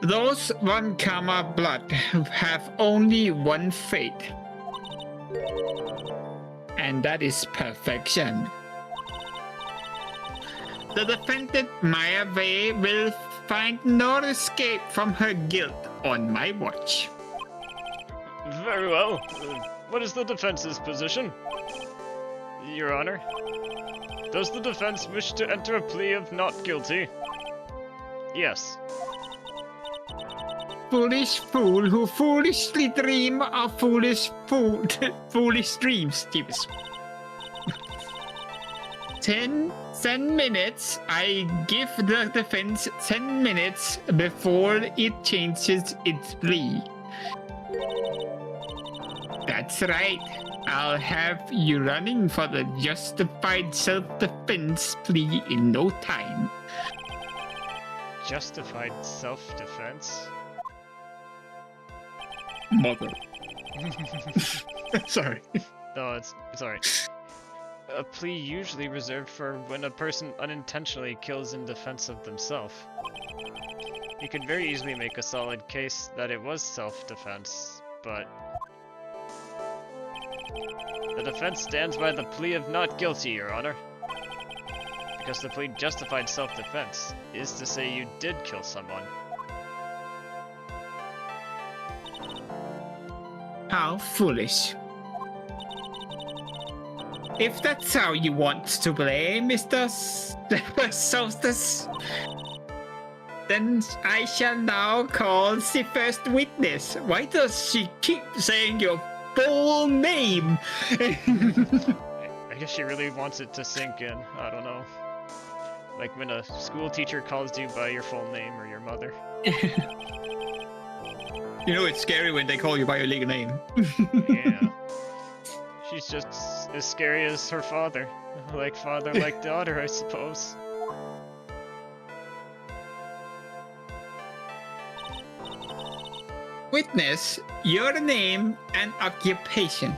Speaker 1: Those Von Karma blood have only one fate. And that is perfection. The defendant Maya Fey will find no escape from her guilt on my watch.
Speaker 2: Very well. What is the defense's position? Your Honor, does the defense wish to enter a plea of not guilty? Yes.
Speaker 1: Foolish fool who foolishly dream of foolish dreams, Jeeves. 10 minutes. I give the defense 10 minutes before it changes its plea. That's right. I'll have you running for the justified self-defense plea in no time.
Speaker 2: Justified self-defense?
Speaker 1: Mother. Sorry.
Speaker 2: No, it's alright. A plea usually reserved for when a person unintentionally kills in defense of themselves. You could very easily make a solid case that it was self-defense, but... The defense stands by the plea of not guilty, Your Honor. Because the plea justified self-defense is to say you did kill someone.
Speaker 1: How foolish. If that's how you want to play, Mr. Soulstice, then I shall now call the first witness. Why does she keep saying your full name?
Speaker 2: I guess she really wants it to sink in. I don't know. Like when a school teacher calls you by your full name or your mother.
Speaker 1: You know it's scary when they call you by your legal name.
Speaker 2: Yeah. She's just as scary as her father. Like father, like daughter, I suppose.
Speaker 1: Witness, your name and occupation.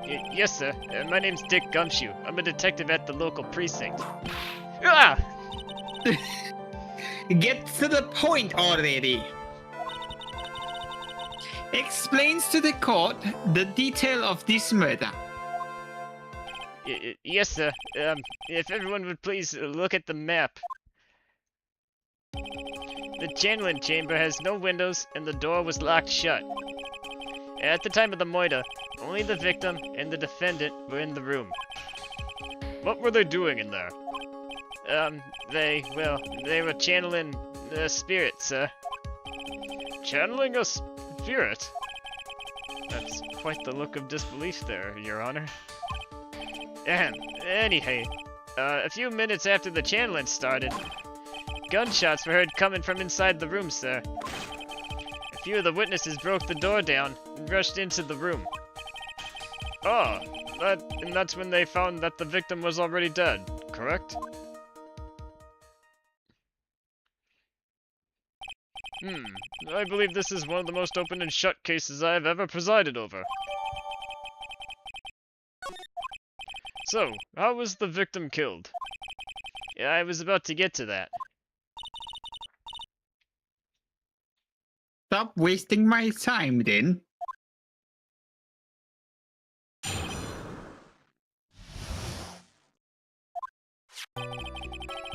Speaker 2: Yes, sir. My name's Dick Gumshoe. I'm a detective at the local precinct. Ah!
Speaker 1: Get to the point already. Explains to the court the detail of this murder.
Speaker 2: Yes, sir. If everyone would please look at the map. The channeling chamber has no windows and the door was locked shut. At the time of the murder, only the victim and the defendant were in the room.
Speaker 5: What were they doing in there?
Speaker 2: They were channeling a spirit, sir.
Speaker 5: Channeling a spirit?
Speaker 2: That's quite the look of disbelief there, Your Honor. Anyhow, a few minutes after the channeling started, gunshots were heard coming from inside the room, sir. A few of the witnesses broke the door down and rushed into the room.
Speaker 5: Ah, and that's when they found that the victim was already dead, correct? I believe this is one of the most open and shut cases I have ever presided over. So, how was the victim killed?
Speaker 2: Yeah, I was about to get to that.
Speaker 1: Stop wasting my time then.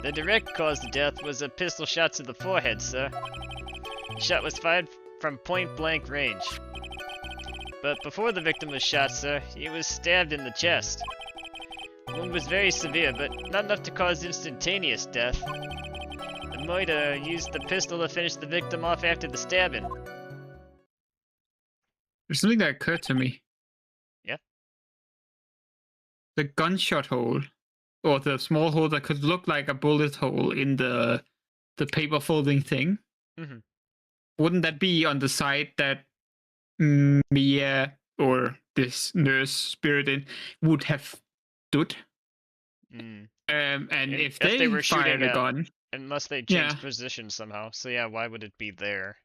Speaker 2: The direct cause of death was a pistol shot to the forehead, sir. The shot was fired from point-blank range. But before the victim was shot, sir, he was stabbed in the chest. The wound was very severe, but not enough to cause instantaneous death. The murderer used the pistol to finish the victim off after the stabbing.
Speaker 1: There's something that occurred to me.
Speaker 2: Yeah?
Speaker 1: The gunshot hole, or the small hole that could look like a bullet hole in the paper folding thing.
Speaker 2: Mm-hmm.
Speaker 1: Wouldn't that be on the side that Mia or this nurse Spirited would have stood?
Speaker 2: Mm.
Speaker 1: And if they
Speaker 2: were
Speaker 1: fired
Speaker 2: shooting
Speaker 1: a gun,
Speaker 2: unless they changed position somehow. So yeah, why would it be there?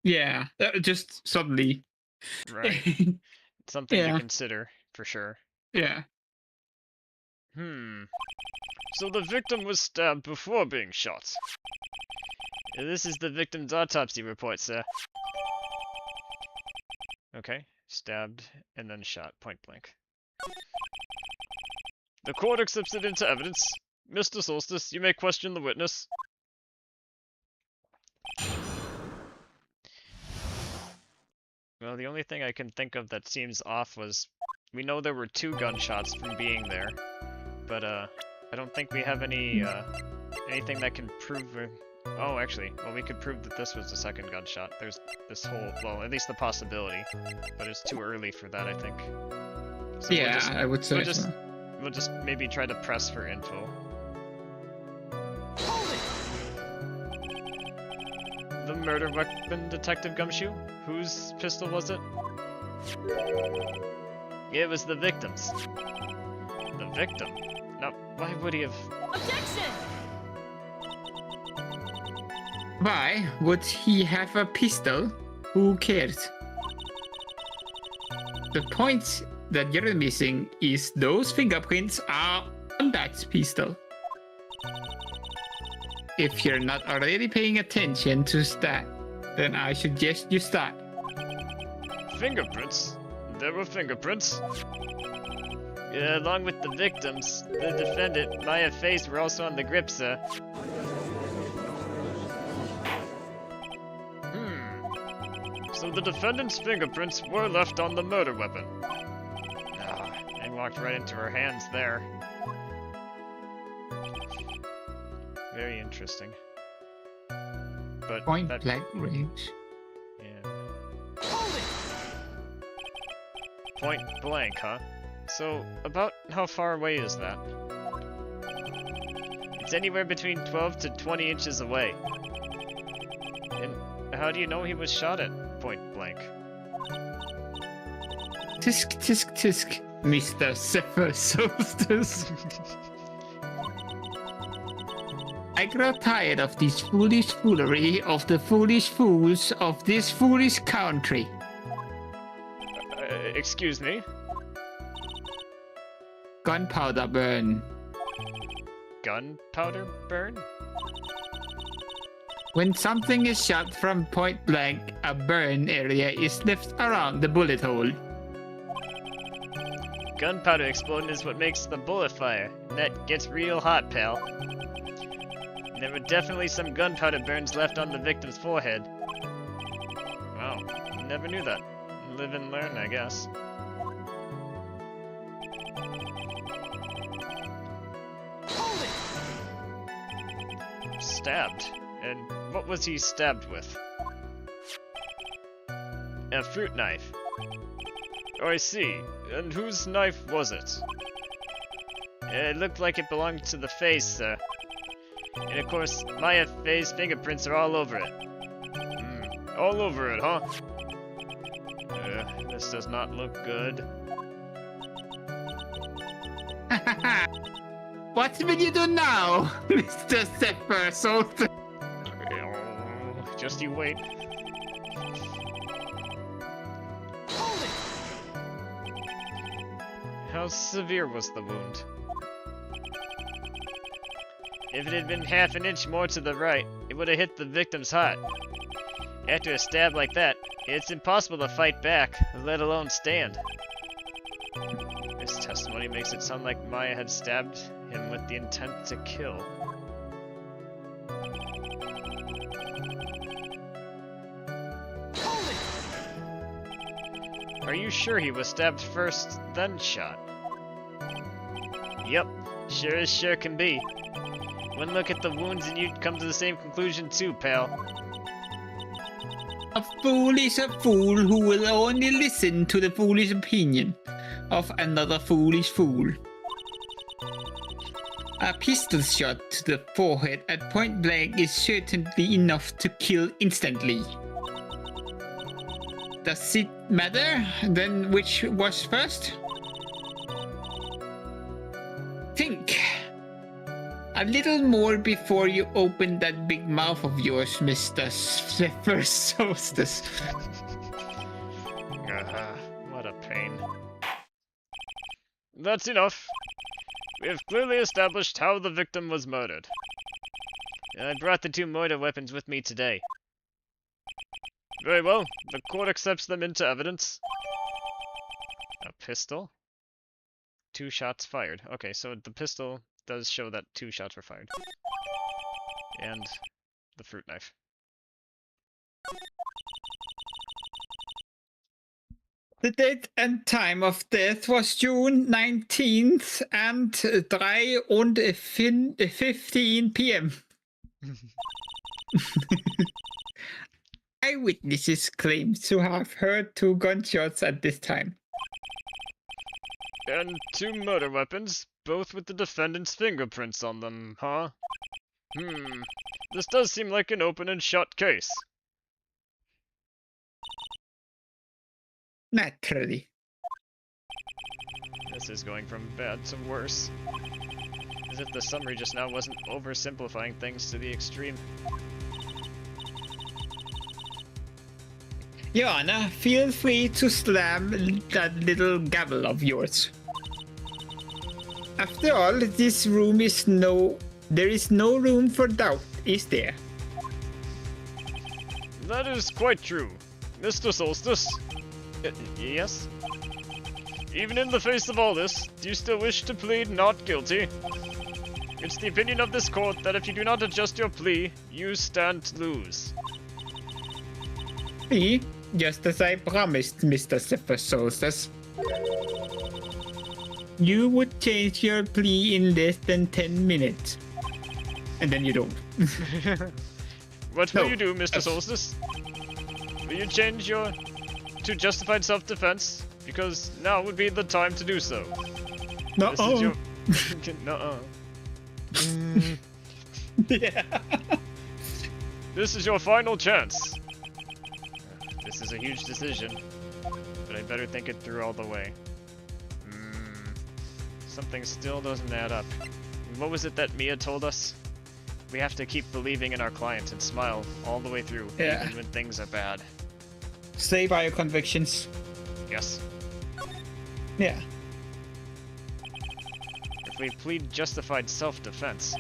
Speaker 1: yeah, just suddenly.
Speaker 2: Right. Something to consider, for sure.
Speaker 1: Yeah.
Speaker 5: So the victim was stabbed before being shot.
Speaker 2: This is the victim's autopsy report, sir. Okay, stabbed and then shot, point blank.
Speaker 5: The court accepts it into evidence. Mr. Soulstice, you may question the witness.
Speaker 2: Well, the only thing I can think of that seems off was, we know there were 2 gunshots from being there, but I don't think we have any anything that can prove. Oh, actually, well, we could prove that this was the second gunshot. There's this whole, well, at least the possibility, but it's too early for that, I think. So
Speaker 1: Yeah, I would say so.
Speaker 2: We'll just maybe try to press for info. The murder weapon, Detective Gumshoe? Whose pistol was it? It was the victim's.
Speaker 5: The victim?
Speaker 2: Now, why would he have...
Speaker 4: Objection!
Speaker 1: Why would he have a pistol? Who cares? The point that you're missing is those fingerprints are on that pistol. If you're not already paying attention to that, then I suggest you start.
Speaker 5: Fingerprints? There were fingerprints?
Speaker 2: Yeah, along with the victims, the defendant, Maya Face were also on the grip, sir.
Speaker 5: So the defendant's fingerprints were left on the murder weapon.
Speaker 2: I walked right into her hands there. Very interesting. But
Speaker 1: Point
Speaker 2: that,
Speaker 1: blank range.
Speaker 2: yeah. Point blank, huh? So, about how far away is that? It's anywhere between 12 to 20 inches away. And how do you know he was shot at point blank?
Speaker 1: Tisk, tisk, tisk, Mr. Zephyr Soulstice. I grow tired of this foolish foolery of the foolish fools of this foolish country.
Speaker 5: Excuse me?
Speaker 1: Gunpowder burn.
Speaker 2: Gunpowder burn?
Speaker 1: When something is shot from point blank, a burn area is left around the bullet hole.
Speaker 2: Gunpowder exploding is what makes the bullet fire. And that gets real hot, pal. And there were definitely some gunpowder burns left on the victim's forehead. Wow, never knew that. Live and learn, I guess.
Speaker 4: Hold it!
Speaker 2: Stabbed. And what was he stabbed with? A fruit knife. Oh, I see. And whose knife was it? It looked like it belonged to the face, sir. And of course, Maya Faye's fingerprints are all over it. All over it, huh? This does not look good.
Speaker 1: What will you do now, Mr. Zephyr Soulstice?
Speaker 2: Just you wait.
Speaker 4: Hold it!
Speaker 2: How severe was the wound? If it had been half an inch more to the right, it would have hit the victim's heart. After a stab like that, it's impossible to fight back, let alone stand. This testimony makes it sound like Maya had stabbed him with the intent to kill.
Speaker 4: Hold it!
Speaker 2: Are you sure he was stabbed first, then shot? Yep, sure as sure can be. One look at the wounds and you'd come to the same conclusion too, pal.
Speaker 1: A fool is a fool who will only listen to the foolish opinion of another foolish fool. A pistol shot to the forehead at point blank is certainly enough to kill instantly. Does it matter then which was first? Think a little more before you open that big mouth of yours, Mr. Zephyr Soulstice.
Speaker 2: What a pain. That's enough. We have clearly established how the victim was murdered. I brought the two murder weapons with me today. Very well, the court accepts them into evidence. A pistol? 2 shots fired. Okay, so the pistol does show that 2 shots were fired. And the fruit knife.
Speaker 1: The date and time of death was June 19th and 3:15 p.m. Eyewitnesses claim to have heard 2 gunshots at this time.
Speaker 2: And 2 murder weapons, both with the defendant's fingerprints on them, huh? This does seem like an open and shut case.
Speaker 1: Naturally.
Speaker 2: This is going from bad to worse. As if the summary just now wasn't oversimplifying things to the extreme.
Speaker 1: Your Honor, feel free to slam that little gavel of yours. After all, this room is there is no room for doubt, is there?
Speaker 2: That is quite true. Mr. Soulstice? Yes? Even in the face of all this, do you still wish to plead not guilty? It's the opinion of this court that if you do not adjust your plea, you stand to lose.
Speaker 1: Me? Just as I promised, Mr. Zephyr Soulstice. You would change your plea in less than 10 minutes. And then you don't.
Speaker 2: What will you do, Mr. Soulstice? Will you change your to justified self-defense? Because now would be the time to do so.
Speaker 1: No.
Speaker 2: This is your... Nuh-uh.
Speaker 1: Yeah.
Speaker 2: This is your final chance. This is a huge decision, but I better think it through all the way. Something still doesn't add up. What was it that Mia told us? We have to keep believing in our clients and smile all the way through, even when things are bad.
Speaker 1: Stay by your convictions.
Speaker 2: Yes.
Speaker 1: Yeah.
Speaker 2: we plead justified self-defense,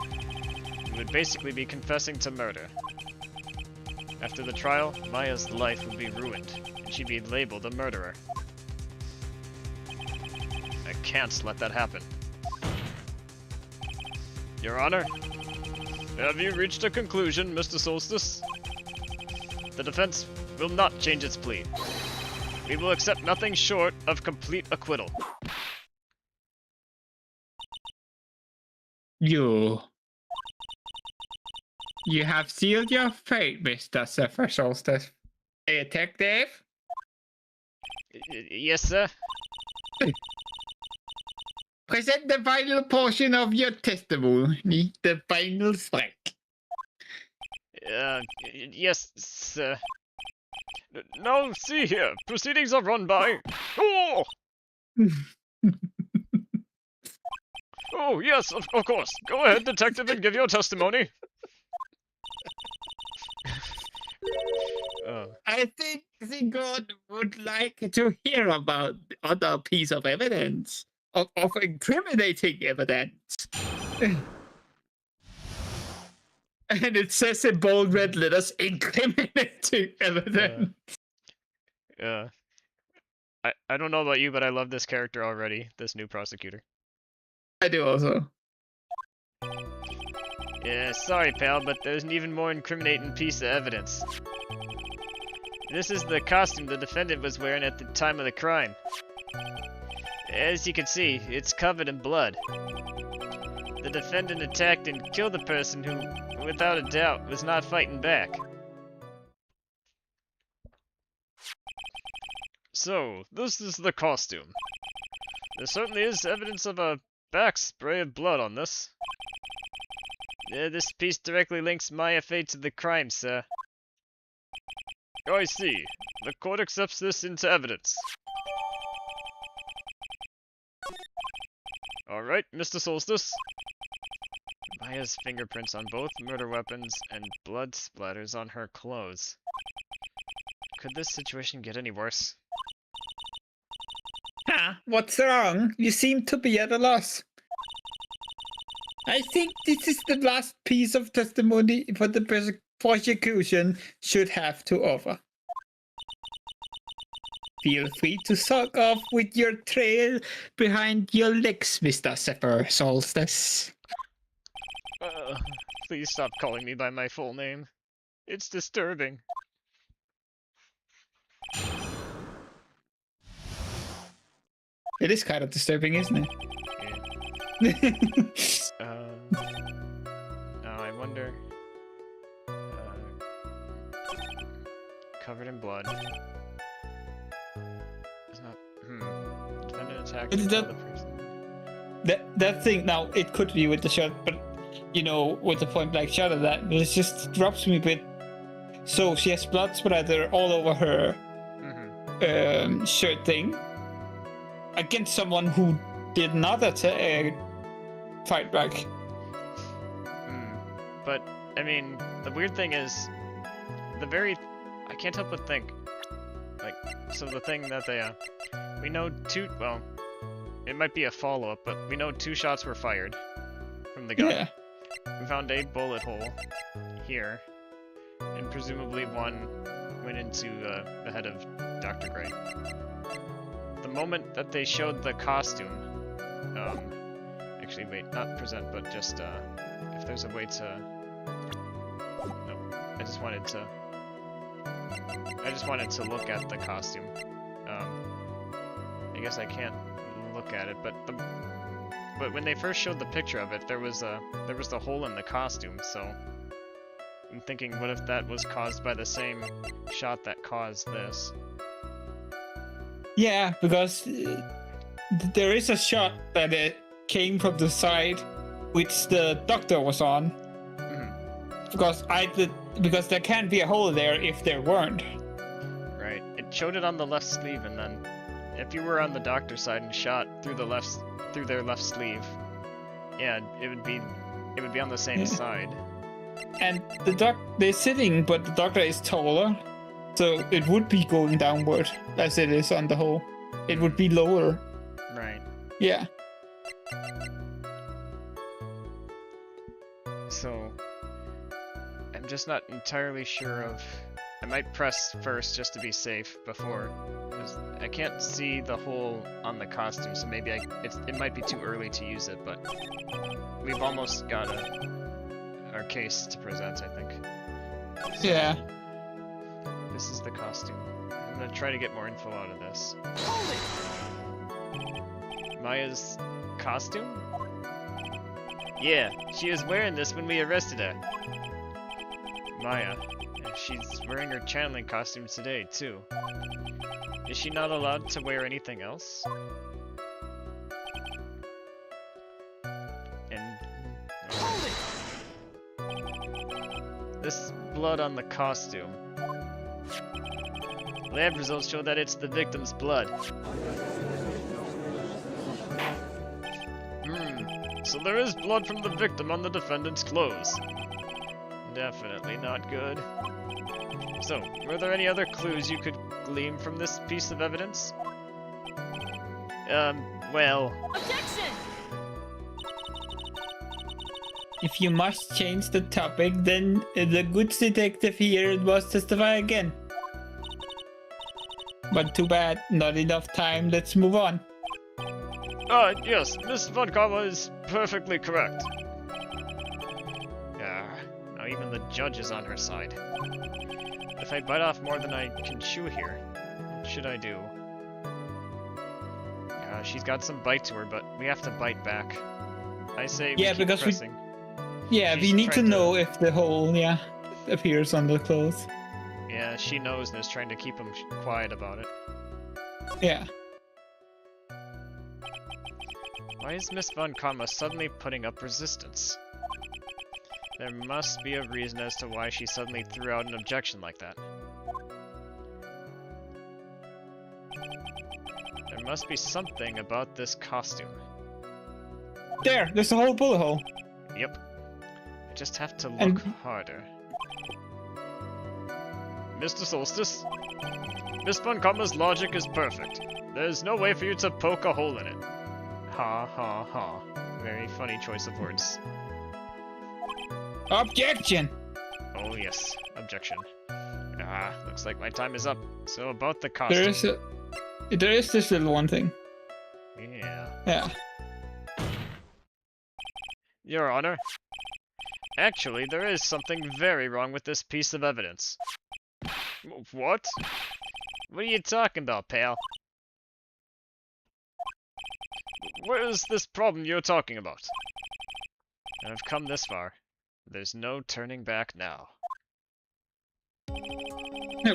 Speaker 2: we would basically be confessing to murder. After the trial, Maya's life would be ruined, and she'd be labeled a murderer. I can't let that happen. Your Honor, have you reached a conclusion, Mr. Soulstice? The defense will not change its plea. We will accept nothing short of complete acquittal.
Speaker 1: You have sealed your fate, Mr. Zephyr Soulstice. Detective?
Speaker 2: Yes, sir?
Speaker 1: Present the final portion of your testimony, the final strike.
Speaker 2: Yes, sir. Now, see here, proceedings are run by... Oh! Oh, yes, of course. Go ahead, detective, and give your testimony.
Speaker 1: I think the God would like to hear about the other piece of evidence, of incriminating evidence. And it says in bold red letters, incriminating evidence.
Speaker 2: I don't know about you, but I love this character already, this new prosecutor.
Speaker 1: I do also.
Speaker 2: Yeah, sorry, pal, but there's an even more incriminating piece of evidence. This is the costume the defendant was wearing at the time of the crime. As you can see, it's covered in blood. The defendant attacked and killed the person who, without a doubt, was not fighting back. So, this is the costume. There certainly is evidence of a back spray of blood on this. This piece directly links Maya Fate to the crime, sir. I see. The court accepts this into evidence. Alright, Mr. Soulstice. Maya's fingerprints on both murder weapons and blood splatters on her clothes. Could this situation get any worse?
Speaker 1: What's wrong? You seem to be at a loss. I think this is the last piece of testimony for the prosecution should have to offer. Feel free to suck off with your trail behind your legs, Mr. Zephyr Soulstice.
Speaker 2: Please stop calling me by my full name. It's disturbing.
Speaker 1: It is kind of disturbing, isn't it?
Speaker 2: Yeah. Now I wonder... covered in blood. It's not... Defendant attacked another person.
Speaker 1: That thing, now, it could be with the shot, but, you know, with the point-blank shot of that, it just drops me a bit. So she has blood splatter all over her shirt thing against someone who did not fight back.
Speaker 2: But, I mean, the weird thing is, I can't help but think, like, so the thing that they, we know well, it might be a follow-up, but we know 2 shots were fired from the gun.
Speaker 1: Yeah.
Speaker 2: We found a bullet hole here, and presumably one went into the head of Dr. Gray. The moment that they showed the costume, actually wait, not present, but just, if there's a way to, no, I just wanted to look at the costume. I guess I can't look at it, but when they first showed the picture of it, there was the hole in the costume, so I'm thinking, what if that was caused by the same shot that caused this?
Speaker 1: Yeah, because there is a shot that came from the side which the doctor was on. Because there can't be a hole there if there weren't.
Speaker 2: Right. It showed it on the left sleeve, and then if you were on the doctor's side and shot through their left sleeve, yeah, it would be on the same side. And
Speaker 1: they're sitting, but the doctor is taller, so it would be going downward as it is on the hole. It would be lower.
Speaker 2: Right.
Speaker 1: Yeah.
Speaker 2: just not entirely sure of... I might press first just to be safe before. 'Cause I can't see the hole on the costume, so maybe it might be too early to use it, but we've almost got our case to present, I think.
Speaker 1: Yeah.
Speaker 2: This is the costume. I'm gonna try to get more info out of this.
Speaker 4: Hold it!
Speaker 2: Maya's costume? Yeah, she was wearing this when we arrested her. Maya. She's wearing her channeling costume today, too. Is she not allowed to wear anything else? And...
Speaker 4: Hold it!
Speaker 2: This blood on the costume. Lab results show that it's the victim's blood. So there is blood from the victim on the defendant's clothes. Definitely not good. So, were there any other clues you could glean from this piece of evidence? Well...
Speaker 4: Objection!
Speaker 1: If you must change the topic, then the good detective here must testify again. But too bad, not enough time, let's move on.
Speaker 2: Yes, Miss Von Karma is perfectly correct. Now even the judge is on her side. If I bite off more than I can chew here, what should I do? She's got some bite to her, but we have to bite back. I say we
Speaker 1: Yeah,
Speaker 2: keep
Speaker 1: because
Speaker 2: pressing.
Speaker 1: Yeah,
Speaker 2: She's
Speaker 1: we need to
Speaker 2: trying to-
Speaker 1: know if the hole, appears on the clothes.
Speaker 2: Yeah, she knows and is trying to keep him quiet about it.
Speaker 1: Yeah.
Speaker 2: Why is Miss Von Karma suddenly putting up resistance? There must be a reason as to why she suddenly threw out an objection like that. There must be something about this costume.
Speaker 1: There's a whole bullet hole.
Speaker 2: Yep. I just have to look
Speaker 1: And-
Speaker 2: harder. Mr. Soulstice, Miss Von Karma's logic is perfect. There's no way for you to poke a hole in it. Ha ha ha. Very funny choice of words.
Speaker 1: Objection!
Speaker 2: Oh yes, objection. Looks like my time is up. So about the costume.
Speaker 1: There is this little one thing.
Speaker 2: Yeah.
Speaker 1: Yeah.
Speaker 2: Your Honor. Actually, there is something very wrong with this piece of evidence. What? What are you talking about, pal? Where is this problem you're talking about? I've come this far. There's no turning back now.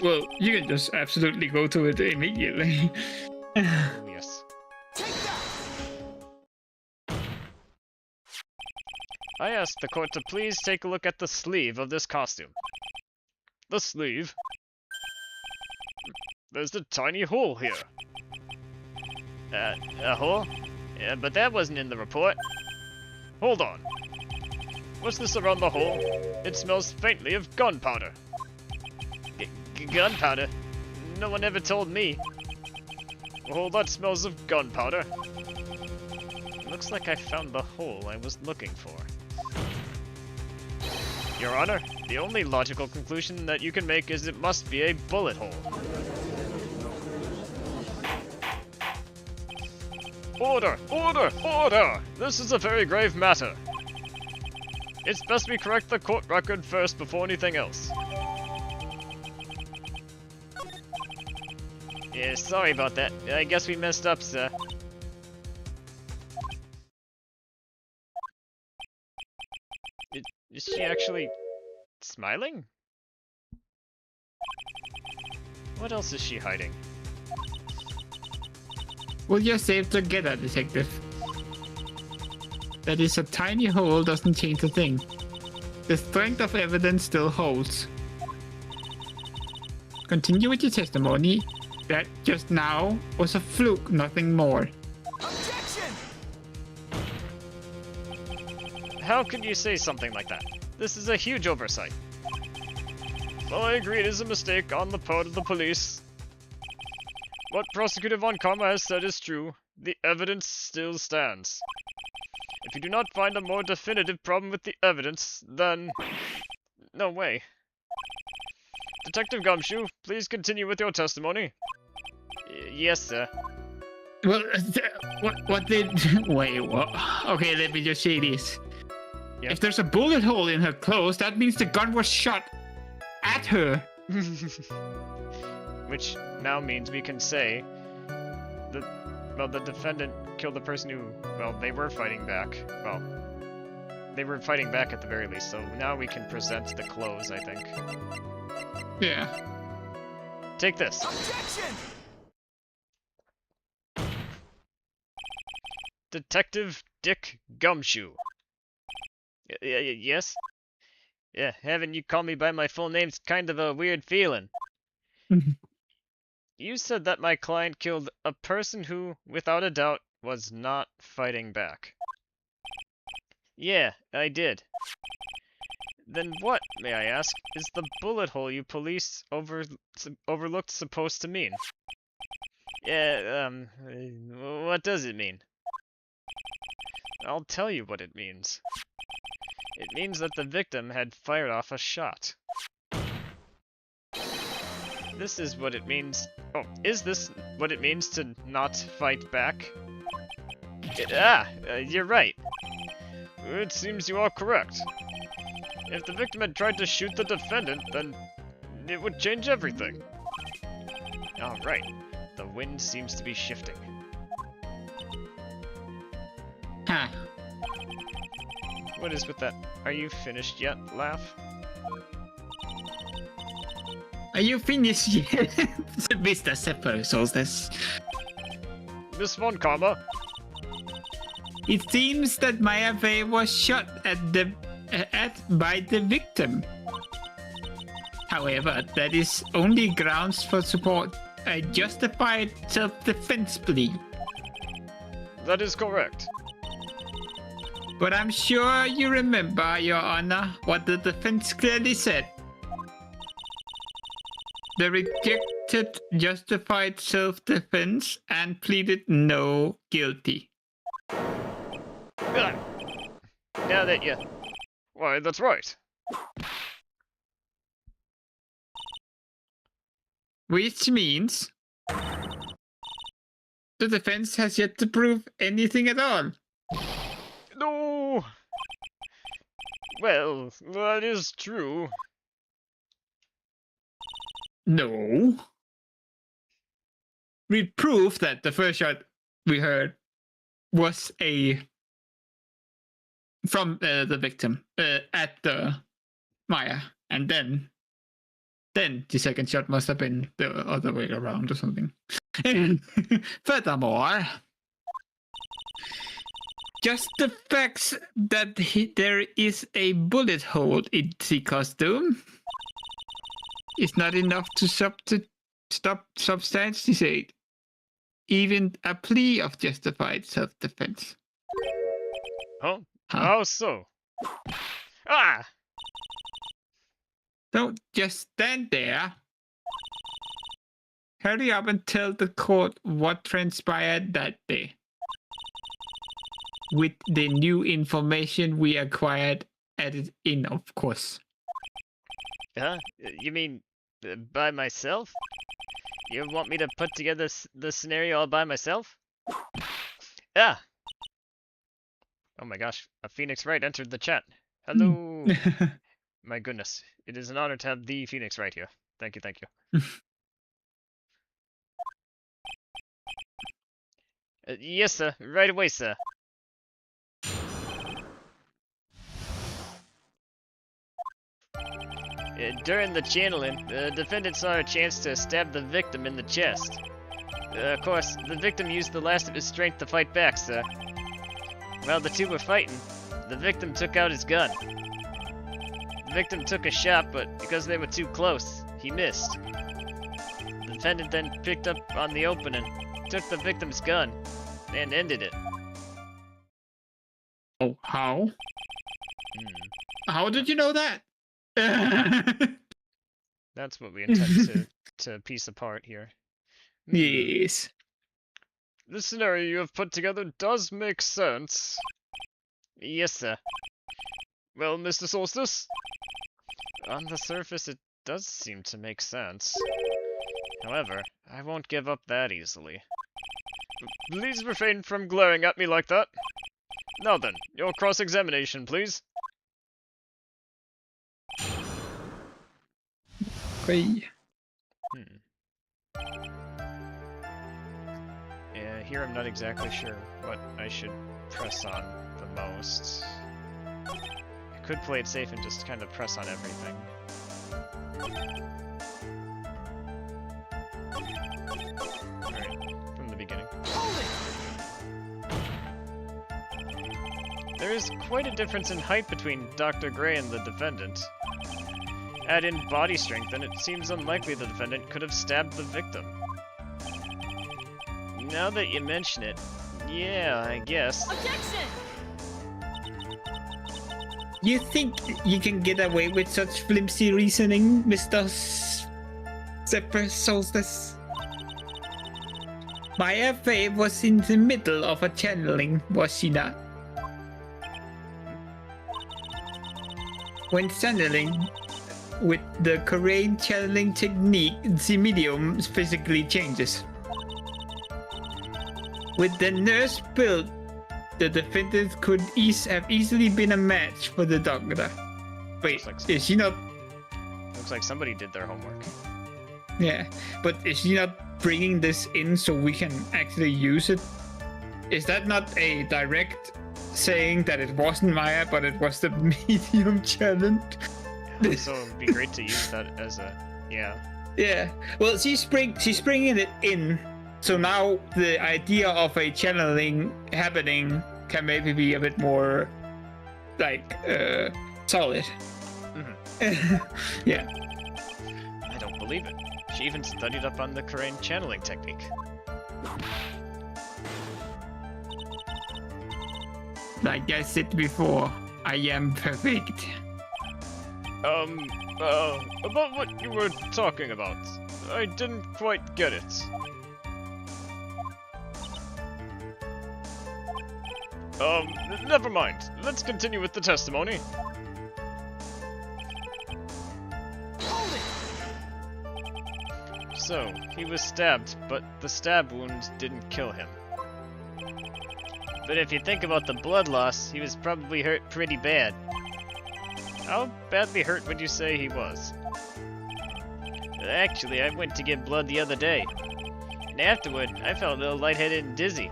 Speaker 1: Well, you can just absolutely go to it immediately.
Speaker 2: Oh, yes.
Speaker 4: Take that!
Speaker 2: I asked the court to please take a look at the sleeve of this costume. The sleeve? There's a tiny hole here. A hole? Yeah, but that wasn't in the report. Hold on. What's this around the hole? It smells faintly of gunpowder. Gunpowder? No one ever told me. Oh, that smells of gunpowder. Looks like I found the hole I was looking for. Your Honor, the only logical conclusion that you can make is it must be a bullet hole. Order! Order! Order! This is a very grave matter. It's best we correct the court record first before anything else. Yeah, sorry about that. I guess we messed up, sir. Is she actually smiling? What else is she hiding?
Speaker 1: Will you save together, detective? That is a tiny hole doesn't change a thing. The strength of evidence still holds. Continue with your testimony. That just now was a fluke, nothing more.
Speaker 4: Objection!
Speaker 2: How could you say something like that? This is a huge oversight. Well, I agree it is a mistake on the part of the police. What Prosecutor Von Karma has said is true. The evidence still stands. If you do not find a more definitive problem with the evidence, then No way. Detective Gumshoe, please continue with your testimony. Yes, sir.
Speaker 1: Well, what did... Wait, what? Okay, let me just say this.
Speaker 2: Yep.
Speaker 1: If there's a bullet hole in her clothes, that means the gun was shot at her.
Speaker 2: Which now means we can say that, well, the defendant killed the person who, well, they were fighting back. Well, they were fighting back at the very least, so now we can present the clothes, I think.
Speaker 1: Yeah.
Speaker 2: Take this.
Speaker 4: Objection!
Speaker 2: Detective Dick Gumshoe. Yes? Yeah, having you call me by my full name's kind of a weird feeling. You said that my client killed a person who, without a doubt, was not fighting back. Yeah, I did. Then what, may I ask, is the bullet hole you police overlooked supposed to mean? Yeah, what does it mean? I'll tell you what it means. It means that the victim had fired off a shot. This is what it means. Oh, is this what it means to not fight back? You're right. It seems you are correct. If the victim had tried to shoot the defendant, then it would change everything. Alright, the wind seems to be shifting.
Speaker 1: Huh.
Speaker 2: What is with that? Are you finished yet, laugh?
Speaker 1: Are you finished yet, Mr. Zephyr Soulstice?
Speaker 2: Miss Von Karma?
Speaker 1: It seems that Maya Fey was shot by the victim. However, that is only grounds for support a justified self-defense plea.
Speaker 2: That is correct.
Speaker 1: But I'm sure you remember, Your Honor, what the defense clearly said. They rejected justified self-defense and pleaded no guilty.
Speaker 2: Now that you... Why, that's right.
Speaker 1: Which means the defense has yet to prove anything at all.
Speaker 2: No! Well, that is true.
Speaker 1: No. We proved that the first shot we heard was from the victim at the Maya, and then the second shot must have been the other way around or something. And furthermore, just the fact that there is a bullet hole in the costume is not enough to stop substantiate even a plea of justified self-defense.
Speaker 2: Huh?
Speaker 1: Huh?
Speaker 2: How so? Ah!
Speaker 1: Don't just stand there. Hurry up and tell the court what transpired that day. With the new information we acquired added in, of course.
Speaker 2: Huh? You mean by myself? You want me to put together the scenario all by myself? Ah! Oh my gosh, a Phoenix Wright entered the chat. Hello! My goodness, it is an honor to have the Phoenix Wright here. Thank you, thank you. Yes, sir. Right away, sir. During the channeling, the defendant saw a chance to stab the victim in the chest. Of course, the victim used the last of his strength to fight back, sir. While the two were fighting, the victim took out his gun. The victim took a shot, but because they were too close, he missed. The defendant then picked up on the opening, took the victim's gun, and ended it.
Speaker 1: Oh, how? How did you know that?
Speaker 2: That's what we intend to piece apart here.
Speaker 1: Yes.
Speaker 2: The scenario you have put together does make sense. Yes, sir. Well, Mr. Soulstice, On the surface, it does seem to make sense. However, I won't give up that easily. Please refrain from glaring at me like that. Now then, your cross-examination, please.
Speaker 1: Okay.
Speaker 2: Yeah, here I'm not exactly sure what I should press on the most. I could play it safe and just kind of press on everything. Alright, from the beginning. There is quite a difference in height between Dr. Gray and the defendant. Add in body strength, and it seems unlikely the defendant could have stabbed the victim. Now that you mention it, yeah, I guess.
Speaker 4: Objection!
Speaker 1: You think you can get away with such flimsy reasoning, Mr. Zephyr Soulstice? My FA was in the middle of a channeling, was she not? When channeling with the Korean channeling technique, the medium physically changes. With the nurse build, the defendant could have easily been a match for the doctor. Wait, is she not?
Speaker 2: Looks like somebody did their homework.
Speaker 1: Yeah, but is she not bringing this in so we can actually use it? Is that not a direct saying that it wasn't Maya, but it was the medium challenge?
Speaker 2: So it'd be great to use that as a
Speaker 1: Yeah. Well, she's bringing it in. So now the idea of a channeling happening can maybe be a bit more like solid. Yeah.
Speaker 2: I don't believe it. She even studied up on the Korean channeling technique.
Speaker 1: Like I said before, I am perfect.
Speaker 2: About what you were talking about. I didn't quite get it. Never mind. Let's continue with the testimony. So, he was stabbed, but the stab wound didn't kill him. But if you think about the blood loss, he was probably hurt pretty bad. How badly hurt would you say he was? Actually, I went to get blood the other day. And afterward, I felt a little lightheaded and dizzy.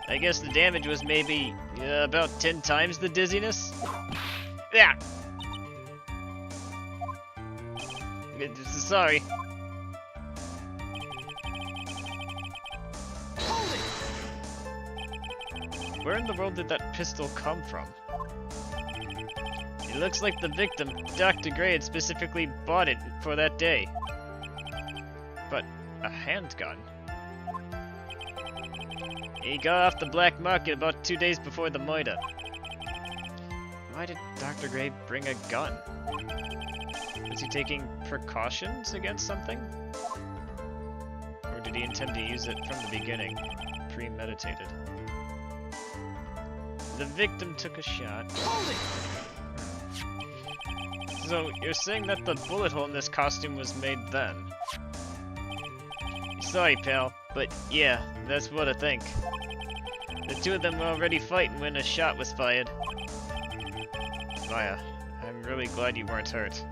Speaker 2: I guess the damage was maybe about 10 times the dizziness? Yeah! Sorry. Where in the world did that pistol come from? It looks like the victim, Dr. Gray, had specifically bought it for that day. But a handgun? He got off the black market about 2 days before the murder. Why did Dr. Gray bring a gun? Was he taking precautions against something? Or did he intend to use it from the beginning, premeditated? The victim took a shot. So, you're saying that the bullet hole in this costume was made then? Sorry, pal, but yeah, that's what I think. The two of them were already fighting when a shot was fired. Maya, I'm really glad you weren't hurt.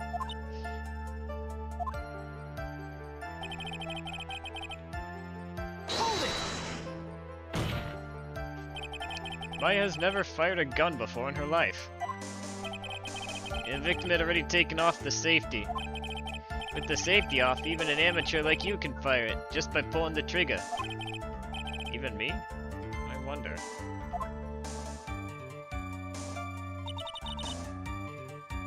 Speaker 2: Maya has never fired a gun before in her life. The victim had already taken off the safety. With the safety off, even an amateur like you can fire it, just by pulling the trigger. Even me? I wonder.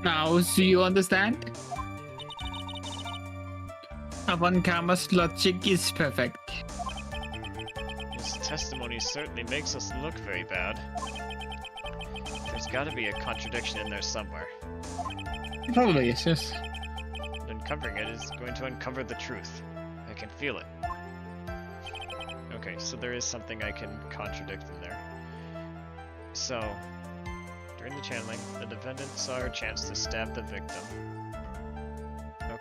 Speaker 1: Now, do you understand? Avant-Karma's logic is perfect.
Speaker 2: His testimony certainly makes us look very bad. There's gotta be a contradiction in there somewhere.
Speaker 1: Probably is, yes.
Speaker 2: Uncovering it is going to uncover the truth. I can feel it. Okay, so there is something I can contradict in there. So, during the channeling, the defendant saw her chance to stab the victim.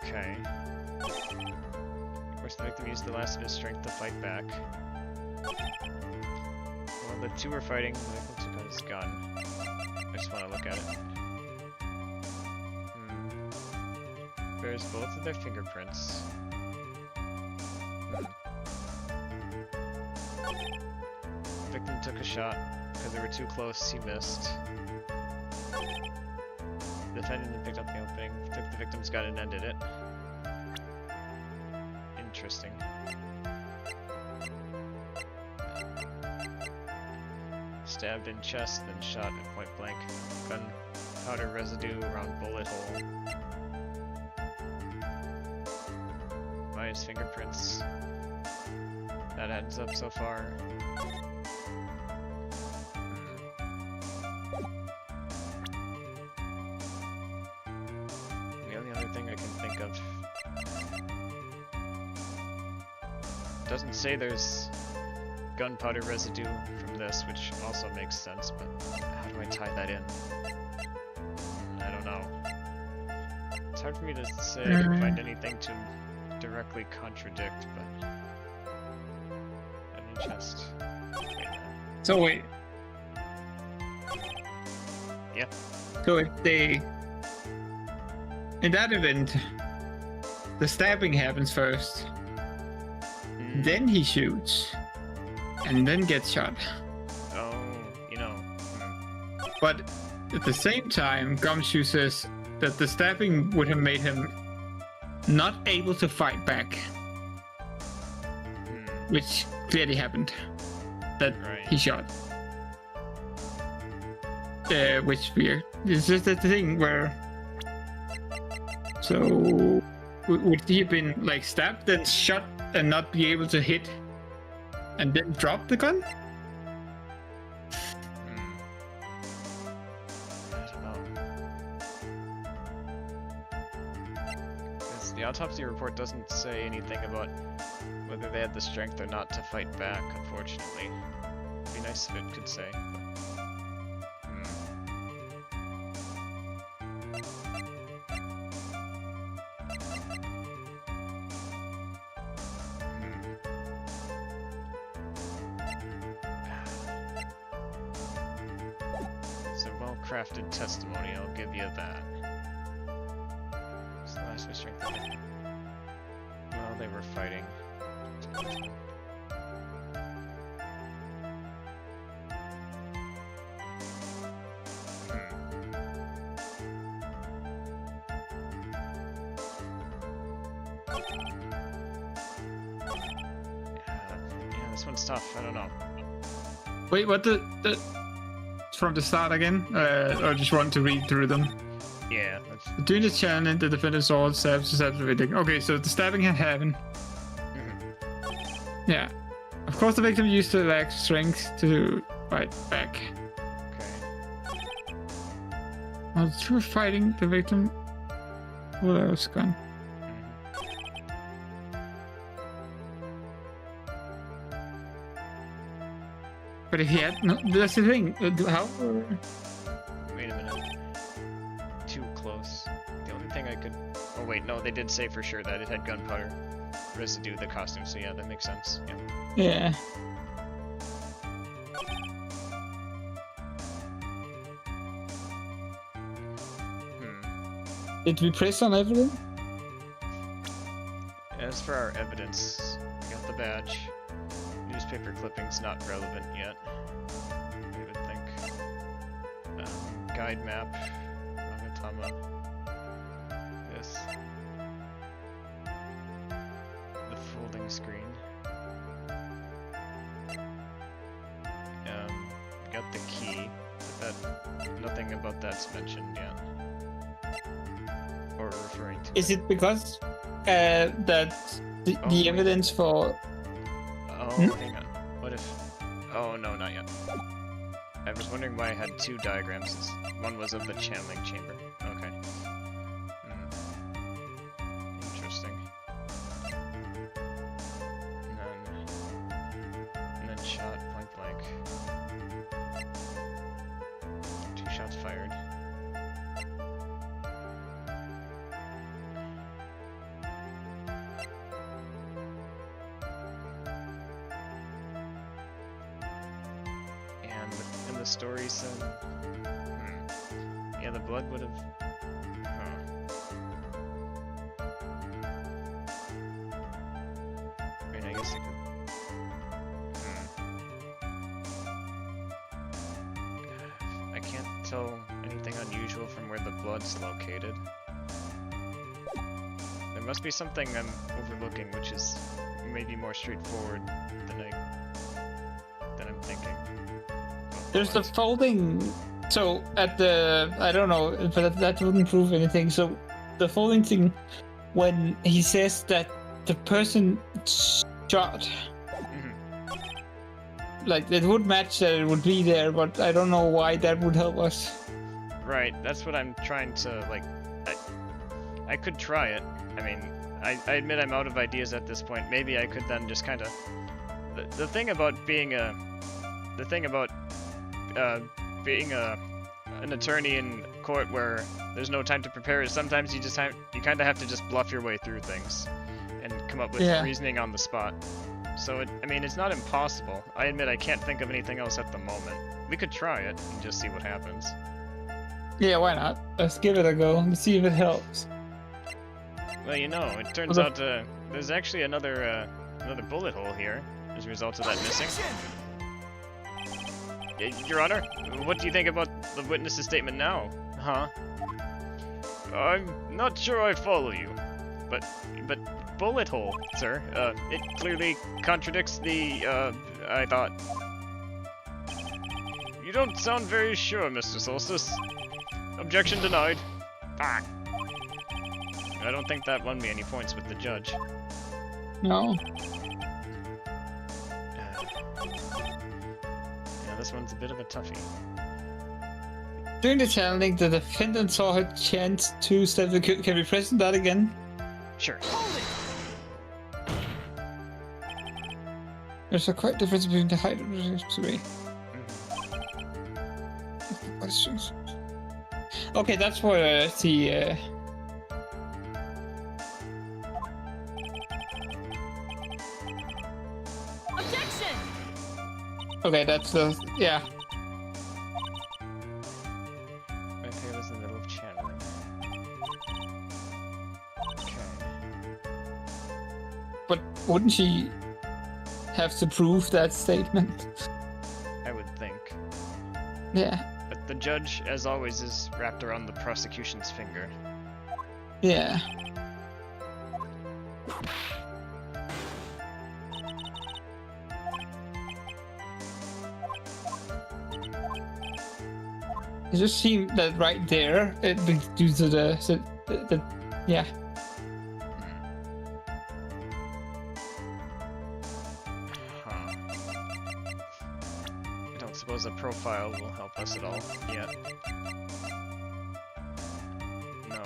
Speaker 2: Okay. Of course, the victim used the last of his strength to fight back. While the two were fighting, the victim took out his gun. I just want to look at it. Bears both of their fingerprints. The victim took a shot. Because they were too close, he missed. The defendant then picked up the opening, took the victim's gun and ended it. Interesting. Stabbed in chest, then shot at point blank. Gunpowder residue around bullet hole. Minus fingerprints. That adds up so far. The only other thing I can think of doesn't say there's gunpowder residue from this, which also makes sense, but how do I tie that in? I don't know. It's hard for me to say I can find anything to directly contradict, but I didn't just...
Speaker 1: So wait.
Speaker 2: Yeah.
Speaker 1: So if they... In that event, the stabbing happens first. Then he shoots. And then gets shot.
Speaker 2: Oh, you know.
Speaker 1: But at the same time, Gumshoe says that the stabbing would have made him not able to fight back. Which clearly happened. That he shot. Which weird. It's just the thing where... So... Would he have been like stabbed and shot and not be able to hit? And then drop the gun?
Speaker 2: I don't know. Because the autopsy report doesn't say anything about whether they had the strength or not to fight back, unfortunately. It'd be nice if it could say. But... crafted testimony, I'll give you that. It's the last of strength. Well, they were fighting. Yeah, this one's tough. I don't know.
Speaker 1: Wait, what the from the start again? Or just want to read through them?
Speaker 2: Yeah. That's...
Speaker 1: During the challenge, the defendant sword stabs the victim. Okay, so the stabbing had happened. Yeah. Of course, the victim used the lack strength to fight back.
Speaker 2: Okay.
Speaker 1: While the two were fighting, the victim pulled out his gun. But if he had no, that's the thing. How?
Speaker 2: Wait a minute. Too close. The only thing I could. Oh wait, no, they did say for sure that it had gunpowder residue, the costume. So yeah, that makes sense. Yeah.
Speaker 1: Yeah. Did we press on everything?
Speaker 2: As for our evidence, we got the badge. Newspaper clippings not relevant yet, I would think. Guide map, Nagatama. This. The folding screen. Got the key, but that, nothing about that's mentioned yet. Or referring to.
Speaker 1: Is it because that the evidence for...
Speaker 2: Oh, hang on. What if... Oh, no, not yet. I was wondering why I had two diagrams. One was of the channeling chamber. Okay. Interesting. And then shot point blank. 2 shots fired. the story said. Yeah, the blood would have. Huh. I mean, I guess it could. I can't tell anything unusual from where the blood's located. There must be something I'm overlooking, which is maybe more straightforward than I'm thinking.
Speaker 1: There's the folding. So at the, I don't know, but that wouldn't prove anything. So the folding thing, when he says that the person shot, like it would match that it would be there, but I don't know why that would help us.
Speaker 2: Right, that's what I'm trying to, like, I could try it. I mean, I admit I'm out of ideas at this point. Maybe I could then just kind of, the thing about being an attorney in court where there's no time to prepare is sometimes you kind of have to just bluff your way through things and come up with reasoning on the spot. So I mean, it's not impossible. I admit I can't think of anything else at the moment. We could try it and just see what happens.
Speaker 1: Yeah, why not? Let's give it a go and see if it helps.
Speaker 2: Well, you know, it turns out there's actually another bullet hole here as a result of that missing. Your Honor, what do you think about the witness's statement now? Huh? I'm not sure I follow you, but bullet hole, sir. It clearly contradicts the, I thought. You don't sound very sure, Mr. Soulstice. Objection denied. Ah. I don't think that won me any points with the judge.
Speaker 1: No.
Speaker 2: Yeah, this one's a bit of a toughie.
Speaker 1: During the channeling, the defendant saw her chant 2 steps. Can we present that again?
Speaker 2: Sure.
Speaker 1: There's a quite difference between the height of the three. Okay, that's where the
Speaker 4: Objection!
Speaker 1: okay, that's the yeah.
Speaker 2: Okay, it was in the middle of channeling. Okay.
Speaker 1: But wouldn't she have to prove that statement?
Speaker 2: I would think.
Speaker 1: Yeah.
Speaker 2: But the judge, as always, is wrapped around the prosecution's finger.
Speaker 1: Yeah. It just seemed that right there, due to the yeah.
Speaker 2: Huh. I don't suppose a profile will help us at all yet. No.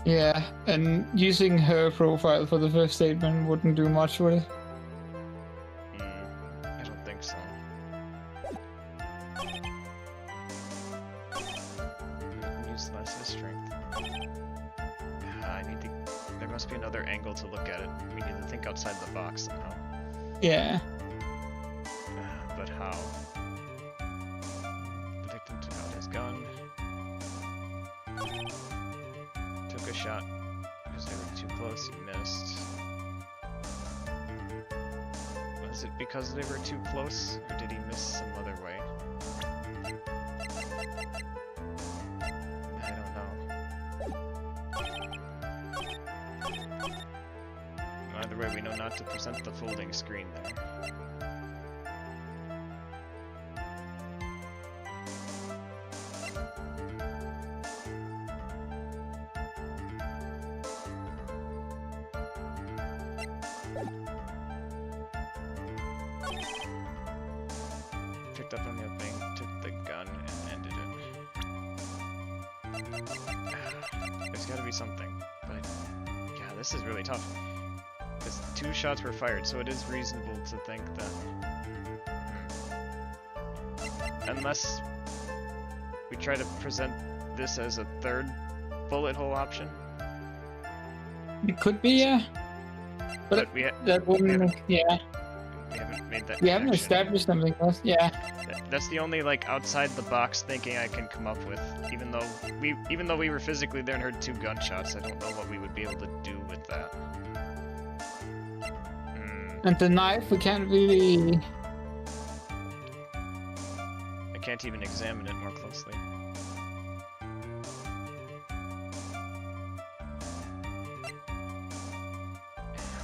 Speaker 1: Yeah, and using her profile for the first statement wouldn't do much with it.
Speaker 2: I don't think so. Use less of strength. There must be another angle to look at it. We need to think outside the box somehow.
Speaker 1: Yeah.
Speaker 2: But how? The victim took out his gun. Took a shot because they were too close, he missed. Was it because they were too close, or did he miss some other way? I don't know. Either way, we know not to present the folding screen there. Picked up on the opening, took the gun, and ended it. There's gotta be something, but yeah, this is really tough. Because 2 shots were fired, so it is reasonable to think that... Unless we try to present this as a third bullet hole option?
Speaker 6: It could be, yeah. But that wouldn't, yeah.
Speaker 2: We haven't made that.
Speaker 6: We haven't
Speaker 2: connection.
Speaker 6: established something else, yeah.
Speaker 2: That's the only like outside the box thinking I can come up with. Even though we were physically there and heard 2 gunshots, I don't know what we would be able to do with that.
Speaker 6: And the knife, we can't really...
Speaker 2: I can't even examine it more closely.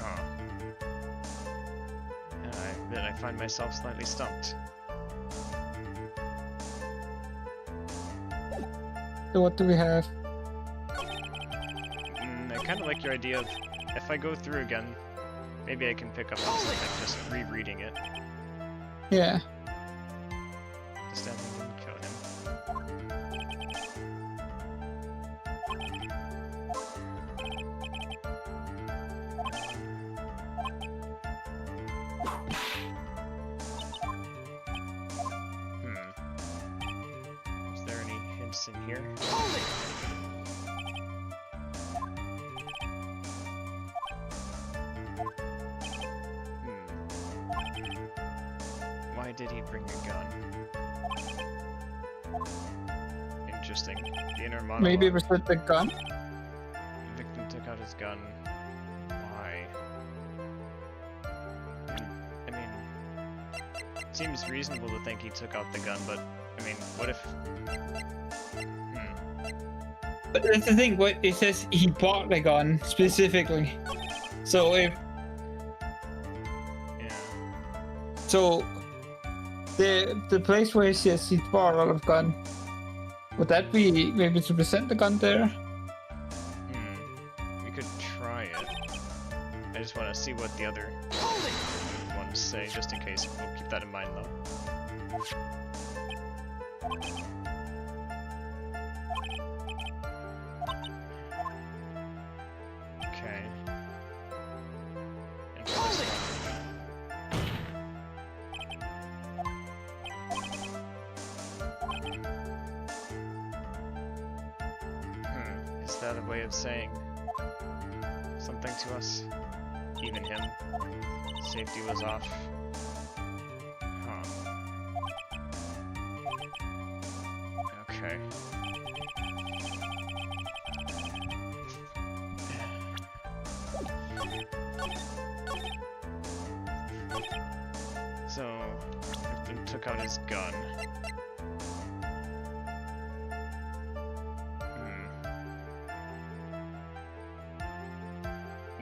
Speaker 2: Huh. I admit I find myself slightly stumped.
Speaker 6: So what do we have?
Speaker 2: I kind of like your idea of, if I go through again, maybe I can pick up on something just rereading it.
Speaker 6: Yeah.
Speaker 2: Just have him kill him. Is there any hints in here? Why did he bring a gun? Interesting. The inner monologue.
Speaker 6: Maybe it was with the gun?
Speaker 2: The victim took out his gun. Why? I mean, it seems reasonable to think he took out the gun, but I mean, what if...
Speaker 6: But that's the thing, what it says he bought the gun specifically. So if...
Speaker 2: Yeah.
Speaker 6: So... The place where it says he bought a lot of gun, would that be maybe to present the gun there?
Speaker 2: We could try it. I just want to see what the other ones say, just in case. We'll keep that in mind, though. Okay. Is that a way of saying something to us? Even him? Safety was off. Huh. Okay. So, victim took out his gun.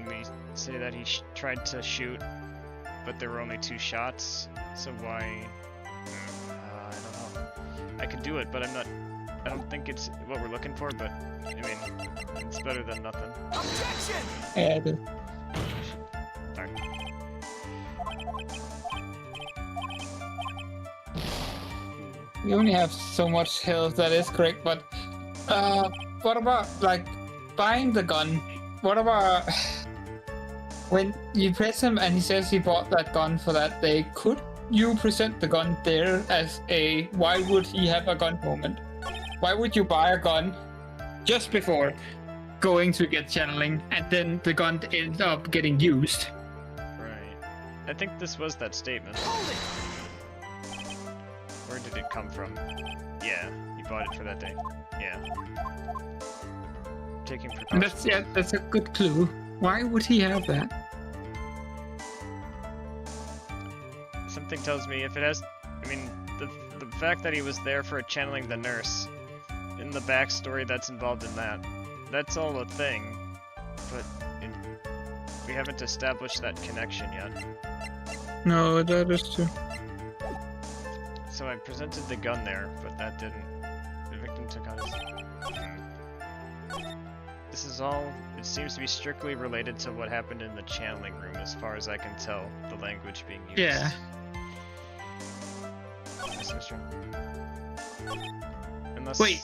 Speaker 2: We say that he tried to shoot, but there were only 2 shots, so why... I don't know. I could do it, but I don't think it's what we're looking for, but, I mean, it's better than nothing.
Speaker 4: Objection!
Speaker 6: Yeah, it is.
Speaker 2: Darn.
Speaker 6: You only have so much health, that is correct, but... what about, like, buying the gun? What about... When you press him and he says he bought that gun for that day, could you present the gun there as a why would he have a gun moment? Why would you buy a gun just before going to get channeling and then the gun ends up getting used?
Speaker 2: Right. I think this was that statement. Where did it come from? Yeah, you bought it for that day. Yeah. Taking precautions.
Speaker 6: That's a good clue. Why would he have that?
Speaker 2: Something tells me if it has... I mean, the fact that he was there for channeling the nurse, in the backstory that's involved in that, that's all a thing, but we haven't established that connection yet.
Speaker 6: No, that is true.
Speaker 2: So I presented the gun there, but that didn't... The victim took out his... This is all... It seems to be strictly related to what happened in the channeling room, as far as I can tell, the language being used.
Speaker 6: Yeah.
Speaker 2: Unless...
Speaker 6: Wait.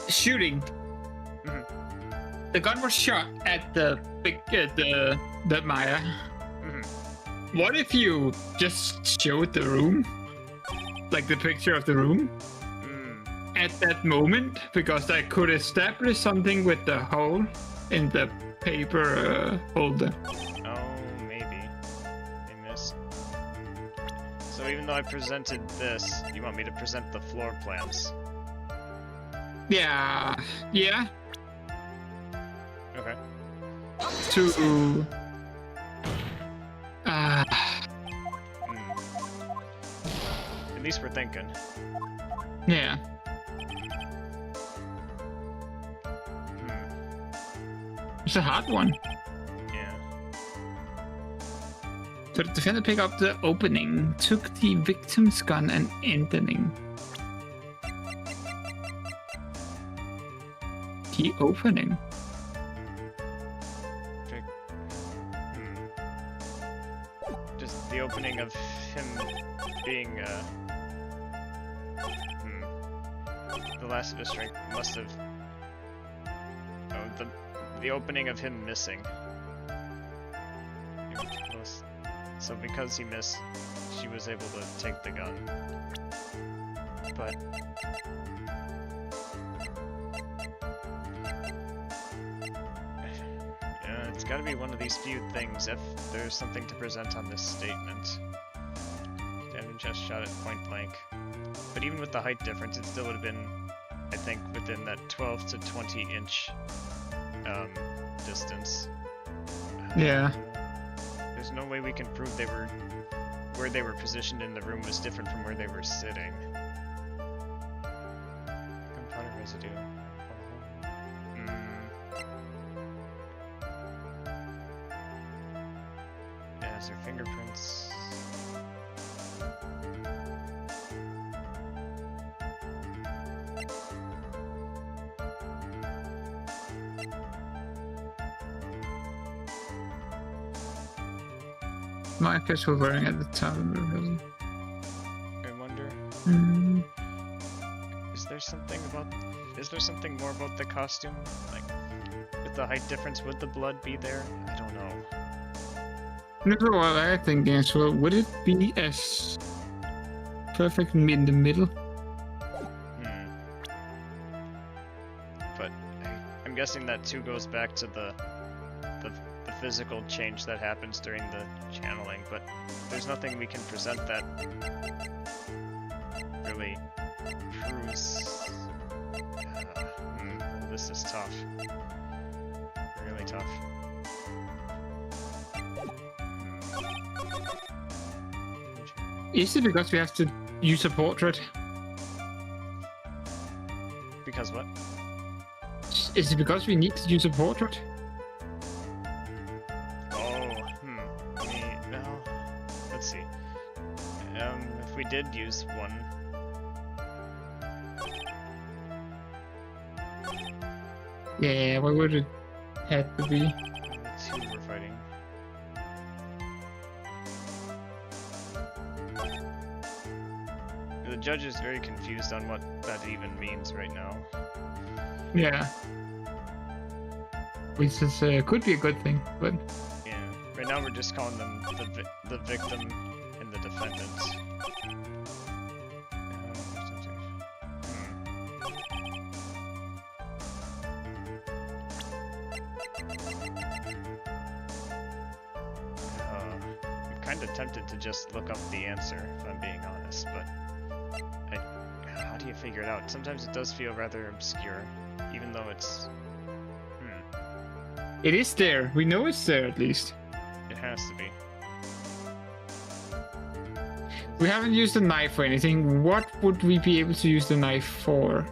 Speaker 6: Shooting. The gun was shot at the big... the Maya. What if you just showed the room? Like the picture of the room? at that moment because I could establish something with the hole in the paper holder.
Speaker 2: Oh, maybe. I missed. So even though I presented this, you want me to present the floor plans?
Speaker 6: Yeah. Yeah.
Speaker 2: Okay.
Speaker 6: To.
Speaker 2: At least we're thinking.
Speaker 6: Yeah. It's a hard one.
Speaker 2: Yeah.
Speaker 6: So the defender picked up the opening, took the victim's gun and ending. The opening.
Speaker 2: Just the opening of him being, the last of his strength must have... Oh, the opening of him missing. You were too close. So because he missed, she was able to take the gun. But... yeah, it's gotta be one of these few things if there's something to present on this statement. Devin just shot at point blank. But even with the height difference, it still would have been, I think, within that 12 to 20 inch distance.
Speaker 6: Yeah.
Speaker 2: There's no way we can prove where they were positioned in the room was different from where they were sitting. Gunpowder residue. Yeah, is there fingerprints?
Speaker 6: My fish were wearing at the time.
Speaker 2: I wonder. Is there something more about the costume? Like, with the height difference, would the blood be there? I don't know.
Speaker 6: That's what I think as well. Would it be as perfect in the middle?
Speaker 2: But I'm guessing that too goes back to the physical change that happens during the channeling, but there's nothing we can present that really proves... this is tough. Really tough.
Speaker 6: Is it because we have to use a portrait?
Speaker 2: Because what?
Speaker 6: Is it because we need to use a portrait?
Speaker 2: Let's see. If we did use one...
Speaker 6: Yeah, why would it have to be?
Speaker 2: That's who we're fighting. The judge is very confused on what that even means right now.
Speaker 6: Yeah. Which is, could be a good thing, but...
Speaker 2: Yeah. Right now we're just calling them the victim and the defendants. I'm kind of tempted to just look up the answer, if I'm being honest, but how do you figure it out? Sometimes it does feel rather obscure, even though it's...
Speaker 6: It is there. We know it's there, at least.
Speaker 2: It has to be.
Speaker 6: We haven't used a knife or anything. What would we be able to use the knife for?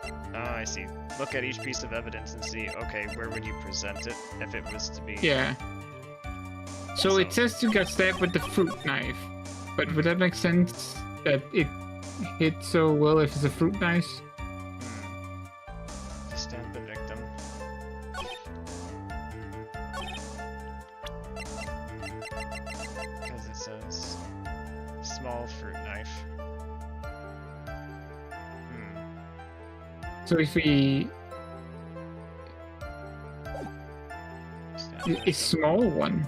Speaker 2: Oh, I see. Look at each piece of evidence and see, okay, where would you present it if it was to be...
Speaker 6: Yeah. So it says you got stabbed with the fruit knife. But would that make sense that it hit so well if it's a fruit knife?
Speaker 2: To stab the victim. Because it says small fruit knife.
Speaker 6: So if we... A small one.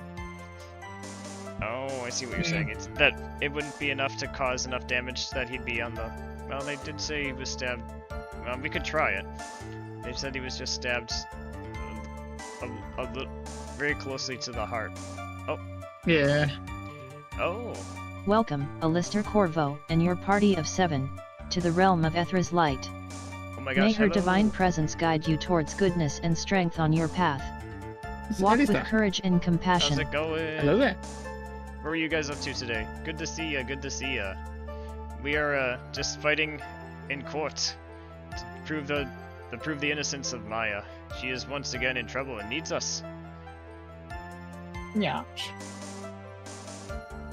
Speaker 2: Oh, I see what you're saying. It's that it wouldn't be enough to cause enough damage that he'd be on the... Well, they did say he was stabbed We could try it. They said he was just stabbed very closely to the heart. Oh.
Speaker 6: Yeah.
Speaker 2: Oh.
Speaker 3: Welcome, Alistair Corvo, and your party of 7, to the realm of Ethra's light.
Speaker 2: Oh my gosh,
Speaker 3: May her
Speaker 2: hello.
Speaker 3: divine presence guide you towards goodness and strength on your path. Walk with courage and
Speaker 2: How's
Speaker 3: compassion.
Speaker 2: it going?
Speaker 6: Hello there.
Speaker 2: What were you guys up to today? Good to see ya, good to see ya. We are, just fighting in court to prove the innocence of Maya. She is once again in trouble and needs us.
Speaker 6: Yeah.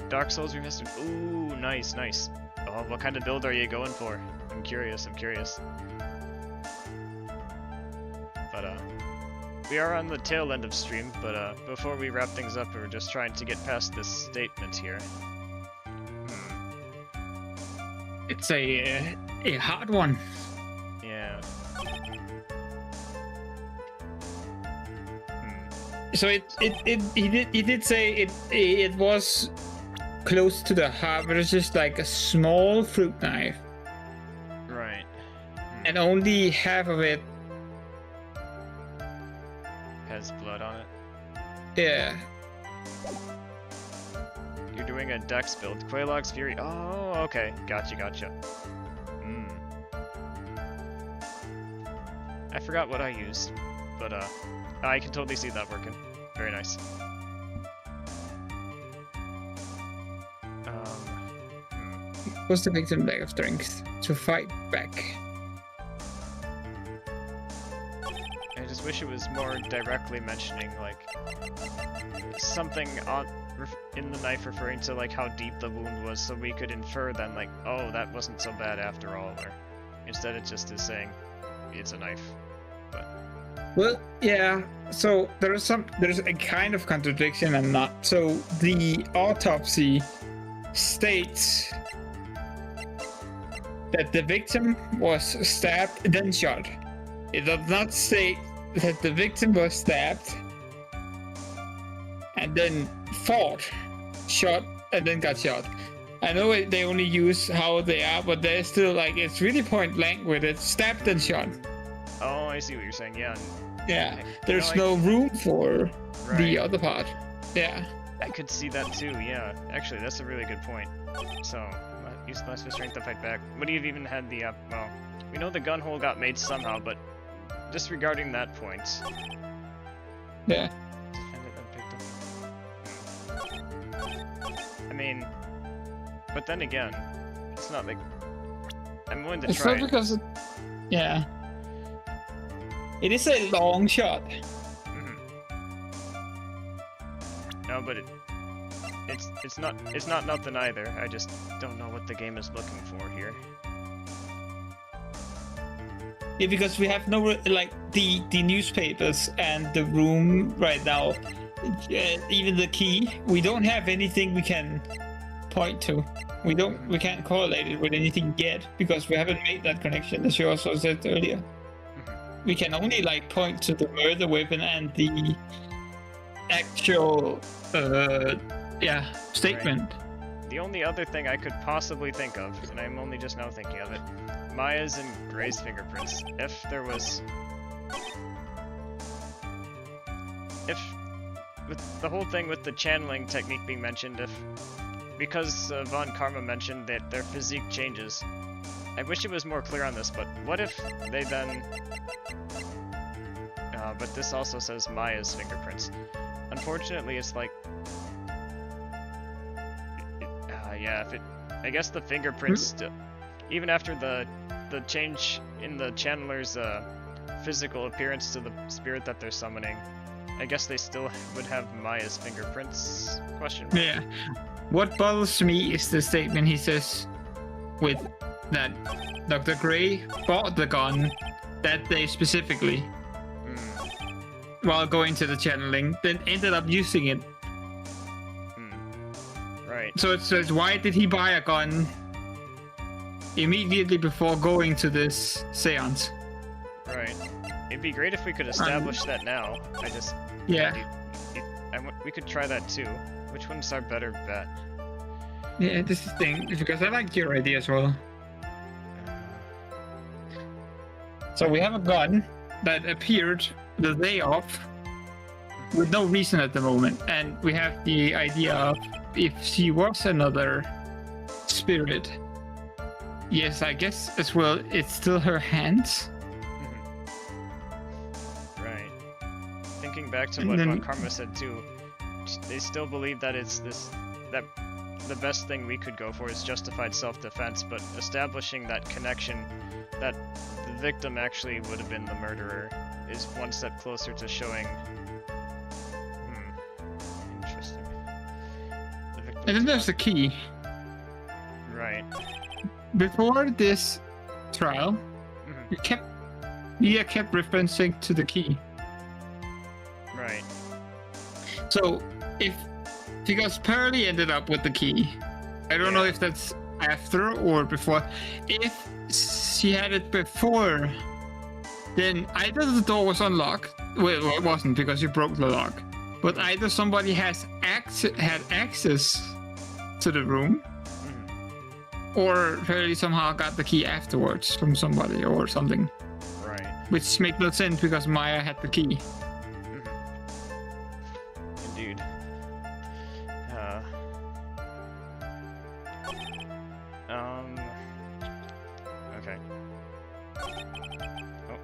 Speaker 2: Dark Souls Remastered. Ooh, nice, nice. Oh, what kind of build are you going for? I'm curious, I'm curious. But, we are on the tail end of stream, but, before we wrap things up, we're just trying to get past this statement here.
Speaker 6: It's a hard one.
Speaker 2: Yeah.
Speaker 6: So he did say it was close to the heart, but it's just like a small fruit knife,
Speaker 2: Right.
Speaker 6: and only half of it.
Speaker 2: Has blood on it.
Speaker 6: Yeah.
Speaker 2: You're doing a dex build. Quaylog's Fury. Oh, okay. Gotcha, gotcha. I forgot what I used, but I can totally see that working. Very nice.
Speaker 6: Was the victim lack of strength to fight back?
Speaker 2: I just wish it was more directly mentioning, like, something on in the knife referring to, like, how deep the wound was, so we could infer then, like, oh, that wasn't so bad after all, or instead it just is saying it's a knife. But
Speaker 6: Well, yeah. So there's a kind of contradiction and not. So the autopsy states that the victim was stabbed then shot. It does not state that the victim was stabbed and then fought, shot, and then got shot. I know they only use how they are, but they're still like, it's really point blank with it. Stabbed and shot.
Speaker 2: oh, I see what you're saying. Yeah.
Speaker 6: Yeah, there's
Speaker 2: No,
Speaker 6: no room for the
Speaker 2: Right.
Speaker 6: other part. Yeah.
Speaker 2: I could see that too, yeah. Actually, that's a really good point. So, use less of strength to fight back. Would he have even had the, well, we know the gun hole got made somehow, but disregarding that point.
Speaker 6: Yeah.
Speaker 2: Defendant unpicked up. I mean, but then again, it's not like, I'm willing to
Speaker 6: It's
Speaker 2: try
Speaker 6: not
Speaker 2: it.
Speaker 6: because yeah. It is a long shot.
Speaker 2: Mhm. No, but it's not nothing either. I just don't know what the game is looking for here.
Speaker 6: Yeah, because we have no like the newspapers and the room right now, even the key. We don't have anything we can point to. We can't correlate it with anything yet because we haven't made that connection, as you also said earlier. We can only like point to the murder weapon and the actual statement.
Speaker 2: The only other thing I could possibly think of, and I'm only just now thinking of it, Maya's and Gray's fingerprints. If there was... If... With the whole thing with the channeling technique being mentioned, because Von Karma mentioned that their physique changes. I wish it was more clear on this, but what if they then... but this also says Maya's fingerprints. Unfortunately, it's like... yeah, if it... I guess the fingerprints still... Even after the change in the channeler's physical appearance to the spirit that they're summoning, I guess they still would have Maya's fingerprints? Question mark.
Speaker 6: Yeah. What bothers me is the statement he says with that Dr. Gray bought the gun that day specifically while going to the channeling, then ended up using it.
Speaker 2: Right.
Speaker 6: So it says, why did he buy a gun immediately before going to this seance?
Speaker 2: Right. It'd be great if we could establish that now. I just...
Speaker 6: Yeah.
Speaker 2: We could try that too. Which one's our better bet?
Speaker 6: Yeah, this is the thing, because I like your idea as well. So we have a gun that appeared the day of with no reason at the moment, and we have the idea of if she was another spirit. Yes, I guess as well. It's still her hands.
Speaker 2: Right. Thinking back to
Speaker 6: And
Speaker 2: what
Speaker 6: then-
Speaker 2: Karma said too, they still believe that it's that the best thing we could go for is justified self-defense, but establishing that connection that the victim actually would have been the murderer is one step closer to showing. Interesting. The victim
Speaker 6: And then
Speaker 2: is
Speaker 6: there's the key.
Speaker 2: right.
Speaker 6: Before this trial,
Speaker 2: Mhm.
Speaker 6: Mia kept referencing to the key.
Speaker 2: Right.
Speaker 6: So because Pearly ended up with the key, I don't know if that's after or before. If she had it before, then either the door was unlocked. Well, it wasn't because you broke the lock. But either somebody had access to the room, or Pearly somehow got the key afterwards from somebody or something.
Speaker 2: Right.
Speaker 6: Which makes no sense because Maya had the key.
Speaker 2: Indeed. Okay. Oh.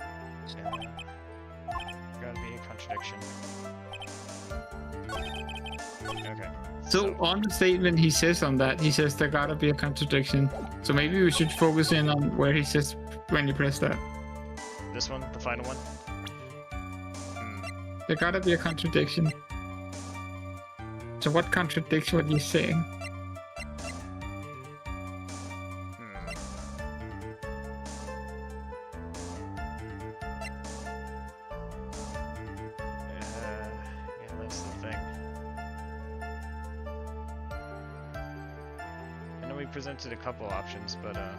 Speaker 2: Gotta be a contradiction. Okay.
Speaker 6: So on the statement he says on that, he says there gotta be a contradiction. So maybe we should focus in on where he says when you press that.
Speaker 2: This one, the final one?
Speaker 6: There gotta be a contradiction. So what contradicts what he's saying?
Speaker 2: Yeah, that's the thing. I know we presented a couple options, but yeah,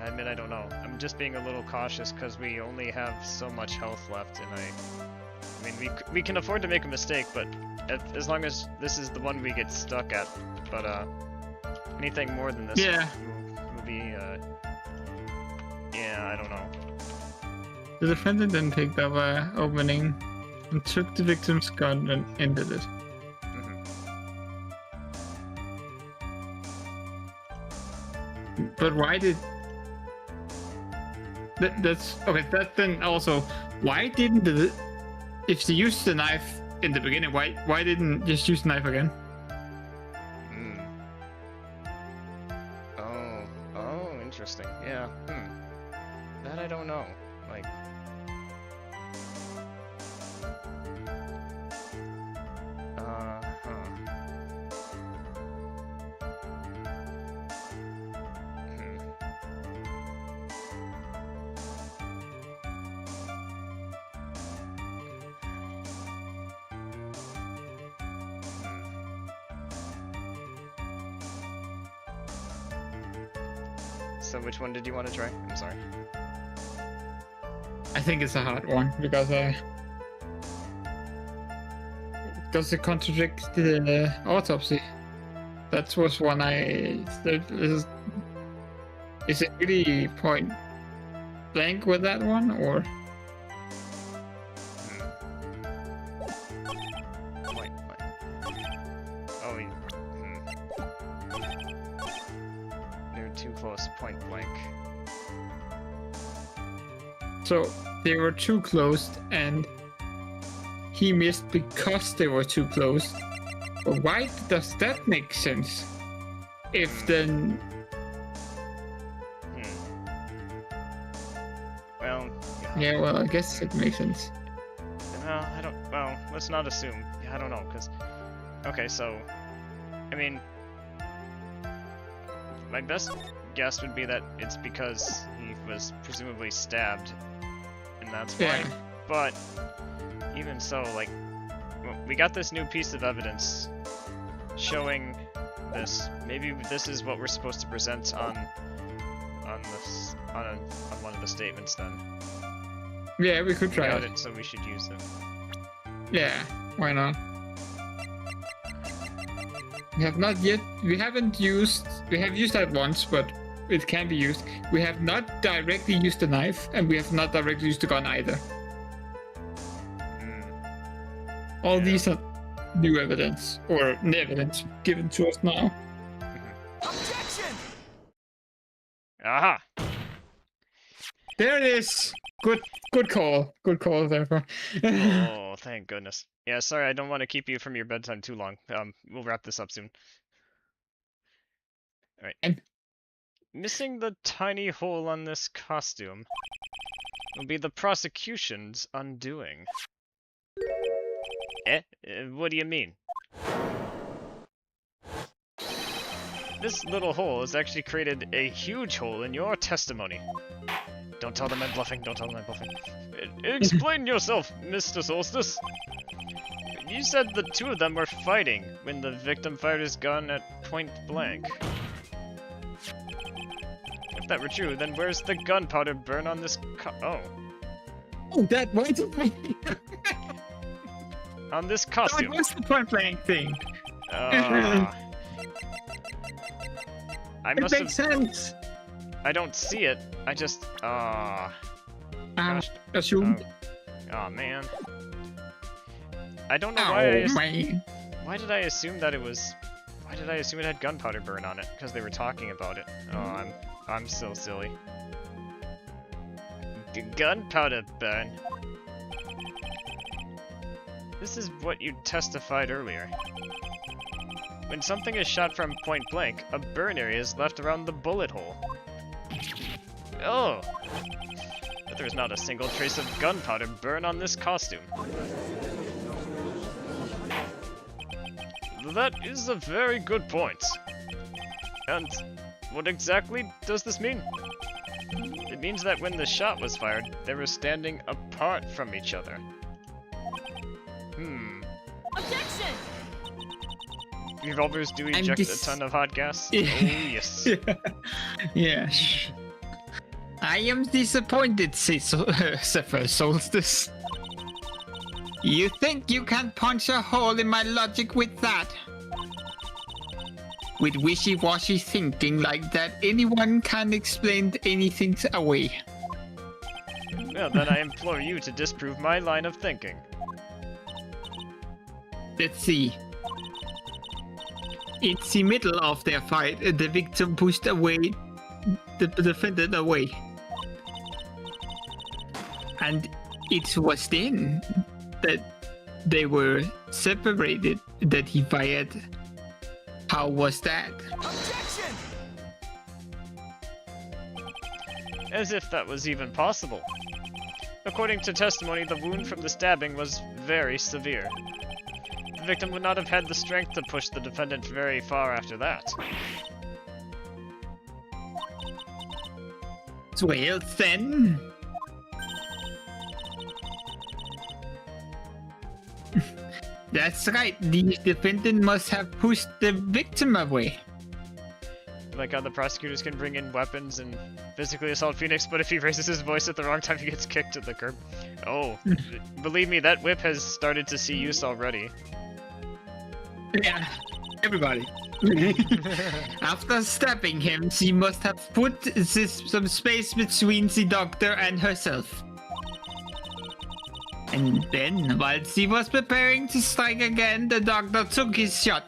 Speaker 2: I admit I don't know. I'm just being a little cautious because we only have so much health left, and I mean, we can afford to make a mistake, but as long as this is the one we get stuck at, but anything more than this will be yeah, I don't know.
Speaker 6: The defendant then picked up a opening and took the victim's gun and ended it. But why did... That's... Okay, that then also... Why didn't the... If she used the knife in the beginning, why didn't just use the knife again?
Speaker 2: Oh, interesting. Yeah. That I don't know. Like... So which one did you want to try? I'm sorry.
Speaker 6: I think it's a hard one because does it contradict the autopsy? That was one is it really point blank with that one or?
Speaker 2: Wait. Oh, they're too close, point blank.
Speaker 6: So they were too close and he missed because they were too close. But why does that make sense? If then...
Speaker 2: Well...
Speaker 6: Yeah, well, I guess it makes sense.
Speaker 2: No, I don't... Well, let's not assume. I don't know, because... Okay, so... I mean... My best guess would be that it's because he was presumably stabbed. And that's why.
Speaker 6: Yeah.
Speaker 2: But... Even so, like... We got this new piece of evidence showing this. Maybe this is what we're supposed to present on one of the statements then.
Speaker 6: Yeah, we could
Speaker 2: We
Speaker 6: try
Speaker 2: got
Speaker 6: it.
Speaker 2: it, so we should use it.
Speaker 6: Yeah, why not? We have not yet. We have used that once, but it can be used. We have not directly used the knife, and we have not directly used the gun either. All
Speaker 2: Yeah.
Speaker 6: these are new evidence, or evidence given to us now.
Speaker 4: Objection!
Speaker 2: Aha!
Speaker 6: There it is. Good call. Good call, therefore.
Speaker 2: Oh, thank goodness. Yeah, sorry, I don't want to keep you from your bedtime too long. We'll wrap this up soon. Alright.
Speaker 6: And-
Speaker 2: Missing the tiny hole on this costume will be the prosecution's undoing. What do you mean? This little hole has actually created a huge hole in your testimony. Don't tell them I'm bluffing, don't tell them I'm bluffing. Explain yourself, Mr. Soulstice. You said the two of them were fighting when the victim fired his gun at point blank. If that were true, then where's the gunpowder burn on this
Speaker 6: Oh, that was
Speaker 2: on this
Speaker 6: that
Speaker 2: costume?
Speaker 6: was the point blank thing.
Speaker 2: I
Speaker 6: It
Speaker 2: must
Speaker 6: makes
Speaker 2: have.
Speaker 6: sense.
Speaker 2: I don't see it. I just. Gosh.
Speaker 6: Assume.
Speaker 2: Oh man. I don't know why.
Speaker 6: Oh man.
Speaker 2: Why did I assume that it was? Why did I assume it had gunpowder burn on it? Because they were talking about it. Oh, I'm so silly. Gunpowder burn. This is what you testified earlier. When something is shot from point blank, a burn area is left around the bullet hole. Oh! But there's not a single trace of gunpowder burn on this costume. That is a very good point. And what exactly does this mean? It means that when the shot was fired, they were standing apart from each other.
Speaker 4: Objection!
Speaker 2: Revolvers do eject a ton of hot gas?
Speaker 6: Yeah.
Speaker 2: Oh, yes.
Speaker 6: Yeah. I am disappointed, Zephyr Soulstice. You think you can punch a hole in my logic with that? With wishy-washy thinking like that, anyone can explain anything away.
Speaker 2: Well, then I implore you to disprove my line of thinking.
Speaker 6: Let's see. It's the middle of their fight. The victim pushed away the defendant away. And it was then that they were separated that he fired. How was that?
Speaker 4: Objection!
Speaker 2: As if that was even possible. According to testimony, the wound from the stabbing was very severe. The victim would not have had the strength to push the defendant very far after that.
Speaker 6: Well then. That's right, the defendant must have pushed the victim away.
Speaker 2: Like how the prosecutors can bring in weapons and physically assault Phoenix, but if he raises his voice at the wrong time, he gets kicked to the curb. Oh, believe me, that whip has started to see use already.
Speaker 6: Yeah, everybody. After stabbing him, she must have put some space between the doctor and herself. And then, while she was preparing to strike again, the doctor took his shot.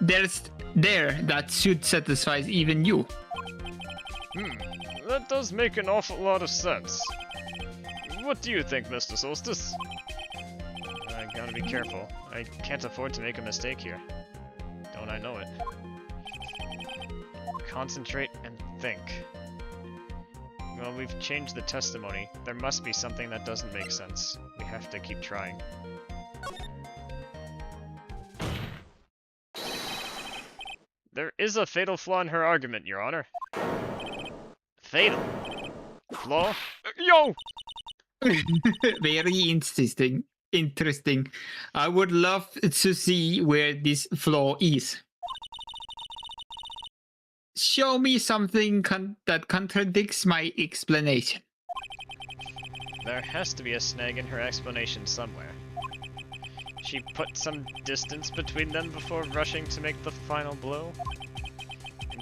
Speaker 6: That should satisfy even you.
Speaker 2: That does make an awful lot of sense. What do you think, Mr. Soulstice? I gotta be careful. I can't afford to make a mistake here. Don't I know it? Concentrate and think. Well, we've changed the testimony. There must be something that doesn't make sense. We have to keep trying. There is a fatal flaw in her argument, Your Honor. Fatal? Flaw? Yo!
Speaker 6: Very interesting. Interesting. I would love to see where this flaw is. Show me something that contradicts my explanation.
Speaker 2: There has to be a snag in her explanation somewhere. She put some distance between them before rushing to make the final blow?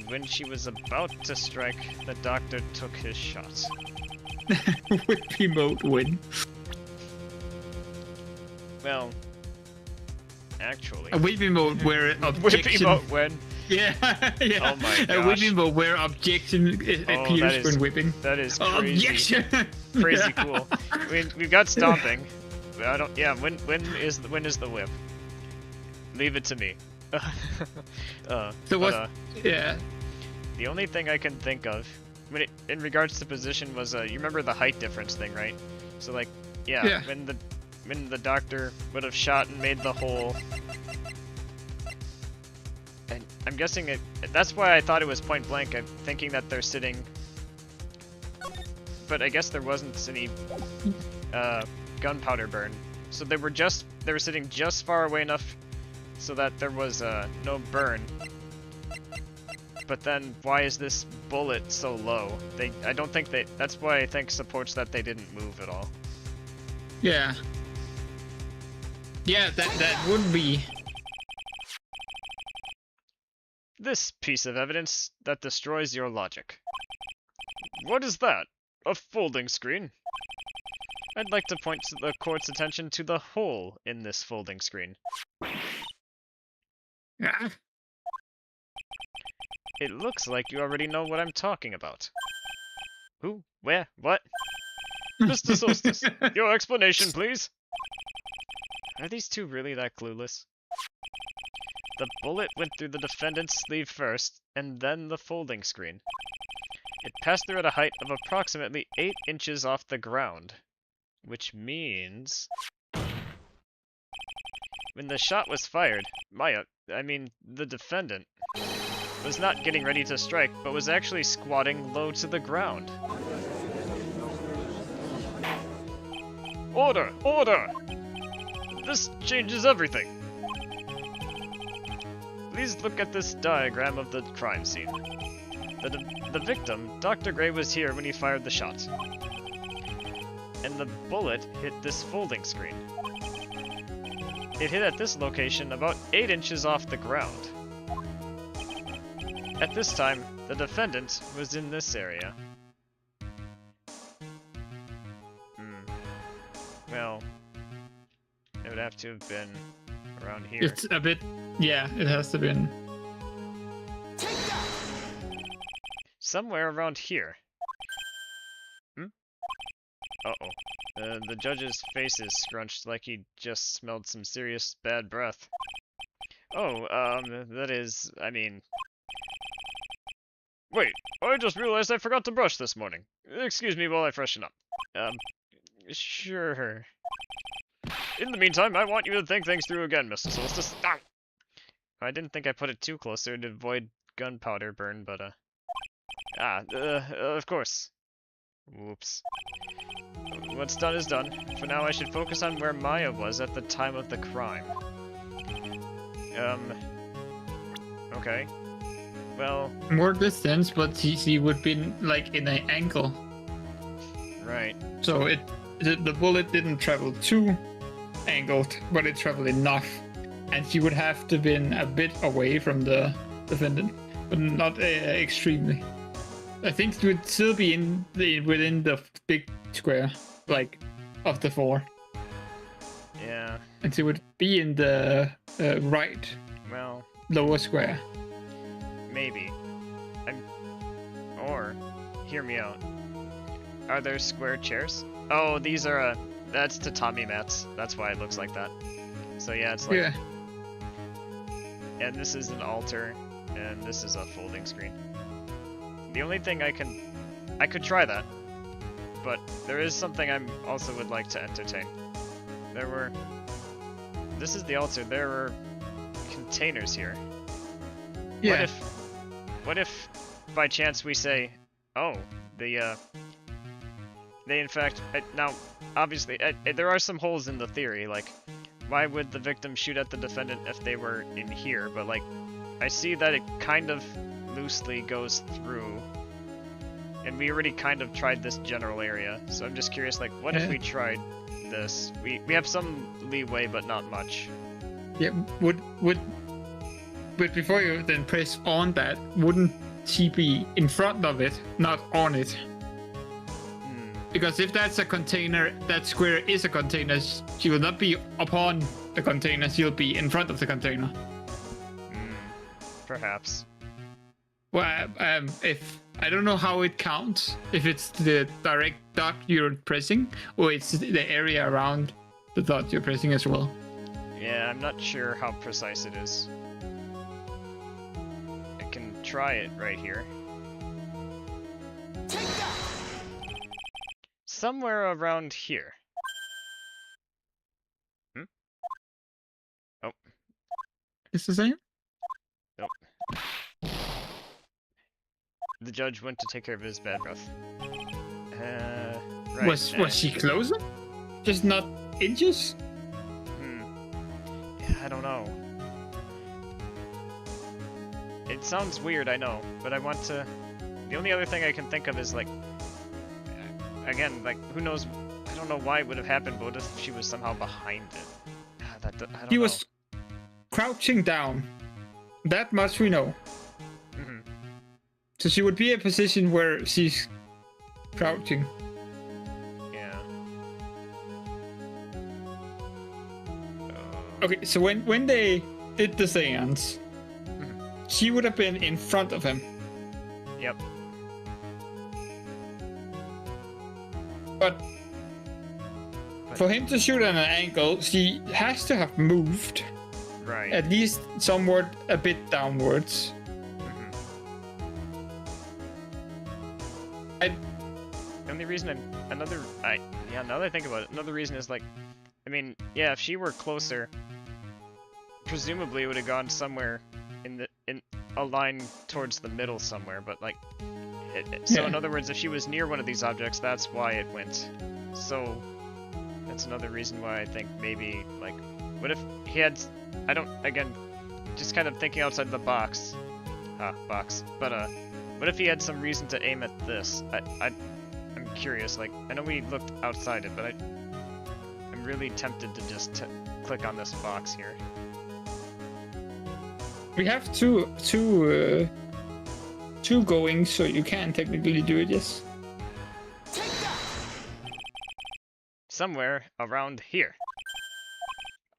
Speaker 2: When she was about to strike, the doctor took his shot.
Speaker 1: Whip emote win.
Speaker 2: Well, actually...
Speaker 1: A whip emote where
Speaker 2: Whip
Speaker 1: objection...
Speaker 2: emote when?
Speaker 1: Yeah, yeah.
Speaker 2: Oh my
Speaker 1: A whip
Speaker 2: gosh.
Speaker 1: emote where objection appears when whipping.
Speaker 2: That is crazy.
Speaker 1: Objection!
Speaker 2: Crazy
Speaker 1: Yeah.
Speaker 2: cool. We've got stomping. But I don't... Yeah, when is the whip? Leave it to me.
Speaker 1: So what? Yeah.
Speaker 2: The only thing I can think of, in regards to position, was you remember the height difference thing, right? So like, yeah. When the doctor would have shot and made the hole, and I'm guessing that's why I thought it was point blank. I'm thinking that they're sitting, but I guess there wasn't any gunpowder burn, so they were sitting just far away enough so that there was no burn. But then, why is this bullet so low? I don't think that's why I think supports that they didn't move at all.
Speaker 1: Yeah. Yeah, that would be.
Speaker 2: This piece of evidence that destroys your logic. What is that? A folding screen? I'd like to point the court's attention to the hole in this folding screen.
Speaker 1: Yeah.
Speaker 2: It looks like you already know what I'm talking about. Who? Where? What? Mr. Soulstice, your explanation, please. Are these two really that clueless? The bullet went through the defendant's sleeve first, and then the folding screen. It passed through at a height of approximately 8 inches off the ground, which means... When the shot was fired, the defendant, was not getting ready to strike, but was actually squatting low to the ground. Order! Order! This changes everything! Please look at this diagram of the crime scene. The victim, Dr. Gray, was here when he fired the shot. And the bullet hit this folding screen. It hit at this location about 8 inches off the ground. At this time, the defendant was in this area. Well, it would have to have been around here.
Speaker 1: It's a bit. Yeah, it has to been.
Speaker 2: Somewhere around here. Uh-oh. The judge's face is scrunched like he just smelled some serious bad breath. Oh, that is, Wait, I just realized I forgot to brush this morning. Excuse me while I freshen up. Sure. In the meantime, I want you to think things through again, Mr. Soulstice. Ah! I didn't think I put it too closer to avoid gunpowder burn, but, of course. Whoops. What's done is done. For now, I should focus on where Maya was at the time of the crime. Okay. Well...
Speaker 1: More distance, but she would be, like, in an angle.
Speaker 2: Right.
Speaker 1: So the bullet didn't travel too angled, but it traveled enough. And she would have to been a bit away from the defendant, but not extremely. I think she would still be within the big square, like, of the 4.
Speaker 2: Yeah.
Speaker 1: And she would be in the right lower square.
Speaker 2: Maybe. Or, hear me out. Are there square chairs? Oh, these are, that's tatami mats. That's why it looks like that. So yeah, it's like...
Speaker 1: Yeah.
Speaker 2: And this is an altar, and this is a folding screen. The only thing I could try that, but there is something I also would like to entertain. This is the altar, there were containers here.
Speaker 1: Yeah.
Speaker 2: What if by chance we say, oh, they in fact, now, obviously, there are some holes in the theory, like, why would the victim shoot at the defendant if they were in here, but, like, I see that it kind of loosely goes through, and we already kind of tried this general area, so I'm just curious, like, what if we tried this? We have some leeway, but not much.
Speaker 1: Yeah, but before you then press on that, wouldn't
Speaker 6: she be in front of it, not on it? Because if that's a container, that square is a container, she will not be upon the container, she'll be in front of the container.
Speaker 2: Perhaps.
Speaker 6: Well, if I don't know how it counts, if it's the direct dot you're pressing, or it's the area around the dot you're pressing as well.
Speaker 2: Yeah, I'm not sure how precise it is. I can try it right here.
Speaker 4: Take that!
Speaker 2: Somewhere around here. Oh.
Speaker 6: It's the same?
Speaker 2: Nope. The judge went to take care of his bad breath. Right.
Speaker 6: Was she closer? Just not inches?
Speaker 2: Yeah, I don't know. It sounds weird, I know, but I want to... The only other thing I can think of is, like... Again, like, who knows... I don't know why it would have happened, but what if she was somehow behind it? I don't know.
Speaker 6: He was crouching down. That much we know. So she would be in a position where she's crouching.
Speaker 2: Yeah.
Speaker 6: Okay, so when they did the seance, she would have been in front of him.
Speaker 2: Yep.
Speaker 6: But for him to shoot at an angle, she has to have moved.
Speaker 2: Right.
Speaker 6: At least somewhat a bit downwards.
Speaker 2: The only reason now that I think about it, another reason is, like, I mean, yeah, if she were closer, presumably it would have gone somewhere in a line towards the middle somewhere, but, like, so in other words, if she was near one of these objects, that's why it went. So that's another reason why I think maybe, like, what if he had, again, just kind of thinking outside the box, but what if he had some reason to aim at this? I'm curious, like, I know we looked outside it, but I'm really tempted to just click on this box here.
Speaker 6: We have two going, so you can technically do it, yes.
Speaker 4: Take that!
Speaker 2: Somewhere around here.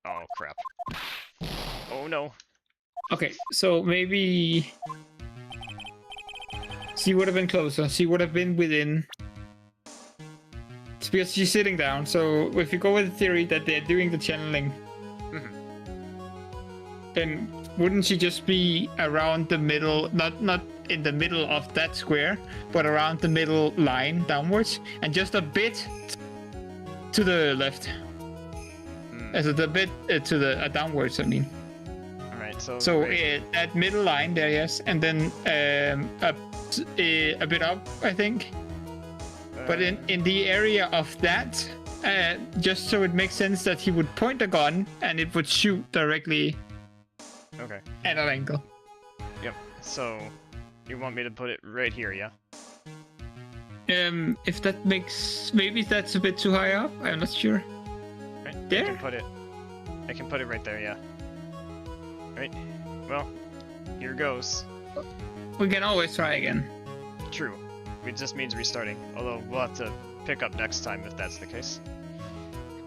Speaker 2: Oh, crap. Oh, no.
Speaker 6: Okay, so maybe she would have been closer. She would have been within. It's because she's sitting down. So if you go with the theory that they're doing the channeling, then wouldn't she just be around the middle, not in the middle of that square, but around the middle line downwards, and just a bit to the left? As a bit to the downwards, I mean.
Speaker 2: Alright, so
Speaker 6: that middle line there, yes, and then a bit up, I think. But in the area of that, just so it makes sense that he would point a gun and it would shoot directly at an angle.
Speaker 2: Yep, so you want me to put it right here, yeah?
Speaker 6: If that makes... Maybe that's a bit too high up, I'm not sure.
Speaker 2: Right,
Speaker 6: there?
Speaker 2: I can put it right there, yeah. Right, well, here goes.
Speaker 6: We can always try again.
Speaker 2: True. It just means restarting, although we'll have to pick up next time if that's the case.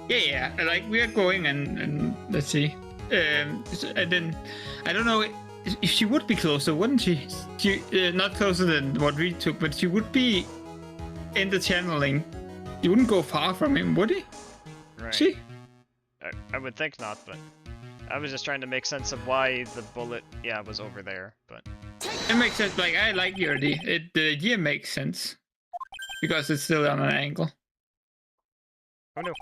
Speaker 6: Yeah, like, we are going and let's see. And then, I don't know, if she would be closer, wouldn't she? Not closer than what we took, but she would be in the channeling. You wouldn't go far from him, would he?
Speaker 2: Right.
Speaker 6: She?
Speaker 2: I would think not, but I was just trying to make sense of why the bullet, was over there, but...
Speaker 6: It makes sense. Like, I like your idea. The idea makes sense. Because it's still on an angle.
Speaker 2: Oh no.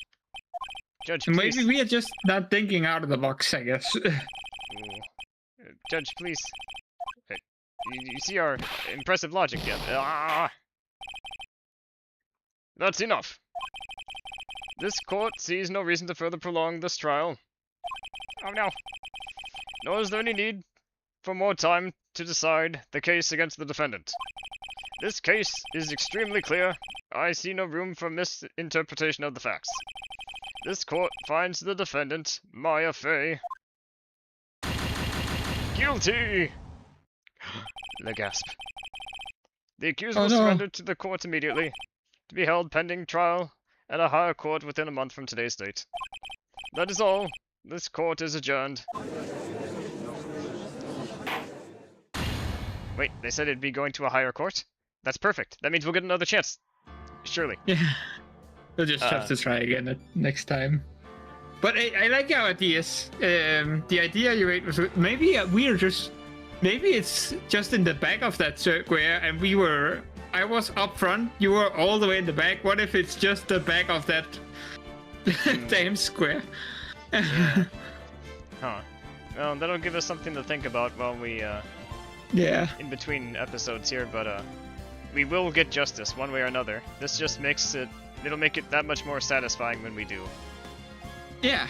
Speaker 2: Judge,
Speaker 6: And
Speaker 2: please.
Speaker 6: maybe we are just not thinking out of the box, I guess.
Speaker 2: Ooh. Judge, please. Hey, you see our impressive logic yet? That's enough. This court sees no reason to further prolong this trial. Oh no. Nor is there any need for more time to decide the case against the defendant. This case is extremely clear. I see no room for misinterpretation of the facts. This court finds the defendant, Maya Fey, guilty! The gasp.
Speaker 5: The accused
Speaker 6: Oh,
Speaker 5: will
Speaker 6: no.
Speaker 5: surrender to the court immediately, to be held pending trial at a higher court within a month from today's date. That is all. This court is adjourned. Wait, they said it'd be going to a higher court? That's perfect. That means we'll get another chance. Surely.
Speaker 1: Yeah. We'll just have to try again next time. But I like your ideas. The idea you made was maybe maybe it's just in the back of that square, and I was up front, you were all the way in the back. What if it's just the back of that damn square?
Speaker 5: Yeah. Huh. Well, that'll give us something to think about while we,
Speaker 1: Yeah.
Speaker 5: in between episodes here, but, we will get justice one way or another. This just makes it'll make it that much more satisfying when we do.
Speaker 1: Yeah.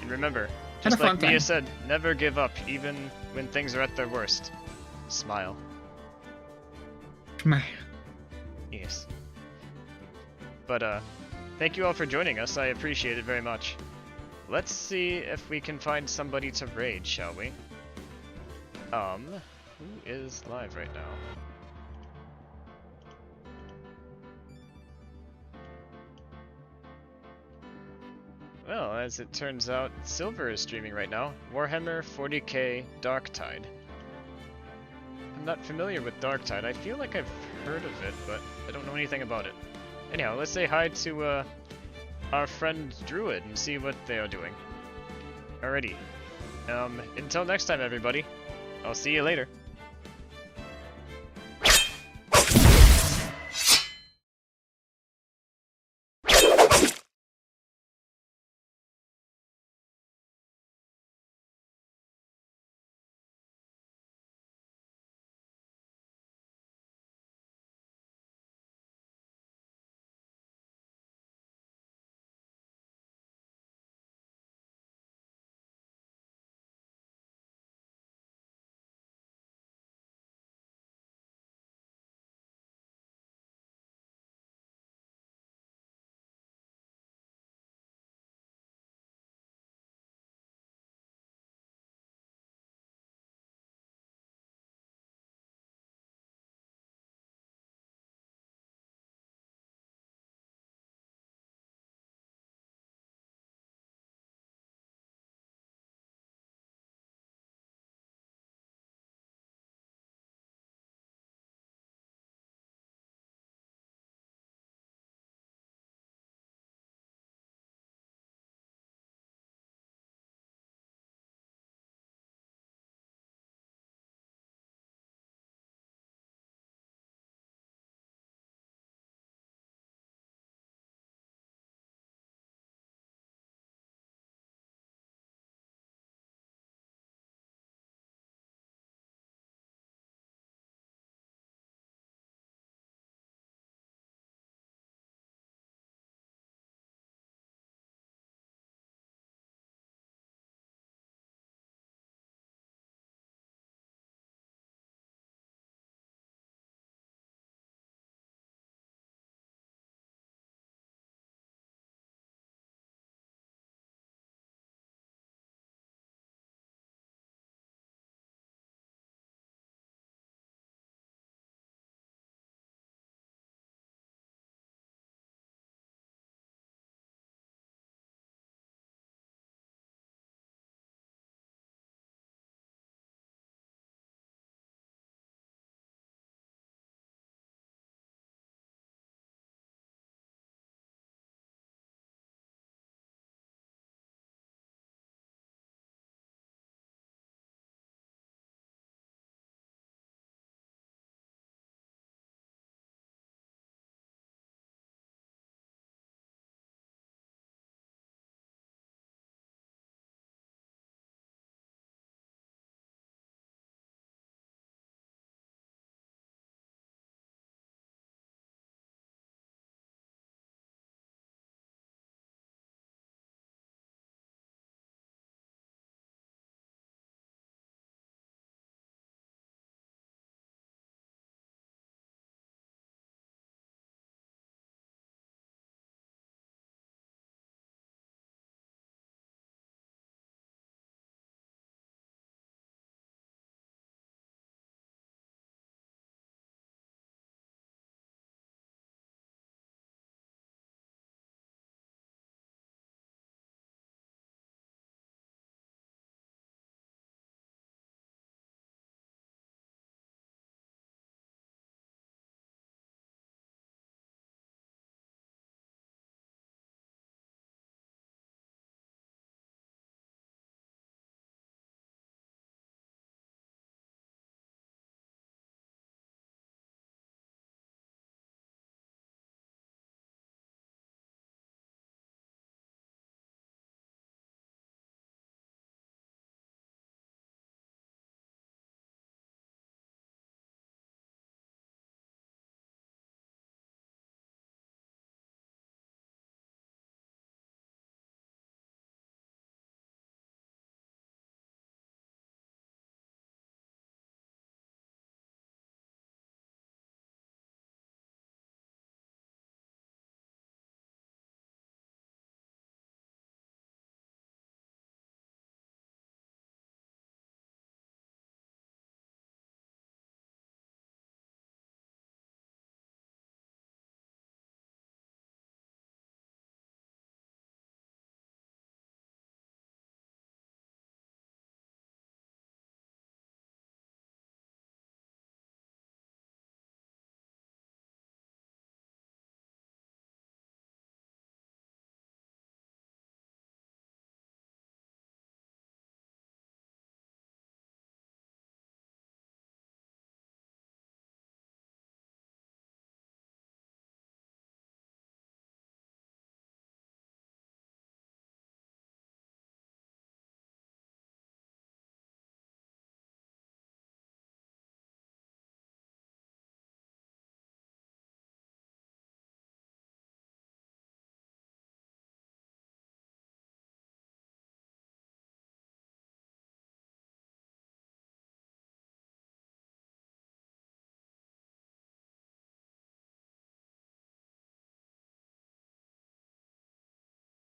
Speaker 5: And remember,
Speaker 1: Had a
Speaker 5: just like
Speaker 1: fun
Speaker 5: Mia
Speaker 1: time.
Speaker 5: said, never give up, even when things are at their worst. Smile. Yes. But, thank you all for joining us. I appreciate it very much. Let's see if we can find somebody to raid, shall we? Who is live right now? Well, as it turns out, Silver is streaming right now. Warhammer 40k Darktide. I'm not familiar with Darktide. I feel like I've heard of it, but I don't know anything about it. Anyhow, let's say hi to our friend Druid and see what they are doing. Alrighty. Until next time, everybody. I'll see you later.